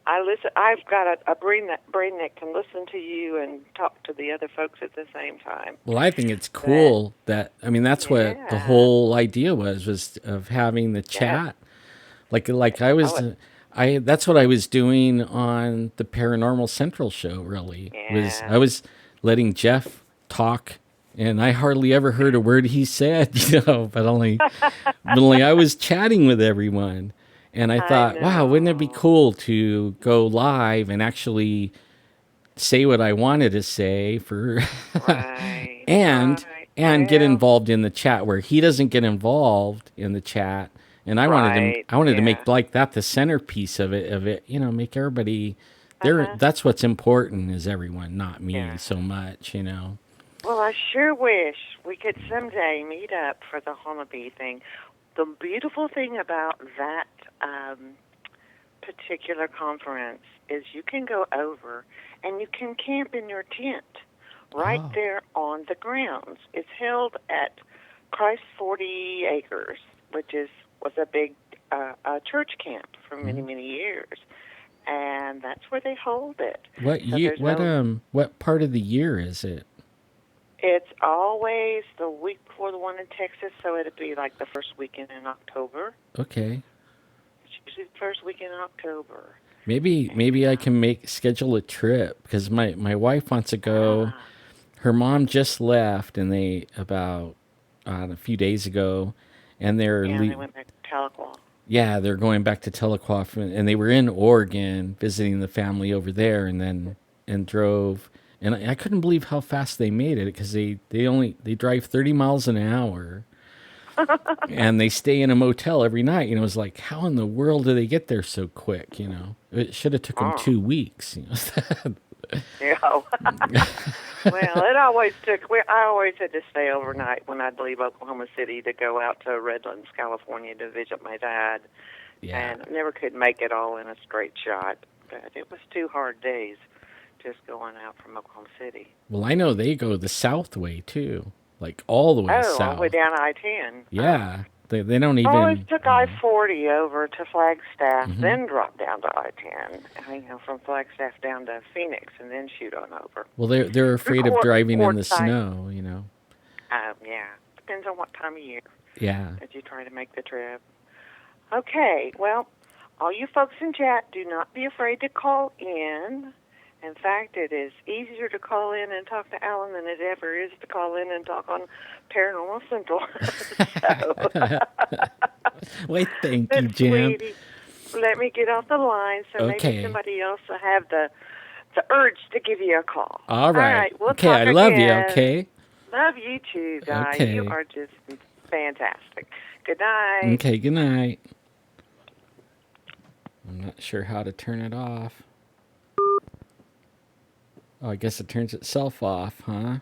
I listen. I've got a brain that can listen to you and talk to the other folks at the same time. Well, I think it's But cool that I mean that's what the yeah, whole idea was of having the that chat. Like I oh was I that's what I was doing on the Paranormal Central show really. Was yeah. I was letting Jeff talk and I hardly ever heard a word he said, but only I was chatting with everyone. And I I thought, wow, wouldn't it be know. cool to go live and actually say what I wanted to say for Right, and right. and get Well, involved in the chat where he doesn't get involved in the chat. And right. I wanted to Yeah. make like that the centerpiece of it, make everybody there. Uh-huh. That's what's important is everyone, not me Yeah. so much. Well, I sure wish we could someday meet up for the Honeybee thing. The beautiful thing about that um, particular conference is you can go over and you can camp in your tent right Oh, there on the grounds. It's held at Christ 40 Acres, which was a big church camp for many, mhm. many years. And that's where they hold it. What So year? What part of the year is it? it's always the week before the one in Texas, so it'd be like the first weekend in October. Okay. It's usually the first weekend in October. Maybe I And can schedule a trip because my wife wants to go. ah, Her mom just left, and they about a few days ago, and yeah, they went back to Tahlequah. yeah, they're going back to Telequoff, and they were in Oregon visiting the family over there, and then and drove, and I couldn't believe how fast they made it because they drive 30 miles an hour, and they stay in a motel every night. It was like, how in the world do they get there so quick? It should have took them Oh, 2 weeks. yeah. Well, it always took. I always had to stay overnight when I'd leave Oklahoma City to go out to Redlands, California, to visit my dad, Yeah. and I never could make it all in a straight shot. But it was 2 hard days just going out from Oklahoma City. Well, I know they go the south way too, like all the way Oh, all the way south. down I-10. Oh. Yeah, they don't I always even. took I-40 over to Flagstaff, Hmm. then dropped down to I-10. From Flagstaff down to Phoenix, and then shoot on over. Well, they're Through afraid of driving in the Quartzsite. snow. Yeah, depends on what time of year Yeah. that you try to make the trip. Okay, well, all you folks in chat, do not be afraid to call in. In fact, it is easier to call in and talk to Alan than it ever is to call in and talk on Paranormal Central. So, Wait, thank but you, Jan. sweetie, let me get off the line so maybe Okay. somebody else will have the urge to give you a call. All right. We'll Okay, talk I love you. again. Okay. Love you too, Guy. You Okay. are just fantastic. Good night. Okay. Good night. I'm not sure how to turn it off. Oh, I guess it turns itself off, huh?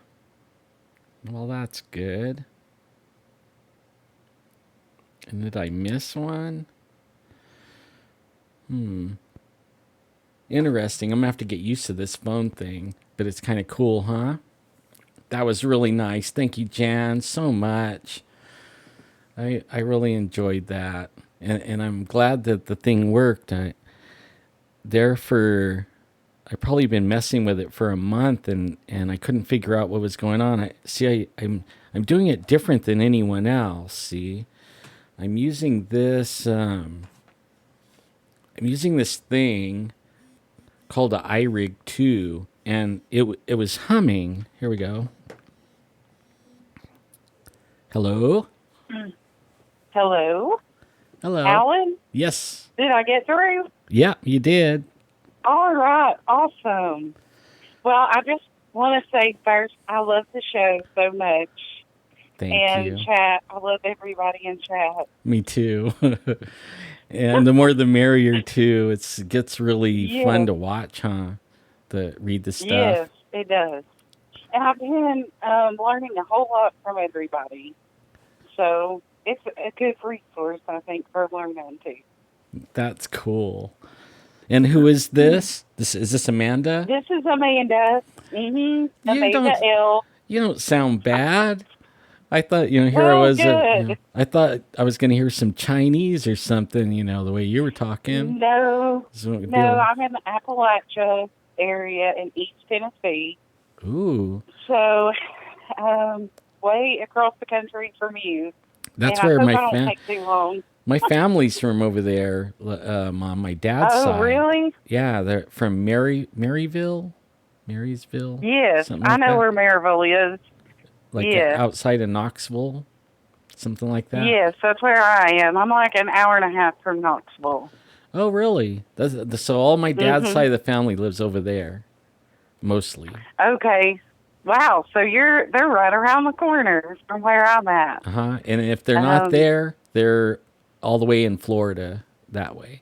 Well, that's good. And did I miss one? Interesting. I'm gonna have to get used to this phone thing, but it's kind of cool, huh? That was really nice. Thank you, Jan, so much. I really enjoyed that, and I'm glad that the thing worked. There for I probably been messing with it for a month, and I couldn't figure out what was going on. I'm doing it different than anyone else. See, I'm using this thing called a iRig 2, and it was humming. Here we go. Hello? Hello, Hello. Alan. Yes. Did I get through? Yeah, you did. All right, awesome. Well, I just want to say first, I love the show so much. Thank And you. chat, I love everybody in chat. Me too. And the more the merrier too. It gets really fun Yes, to watch, huh? To read the yes, stuff. it does. And I've been learning a whole lot from everybody. So it's a good resource, I think, for learning too. That's cool. And who is this? Is this Amanda? This is Amanda. You Amanda don't L. you don't sound bad. I thought, here I Well, was, good. I thought I was going to hear some Chinese or something, the way you were talking. No, So it'd be no, I'm in the Appalachia area in East Tennessee. ooh, So, way across the country from you. that's And I where hope I don't take too long. my family's from over there, on my dad's Oh, side. really? Yeah, they're from Marysville, Yes, something I like know that. where Maryville is. Like Yes, outside of Knoxville, something like that. yes, that's where I am. I'm like an hour and a half from Knoxville. Oh, really? So all my dad's Mm-hmm. side of the family lives over there, mostly. Okay. Wow, so they're right around the corner from where I'm at. And if they're not Um, there, they're all the way in Florida that way.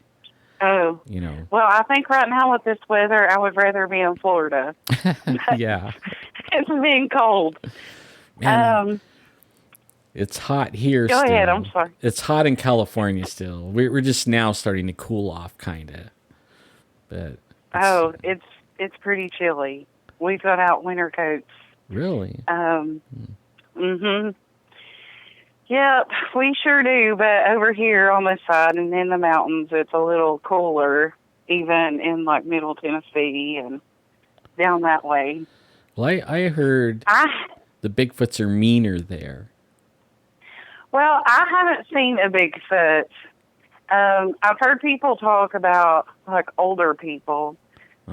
oh, You know. well, I think right now with this weather, I would rather be in Florida. Yeah. It's being cold. Man, Um, it's hot here Go ahead. I'm still. sorry. It's hot in California still. We're just now starting to cool off, kind of. But it's Oh, it's pretty chilly. We've got out winter coats. really. Um, mhm. Yep, we sure do. But over here on this side and in the mountains, it's a little cooler, even in like Middle Tennessee and down that way. Well, I heard I the Bigfoots are meaner there. well, I haven't seen a Bigfoot. I've heard people talk about like older people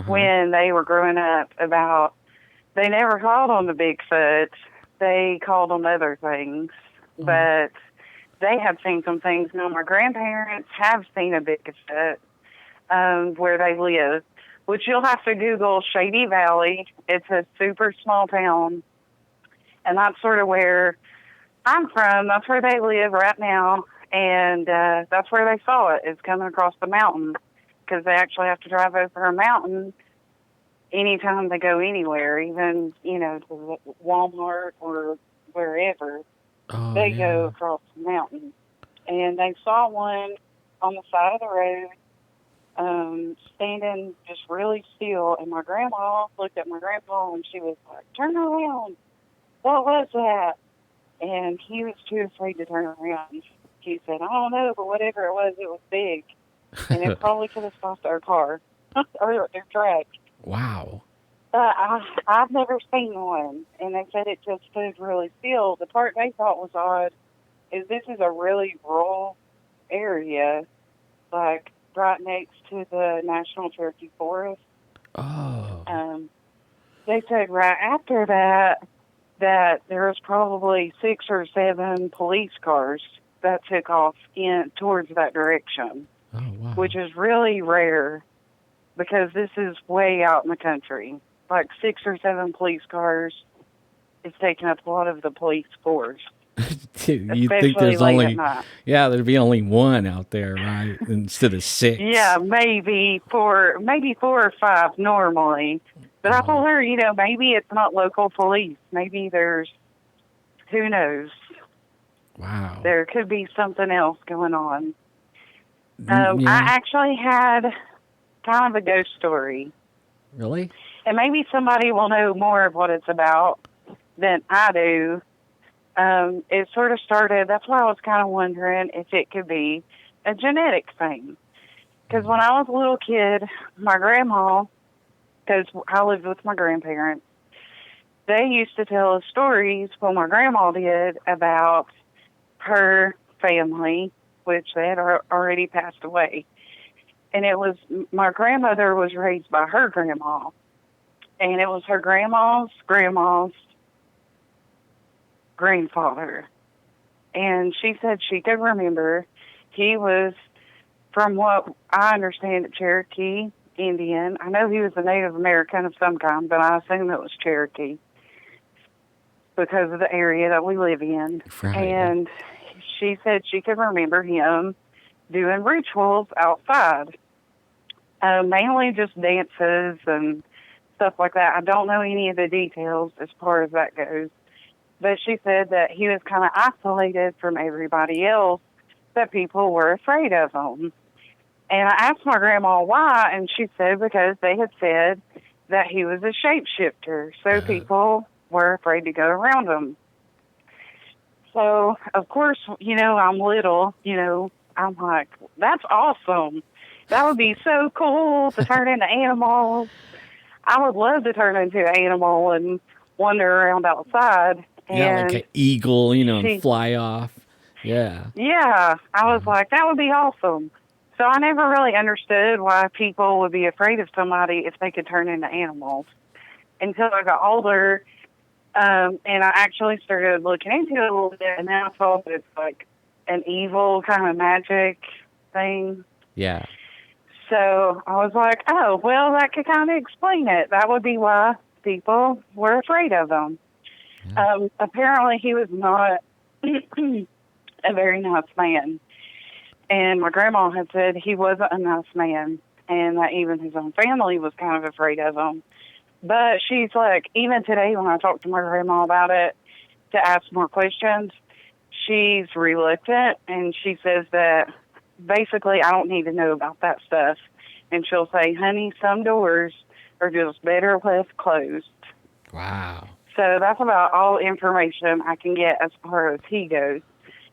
when they were growing up about they never called on the Bigfoot. They called on other things, but they have seen some things. Now, my grandparents have seen a Bigfoot where they live, which you'll have to Google Shady Valley. It's a super small town, and that's sort of where I'm from. That's where they live right now, and that's where they saw it. It's coming across the mountain because they actually have to drive over a mountain anytime they go anywhere, even, to Walmart or wherever. Oh They go yeah. across the mountain. And they saw one on the side of the road, standing just really still. And my grandma looked at my grandpa and she was like, "Turn around. What was that?" And he was too afraid to turn around. He said, "I don't know, but whatever it was big. And it probably could have stopped our car or their truck." Wow. I've never seen one, and they said it just stood really still. The part they thought was odd is this is a really rural area, like right next to the National Turkey Forest. Oh. They said right after that there was probably 6 or 7 police cars that took off in towards that direction, Oh wow. which is really rare because this is way out in the country. Like 6 or 7 police cars is taking up a lot of the police force, You think especially there's late at only, night. yeah, there'd be only one out there, right? Instead of Yeah, 6. maybe 4 or 5 normally. But I Oh, told her, maybe it's not local police. Maybe there's, who knows? wow. There could be something else going on. I Yeah. actually had kind of a ghost story, Really? and maybe somebody will know more of what it's about than I do. It sort of started, that's why I was kind of wondering if it could be a genetic thing. Because when I was a little kid, my grandma, because I lived with my grandparents, they used to tell us stories, well, my grandma did, about her family, which they had already passed away. And it was, my grandmother was raised by her grandma. And it was her grandma's grandfather. And she said she could remember he was, from what I understand, Cherokee Indian. I know he was a Native American of some kind, but I assume it was Cherokee because of the area that we live in. Right. And she said she could remember him doing rituals outside, mainly just dances and stuff like that. I don't know any of the details as far as that goes. But she said that he was kind of isolated from everybody else, that people were afraid of him. And I asked my grandma why, and she said because they had said that he was a shapeshifter, so people were afraid to go around him. So, of course, I'm little, I'm like, that's awesome. That would be so cool to turn into animals. I would love to turn into an animal and wander around outside. Yeah, like And an eagle, and she, fly off. Yeah. yeah, I was like, that would be awesome. So I never really understood why people would be afraid of somebody if they could turn into animals until I got older. And I actually started looking into it a little bit, and then I saw that it's like an evil kind of magic thing. Yeah. So I was like, oh, well, that could kind of explain it. That would be why people were afraid of him. Yeah. Apparently, he was not a very nice man. And my grandma had said he wasn't a nice man, and that even his own family was kind of afraid of him. But she's like, even today when I talk to my grandma about it to ask more questions, she's reluctant, and she says that basically I don't need to know about that stuff. And she'll say, honey, some doors are just better left closed. Wow. So that's about all information I can get as far as he goes,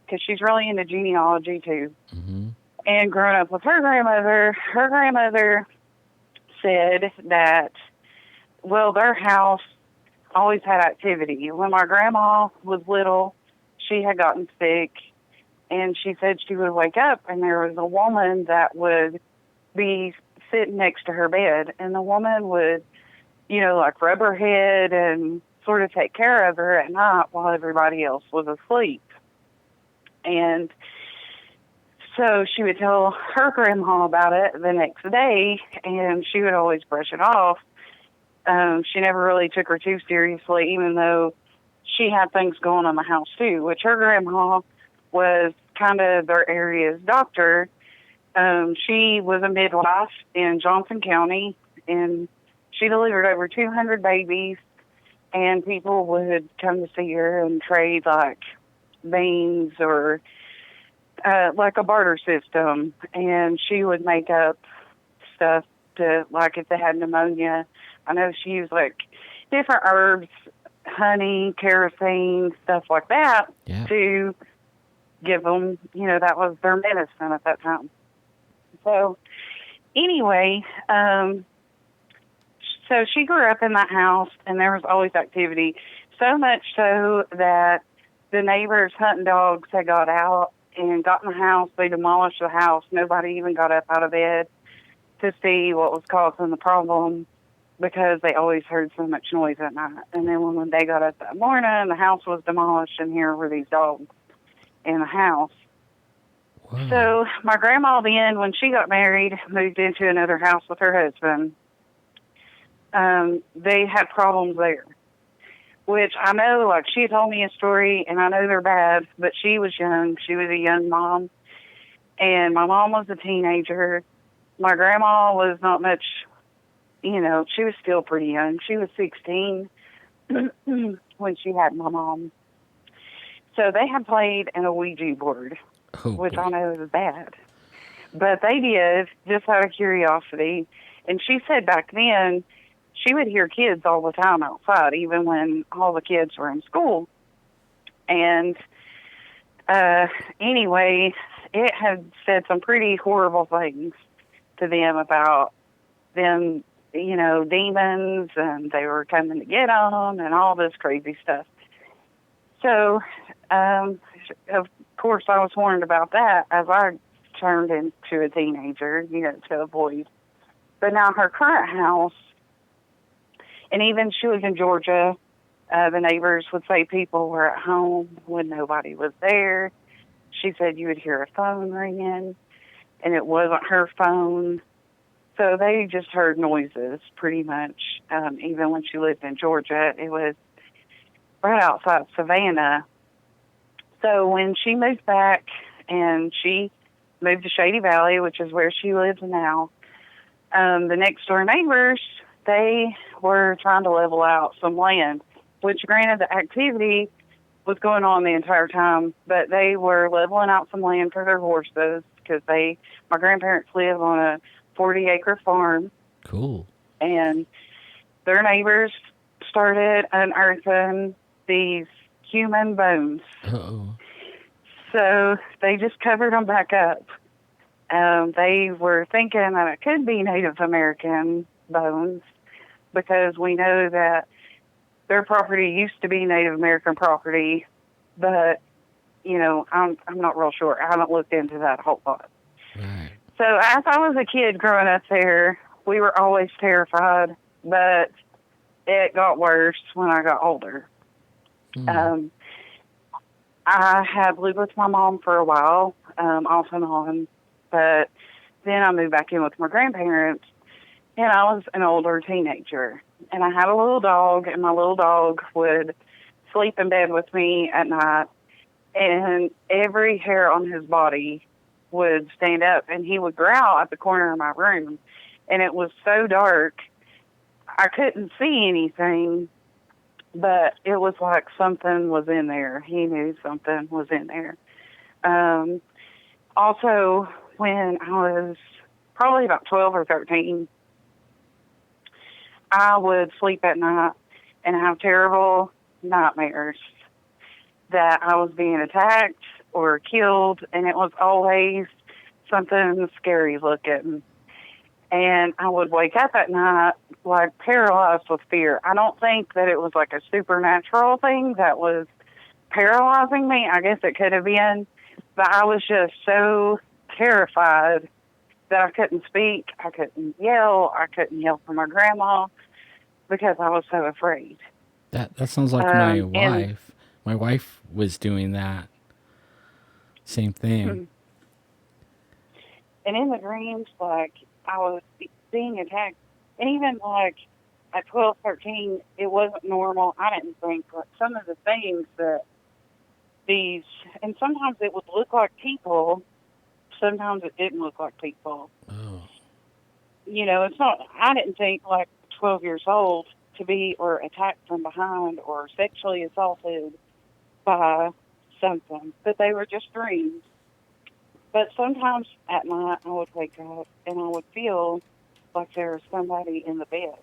because she's really into genealogy too. Mm-hmm. And growing up with her grandmother said that, well, their house always had activity. When my grandma was little, she had gotten sick, and she said she would wake up and there was a woman that would be sitting next to her bed, and the woman would, like rub her head and sort of take care of her at night while everybody else was asleep. And so she would tell her grandma about it the next day, and she would always brush it off. She never really took her too seriously, even though she had things going on in the house too, which her grandma was kind of their area's doctor. She was a midwife in Johnson County, and she delivered over 200 babies, and people would come to see her and trade like veins or like a barter system, and she would make up stuff to, like, if they had pneumonia. I know she used like different herbs, honey, kerosene, stuff like that, Yeah. to give them, that was their medicine at that time. So anyway, so she grew up in that house, and there was always activity, so much so that the neighbors' hunting dogs had got out and got in the house. They demolished the house. Nobody even got up out of bed to see what was causing the problem, because they always heard so much noise at night. And then when they got up that morning, the house was demolished, and here were these dogs in the house. Whoa. So my grandma then, when she got married, moved into another house with her husband. They had problems there, which I know, like, she told me a story, and I know they're bad, but she was young. She was a young mom, and my mom was a teenager. My grandma was not much, she was still pretty young. She was 16 when she had my mom. So they had played in a Ouija board, which boy. I know is bad. But they did, just out of curiosity. And she said back then, she would hear kids all the time outside, even when all the kids were in school. And anyway, it had said some pretty horrible things to them about them, demons, and they were coming to get them and all this crazy stuff. So, of course, I was warned about that as I turned into a teenager, to avoid. But now her current house, and even she was in Georgia, the neighbors would say people were at home when nobody was there. She said you would hear a phone ringing, and it wasn't her phone. So they just heard noises pretty much. Even when she lived in Georgia, it was right outside Savannah. So when she moved back and she moved to Shady Valley, which is where she lives now, the next door neighbors, they were trying to level out some land, which granted the activity was going on the entire time, but they were leveling out some land for their horses, because my grandparents live on a 40-acre farm. Cool. And their neighbors started unearthing these human bones. Uh-oh. So they just covered them back up. They were thinking that it could be Native American bones, because we know that their property used to be Native American property, but, I'm not real sure. I haven't looked into that a whole lot. Right. So as I was a kid growing up there, we were always terrified, but it got worse when I got older. I had lived with my mom for a while, off and on, but then I moved back in with my grandparents, and I was an older teenager. and I had a little dog, and my little dog would sleep in bed with me at night, and every hair on his body would stand up, and he would growl at the corner of my room, and it was so dark I couldn't see anything, but it was like something was in there. He knew something was in there. Um, Also, when I was probably about 12 or 13, I would sleep at night and have terrible nightmares that I was being attacked or killed, and it was always something scary looking. And I would wake up at night like paralyzed with fear. I don't think that it was like a supernatural thing that was paralyzing me. I guess it could have been, but I was just so terrified that I couldn't speak. I couldn't yell. I couldn't yell for my grandma because I was so afraid. That sounds like my And wife. My wife was doing that same thing. and in the dreams, like I was being attacked, and even like at 12, 13, it wasn't normal. I didn't think like some of the things that these, and sometimes it would look like people, sometimes it didn't look like people. Oh, You know, it's not, I didn't think like 12 years old to be or attacked from behind or sexually assaulted by something, but they were just dreams. But sometimes at night I would wake up and I would feel like there was somebody in the bed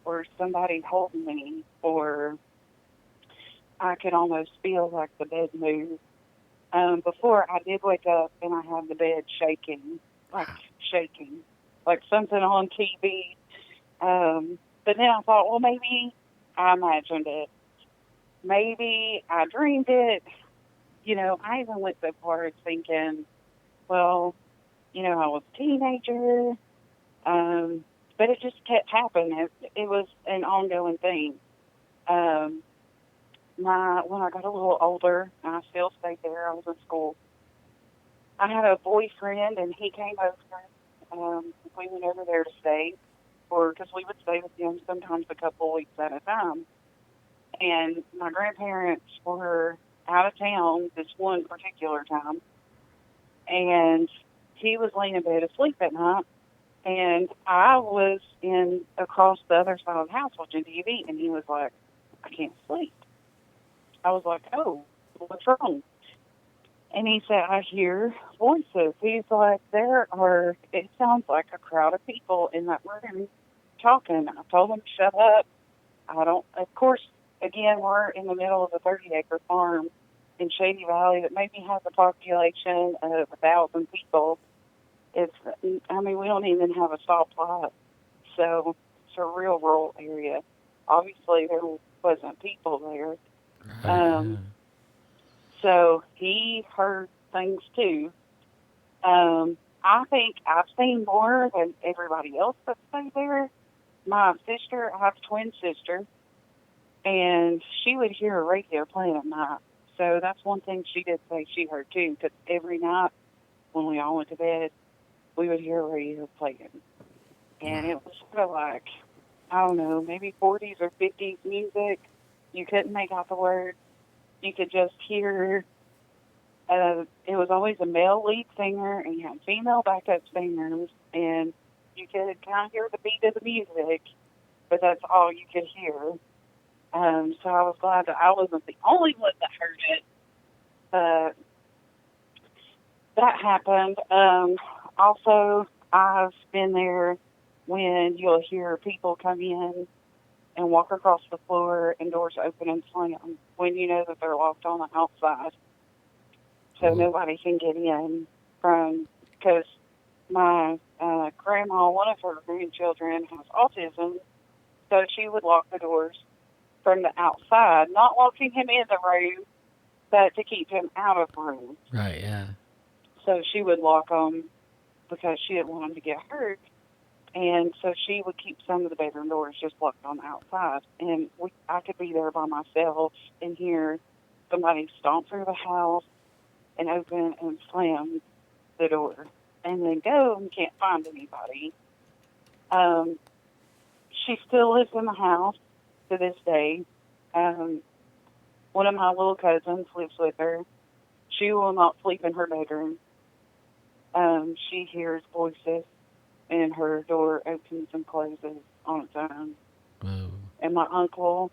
or somebody holding me, or I could almost feel like the bed move. Before I did wake up and I had the bed shaking, like shaking, like something on TV. But then I thought, well, maybe I imagined it. Maybe I dreamed it. You know, I even went so far as thinking, well, you know, I was a teenager, but it just kept happening. It was an ongoing thing. Um, when I got a little older, and I still stayed there. I was in school. I had a boyfriend, and he came over. We went over there to stay, or because we would stay with him sometimes a couple of weeks at a time. And my grandparents were out of town this one particular time, and he was laying in bed asleep at night, and I was in across the other side of the house watching TV, and he was like, "I can't sleep." I was like, "Oh, what's wrong?" And he said, "I hear voices." He's like, it sounds like a crowd of people in that room talking. I told him to shut up. I don't, of course, again, we're in the middle of a 30-acre farm in Shady Valley that maybe has a population of 1,000 people. I mean, we don't even have a stoplight. So it's a real rural area. Obviously, there wasn't people there. right. Um, so he heard things too. I think I've seen more than everybody else that stayed there. My sister, I have a twin sister, and she would hear a radio playing at night. So that's one thing she did say she heard too, because every night when we all went to bed, we would hear a radio playing. And it was sort of like, I don't know, maybe 40s or 50s music. You couldn't make out the words. You could just hear, it was always a male lead singer, and you had female backup singers, and you could kind of hear the beat of the music, but that's all you could hear. So I was glad that I wasn't the only one that heard it. That happened. Also, I've been there when you'll hear people come in and walk across the floor and doors open and slam when you know that they're locked on the outside. So nobody can get in because my grandma, one of her grandchildren, has autism, so she would lock the doors from the outside, not locking him in the room, but to keep him out of rooms. Right, yeah. So she would lock them because she didn't want him to get hurt. And so she would keep some of the bedroom doors just locked on the outside. And I could be there by myself and hear somebody stomp through the house and open and slam the door. And then go and can't find anybody. she still lives in the house to this day. Um, One of my little cousins lives with her. She will not sleep in her bedroom. She hears voices, and her door opens and closes on its own. Whoa. And my uncle,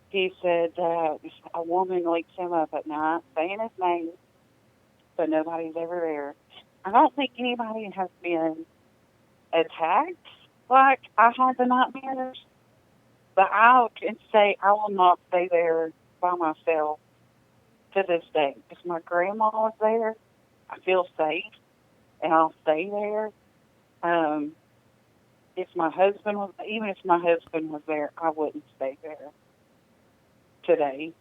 he said that a woman wakes him up at night saying his name, but nobody's ever there. I don't think anybody has been attacked like I had the nightmares, but I can say I will not stay there by myself to this day. If my grandma was there, I feel safe, and I'll stay there. Um, if my husband was, even if my husband was there, I wouldn't stay there today.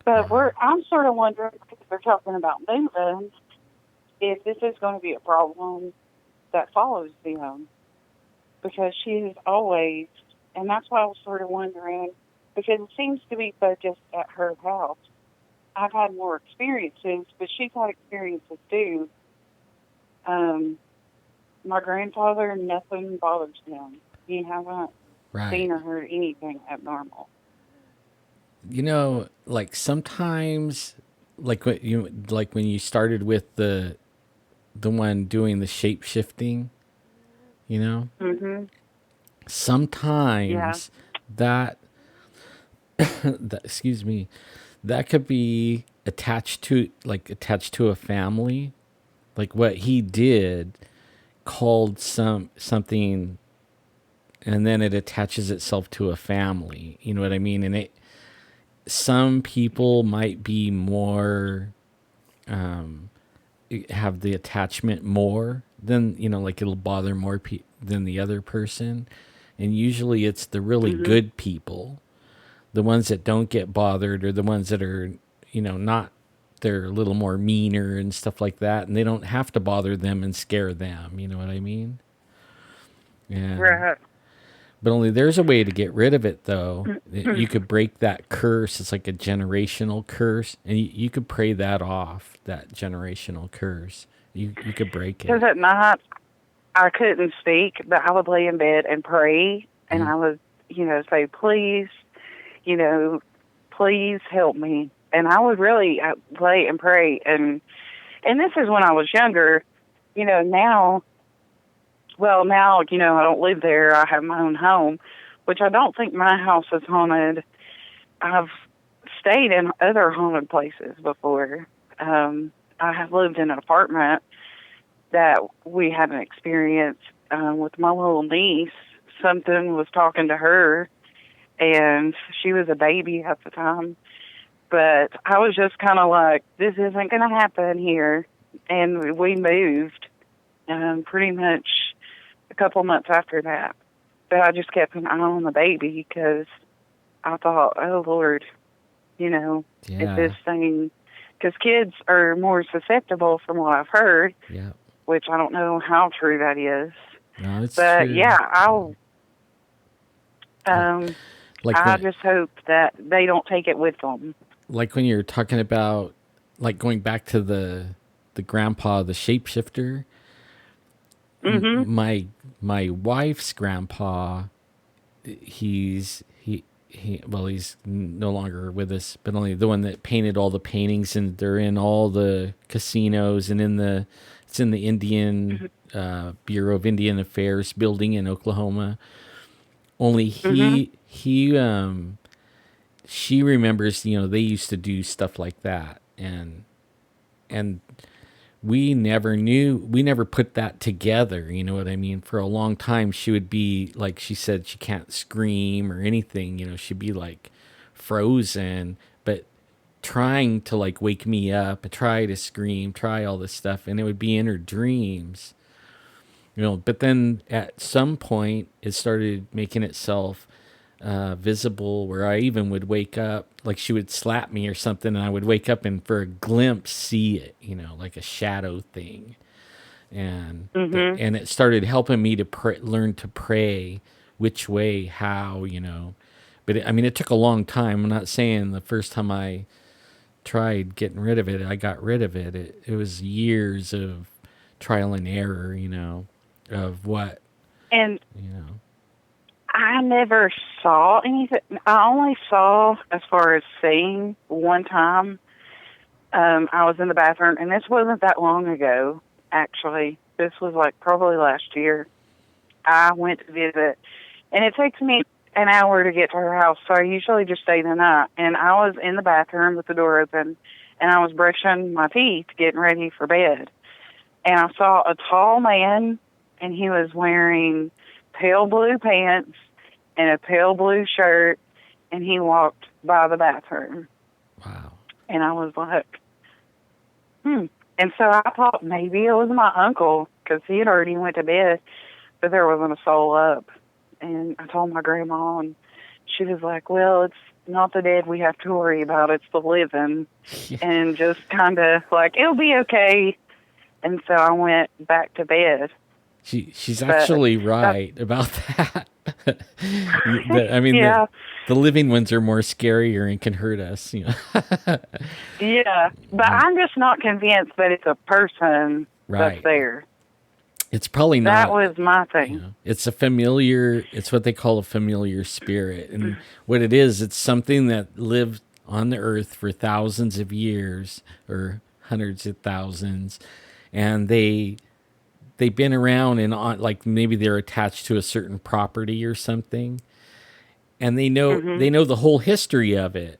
But I'm sort of wondering, because they're talking about moving, if this is going to be a problem that follows them. Because she is always, and that's why I was sort of wondering, because it seems to be focused at her house. I've had more experiences, but she's had experiences too. My grandfather, nothing bothers him. He haven't Right. seen or heard anything abnormal. You know, like sometimes, like when you started with the one doing the shape shifting, you know, Mhm. Yeah. sometimes that, that excuse me, that could be attached to a family. Like what he did called something, and then it attaches itself to a family. You know what I mean? And it some people might be more have the attachment more than, like it'll bother more than the other person, and usually it's the really Mhm. good people, the ones that don't get bothered, or the ones that are, not, they're a little more meaner and stuff like that, and they don't have to bother them and scare them. You know what I mean? And Right. but only there's a way to get rid of it, though. You could break that curse. It's like a generational curse, and you could pray that off. That generational curse, you could break Because it. at night I couldn't speak, but I would lay in bed and pray, and Mm. I would, say, please, you know, please help me. And I would really lay and pray, and this is when I was younger. Now, well, now, I don't live there. I have my own home, which I don't think my house is haunted. I've stayed in other haunted places before. I have lived in an apartment that we had an experience with my little niece. Something was talking to her, and she was a baby at the time. But I was just kind of like, this isn't going to happen here. And we moved pretty much a couple months after that. But I just kept an eye on the baby because I thought, oh, Lord, if this Yeah, thing, because kids are more susceptible from what I've heard, yeah. which I don't know how true that is. No, it's But true. yeah, Like, um, like I when, just hope that they don't take it with them. like when you're talking about, like going back to the grandpa, the shapeshifter. Mhm. My wife's grandpa, he's no longer with us, but only the one that painted all the paintings, and they're in all the casinos, and it's in the Indian Bureau of Indian Affairs building in Oklahoma. Only Mhm. she remembers, they used to do stuff like that, and we never put that together. You know what I mean? For a long time, she would be like, she said she can't scream or anything. She'd be like frozen, but trying to like wake me up, try to scream, try all this stuff, and it would be in her dreams. But then at some point, it started making itself visible, where I even would wake up, like she would slap me or something, and I would wake up and for a glimpse see it, like a shadow thing. And Mhm. and it started helping me to learn to pray, which way, how, But I mean, it took a long time. I'm not saying the first time I tried getting rid of it, I got rid of it. It was years of trial and error, of what, And you know. I never saw anything. I only saw, as far as seeing, one time. I was in the bathroom, and this wasn't that long ago, actually. This was like probably last year. I went to visit, and it takes me an hour to get to her house, so I usually just stay the night. And I was in the bathroom with the door open, and I was brushing my teeth, getting ready for bed. And I saw a tall man, and he was wearing pale blue pants and a pale blue shirt, and he walked by the bathroom. Wow. And I was like, And so I thought maybe it was my uncle, because he had already went to bed, but there wasn't a soul up. And I told my grandma, and she was like, well, it's not the dead we have to worry about, it's the living. Yeah. And just kind of like, it'll be okay. And so I went back to bed. She's actually right about that. I mean, Yeah. the living ones are more scarier and can hurt us. Yeah, but I'm just not convinced that it's a person Right. that's there. It's probably not. That was my thing. It's a familiar. It's what they call a familiar spirit, and what it is, it's something that lived on the earth for thousands of years or hundreds of thousands, and they've been around and on, like maybe they're attached to a certain property or something, and they know the whole history of it,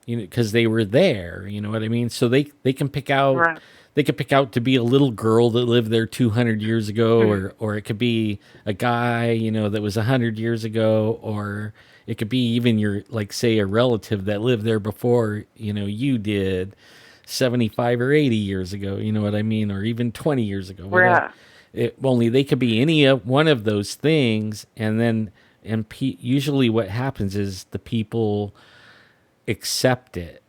because they were there. You know what I mean? So they can pick out. Right. They could pick out to be a little girl that lived there 200 years ago, or it could be a guy, that was 100 years ago, or it could be even your, like, say, a relative that lived there before, you did 75 or 80 years ago, you know what I mean? Or even 20 years ago. Right. Only they could be any one of those things. And then, usually what happens is the people accept it.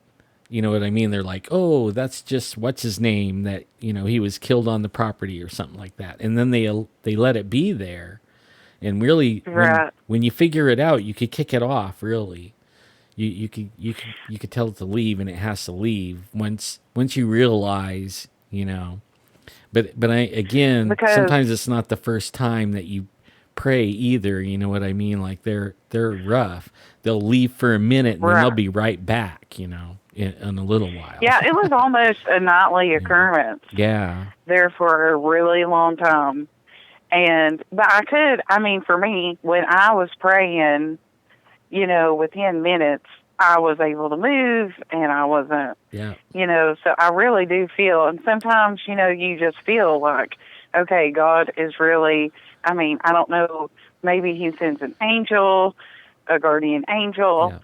You know what I mean? They're like, oh, that's just what's his name that, he was killed on the property or something like that. And then they let it be there. And really, Right. when you figure it out, you could kick it off, really. You could tell it to leave, and it has to leave once you realize, But Because sometimes it's not the first time that you pray either, you know what I mean? Like they're rough. They'll leave for a minute and then they'll be right back, in a little while. Yeah, it was almost a nightly occurrence. Yeah. There for a really long time. But for me, when I was praying, within minutes, I was able to move and I wasn't, so I really do feel, and sometimes, you just feel like, okay, God is really, I don't know, maybe he sends an angel, a guardian angel. Yeah.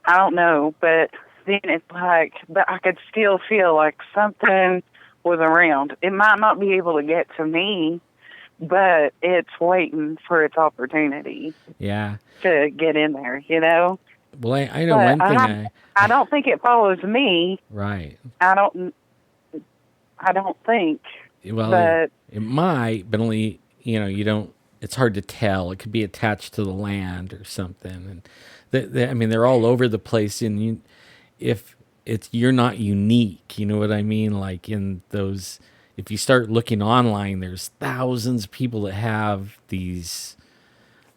I don't know, but then it's like, but I could still feel like something was around. It might not be able to get to me, but it's waiting for its opportunity. Yeah. To get in there, Well, I know one thing. I don't think it follows me. Right. I don't think. Well, but it might, but only, you don't, it's hard to tell. It could be attached to the land or something. And they're all over the place. And you're not unique, you know what I mean? Like in those, if you start looking online, there's thousands of people that have these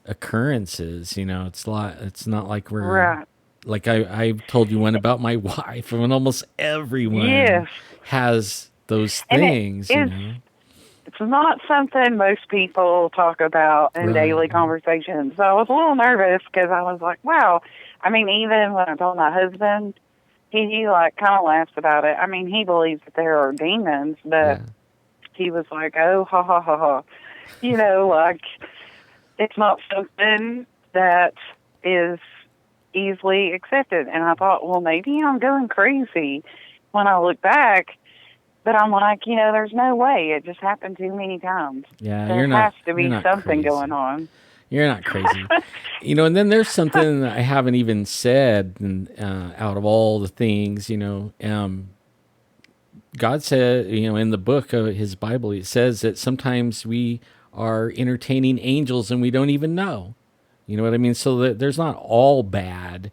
occurrences, it's not like we're right. Like I've told you one about my wife, and almost everyone has those things. It's not something most people talk about in daily conversations. So I was a little nervous because I was like, wow. Even when I told my husband, he like kind of laughs about it. He believes that there are demons, but he was like, oh, ha, ha, ha, ha. Like, it's not something that is easily accepted. And I thought, well, maybe I'm going crazy when I look back. But I'm like, there's no way. It just happened too many times. Yeah, there has to be something crazy. going on. You're not crazy. And then there's something that I haven't even said, and out of all the things, God said, in the book of his Bible, it says that sometimes we are entertaining angels and we don't even know. You know what I mean? So that there's not all bad.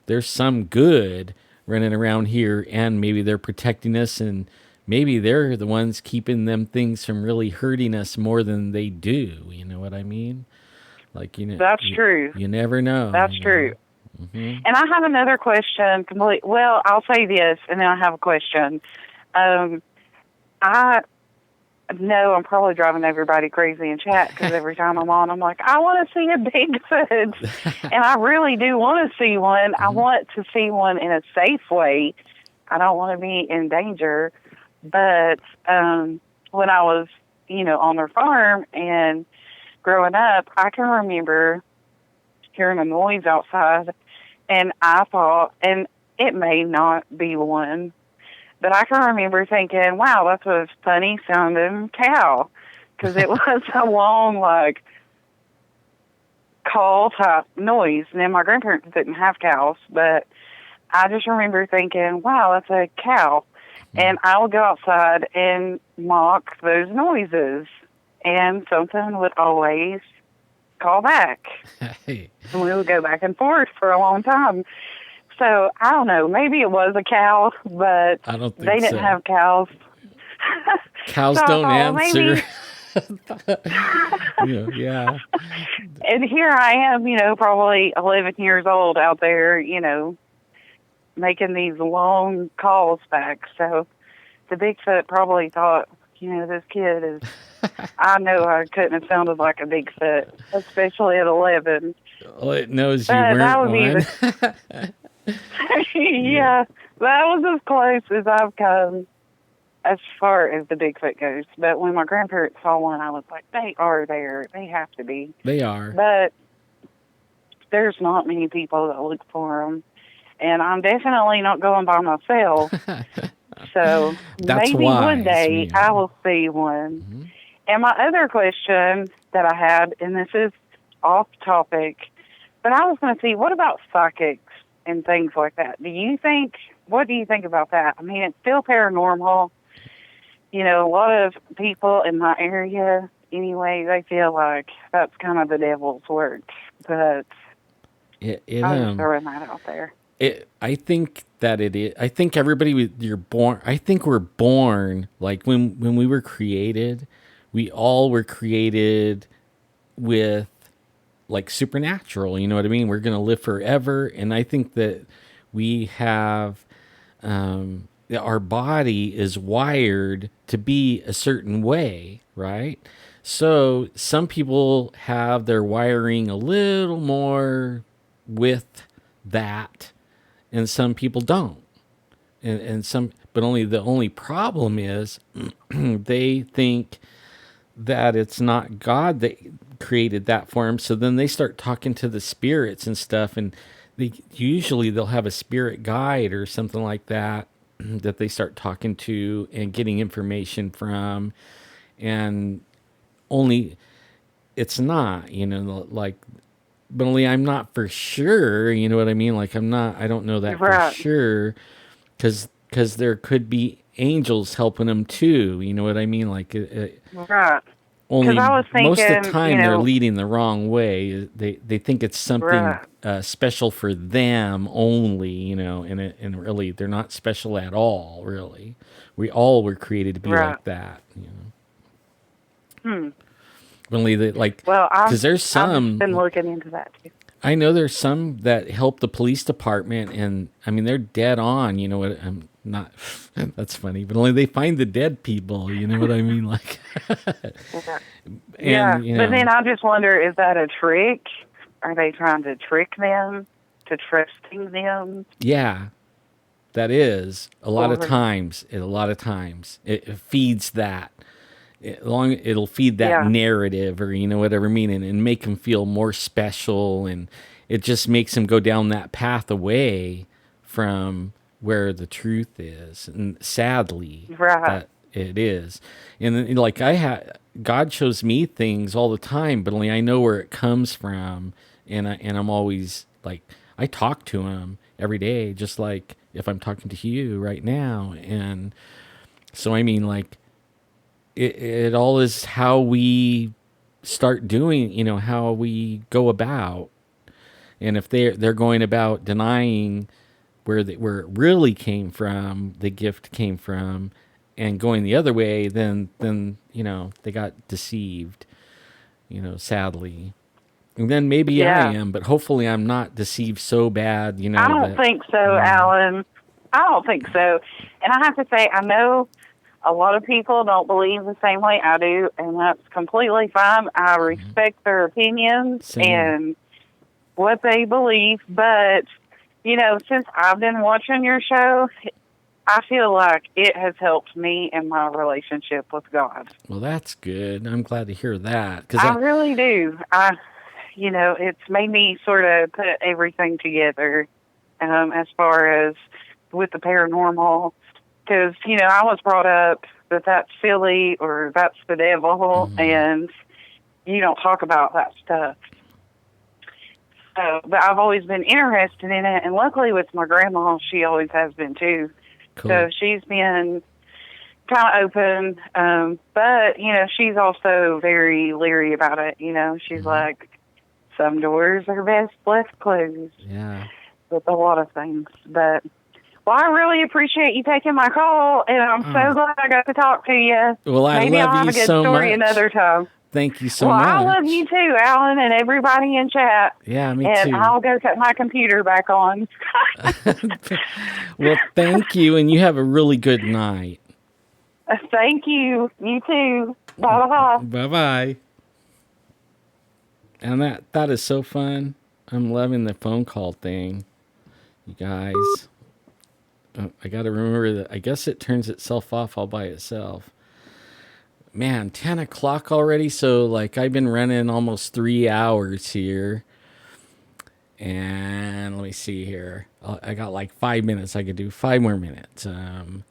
There's some good running around here, and maybe they're protecting us, and maybe they're the ones keeping them things from really hurting us more than they do. You know what I mean? Like, you know, That's true. you never know. That's you true. know. Hmm. And I have another question. Well, I'll say this, and then I have a question. Um, I know I'm probably driving everybody crazy in chat because every time I'm on, I'm like, I want to see a Bigfoot, and I really do want to see one. I want to see one in a safe way. I don't want to be in danger. But when I was, on their farm and growing up, I can remember hearing a noise outside, and I thought, and it may not be one, but I can remember thinking, wow, that's a funny sounding cow. Because it was a long, like, call type noise. And then my grandparents didn't have cows, but I just remember thinking, wow, that's a cow. And I would go outside and mock those noises. And something would always call back. Hey. And we would go back and forth for a long time. So, I don't know, maybe it was a cow, but I don't think they didn't so. have cows. Cows So I don't thought, answer. maybe. Yeah. And here I am, probably 11 years old out there, making these long calls back. So the Bigfoot probably thought, this kid is, I know I couldn't have sounded like a Bigfoot, especially at 11. Well, it knows you But that weren't was one. yeah, that was as close as I've come as far as the Bigfoot goes. But when my grandparents saw one, I was like, they are there. They have to be. They are. But there's not many people that look for them. And I'm definitely not going by myself. So That's maybe wise, one day man. I will see one. Mm-hmm. And my other question that I had, and this is off topic, but I was going to see, what about psychics and things like that? What do you think about that? I mean, it's still paranormal. A lot of people in my area, anyway, they feel like that's kind of the devil's work. But It, I'm just throwing that out there. I think that it is. I think you're born. I think we're born like when we were created, we all were created with like supernatural. You know what I mean? We're gonna live forever, and I think that we have our body is wired to be a certain way, right? So some people have their wiring a little more with that, and some people don't. And some, but the only problem is they think that it's not God that created that for them. So then they start talking to the spirits and stuff, and they'll have a spirit guide or something like that that they start talking to and getting information from, and only it's not, like, but only I'm not for sure. You know what I mean? Like I don't know that Right. for sure, because there could be angels helping them too. You know what I mean? Like Right. only I was most of the thinking, time they're leading the wrong way. They think it's something right. special for them only, and really they're not special at all. Really, we all were created to be Right. like that. Only that, like, Well, because there's I've just some. been looking into that too. I know there's some that help the police department, and I mean they're dead on. You know what? I'm not. That's funny, but only they find the dead people. You know what I mean? Like, Yeah, and but then I just wonder, is that a trick? Are they trying to trick them to trusting them? yeah, that is a lot of Or- times. It feeds that. It'll feed that Yeah. narrative, or whatever meaning, and make them feel more special, and it just makes them go down that path away from where the truth is, and sadly Right. that it is. And then, like, God shows me things all the time, but only I know where it comes from, and I'm always like, I talk to him every day, just like if I'm talking to you right now. And so I mean, like, it all is how we start doing, how we go about. And if they're going about denying where it really came from, the gift came from, and going the other way, then they got deceived, sadly. And then maybe I Yeah. am, but hopefully I'm not deceived so bad, I don't that. think so, Alan. I don't think so. And I have to say, I know a lot of people don't believe the same way I do, and that's completely fine. I respect their opinions Same. and what they believe, but, since I've been watching your show, I feel like it has helped me in my relationship with God. Well, that's good. I'm glad to hear that. I really do. It's made me sort of put everything together as far as with the paranormal. Because, I was brought up that that's silly or that's the devil, and you don't talk about that stuff. So, but I've always been interested in it, and luckily with my grandma, she always has been too. Cool. So she's been kind of open, but, she's also very leery about it. She's like, some doors are best left closed. Yeah. With a lot of things. But, well, I really appreciate you taking my call, and I'm so glad I got to talk to you. Well, I Maybe love I'll have you a good so story much. another time. Thank you so well, much. I love you too, Alan, and everybody in chat. Yeah, me and too. I'll go cut my computer back on. Well, thank you, and you have a really good night. Thank you. You too. Bye-bye. Bye-bye. And that is so fun. I'm loving the phone call thing, you guys. I got to remember that. I guess it turns itself off all by itself. Man, 10 o'clock already. So I've been running almost 3 hours here. And let me see here. I got 5 minutes. I could do 5 more minutes. And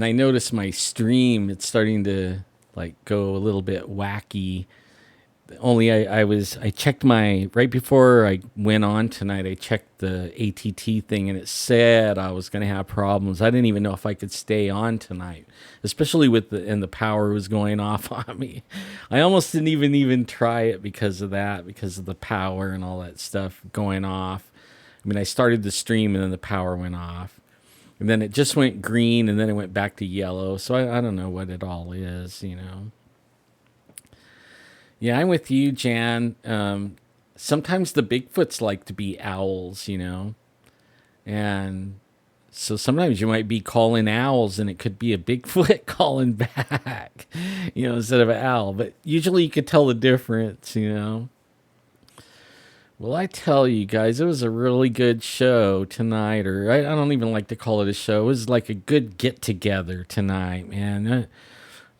I noticed my stream, it's starting to go a little bit wacky. Only I checked right before I went on tonight, I checked the ATT thing, and it said I was going to have problems. I didn't even know if I could stay on tonight, especially the power was going off on me. I almost didn't even try it because of that, because of the power and all that stuff going off. I mean, I started the stream and then the power went off. And then it just went green, and then it went back to yellow. So I don't know what it all is, Yeah, I'm with you, Jan. Sometimes the Bigfoots like to be owls, And so sometimes you might be calling owls, and it could be a Bigfoot calling back, instead of an owl. But usually you could tell the difference, Well, I tell you guys, it was a really good show tonight, or I don't even like to call it a show. It was like a good get-together tonight, man.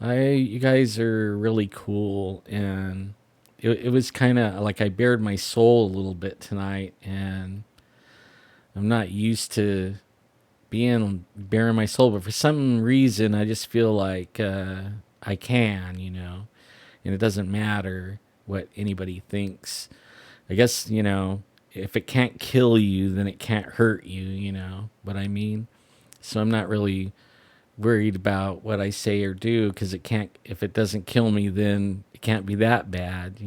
You guys are really cool, and it was kind of like I bared my soul a little bit tonight, and I'm not used to bearing my soul, but for some reason I just feel like I can, and it doesn't matter what anybody thinks. I guess, if it can't kill you, then it can't hurt you, what I mean? So I'm not really worried about what I say or do, because if it doesn't kill me, then it can't be that bad,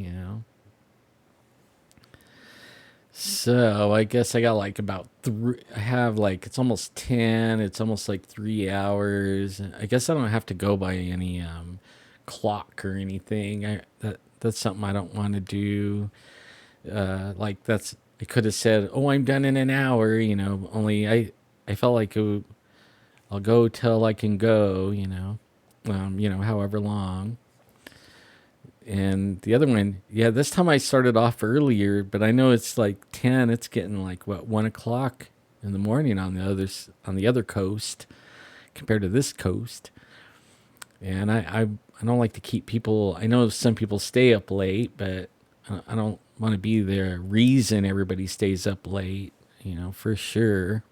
So I guess I got about I have it's almost 10, it's almost 3 hours. I guess I don't have to go by any clock or anything. That's something I don't want to do. I could have said, oh, I'm done in an hour, only I felt like I'll go till I can go, however long. And the other one, yeah, this time I started off earlier, but I know it's 10. It's getting 1 o'clock in the morning on the other coast compared to this coast. And I don't like to keep people. I know some people stay up late, but I don't want to be the reason everybody stays up late, for sure.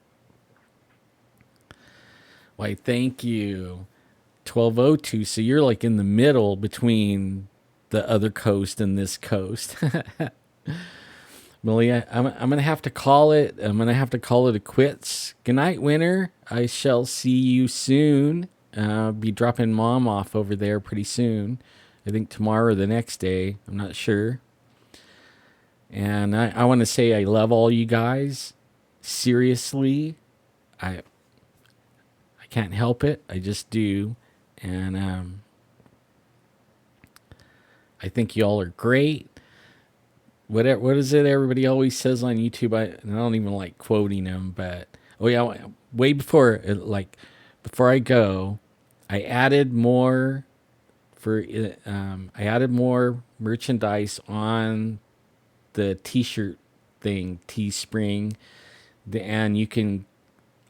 Why, thank you. 1202. So you're in the middle between the other coast and this coast. Millie, I'm going to have to call it. I'm going to have to call it a quits. Good night, winter. I shall see you soon. Be dropping Mom off over there pretty soon. I think tomorrow or the next day. I'm not sure. And I want to say I love all you guys. Seriously. I can't help it. I just do. And I think y'all are great. What is it everybody always says on YouTube? And I don't even like quoting them, but oh yeah, way before before I go, I added more I added more merchandise on the T-shirt thing, Teespring, and you can.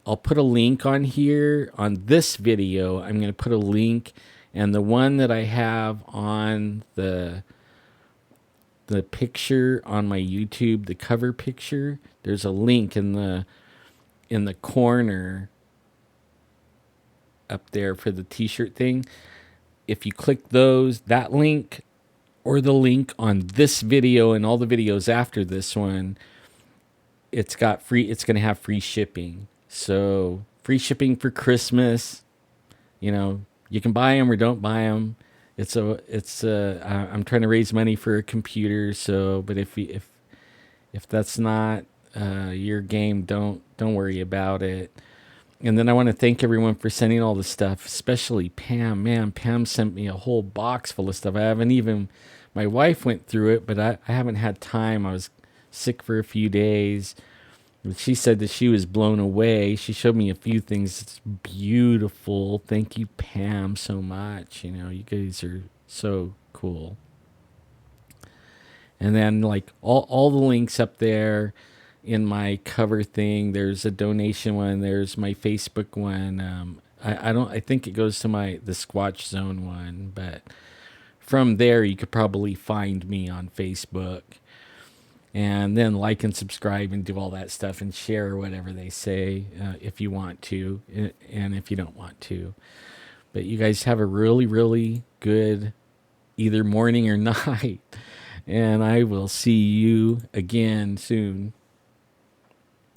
I'll put a link on here on this video. I'm going to put a link, and the one that I have on the picture on my YouTube, the cover picture, there's a link in the corner up there for the t-shirt thing. If you click that link or the link on this video and all the videos after this one, it's going to have free shipping. So, free shipping for Christmas. You know, you can buy them or don't buy them. I'm trying to raise money for a computer, so but if that's not your game, don't worry about it. And then I want to thank everyone for sending all the stuff, especially Pam. Man, Pam sent me a whole box full of stuff. My wife went through it, but I haven't had time. I was sick for a few days. She said that she was blown away. She showed me a few things. It's beautiful. Thank you, Pam, so much. You know, you guys are so cool. And then like all the links up there in my cover thing. There's a donation one. There's my Facebook one. I think it goes to the Squatch Zone one, but from there you could probably find me on Facebook. And then like and subscribe and do all that stuff and share whatever they say if you want to, and if you don't want to. But you guys have a really, really good either morning or night. And I will see you again soon.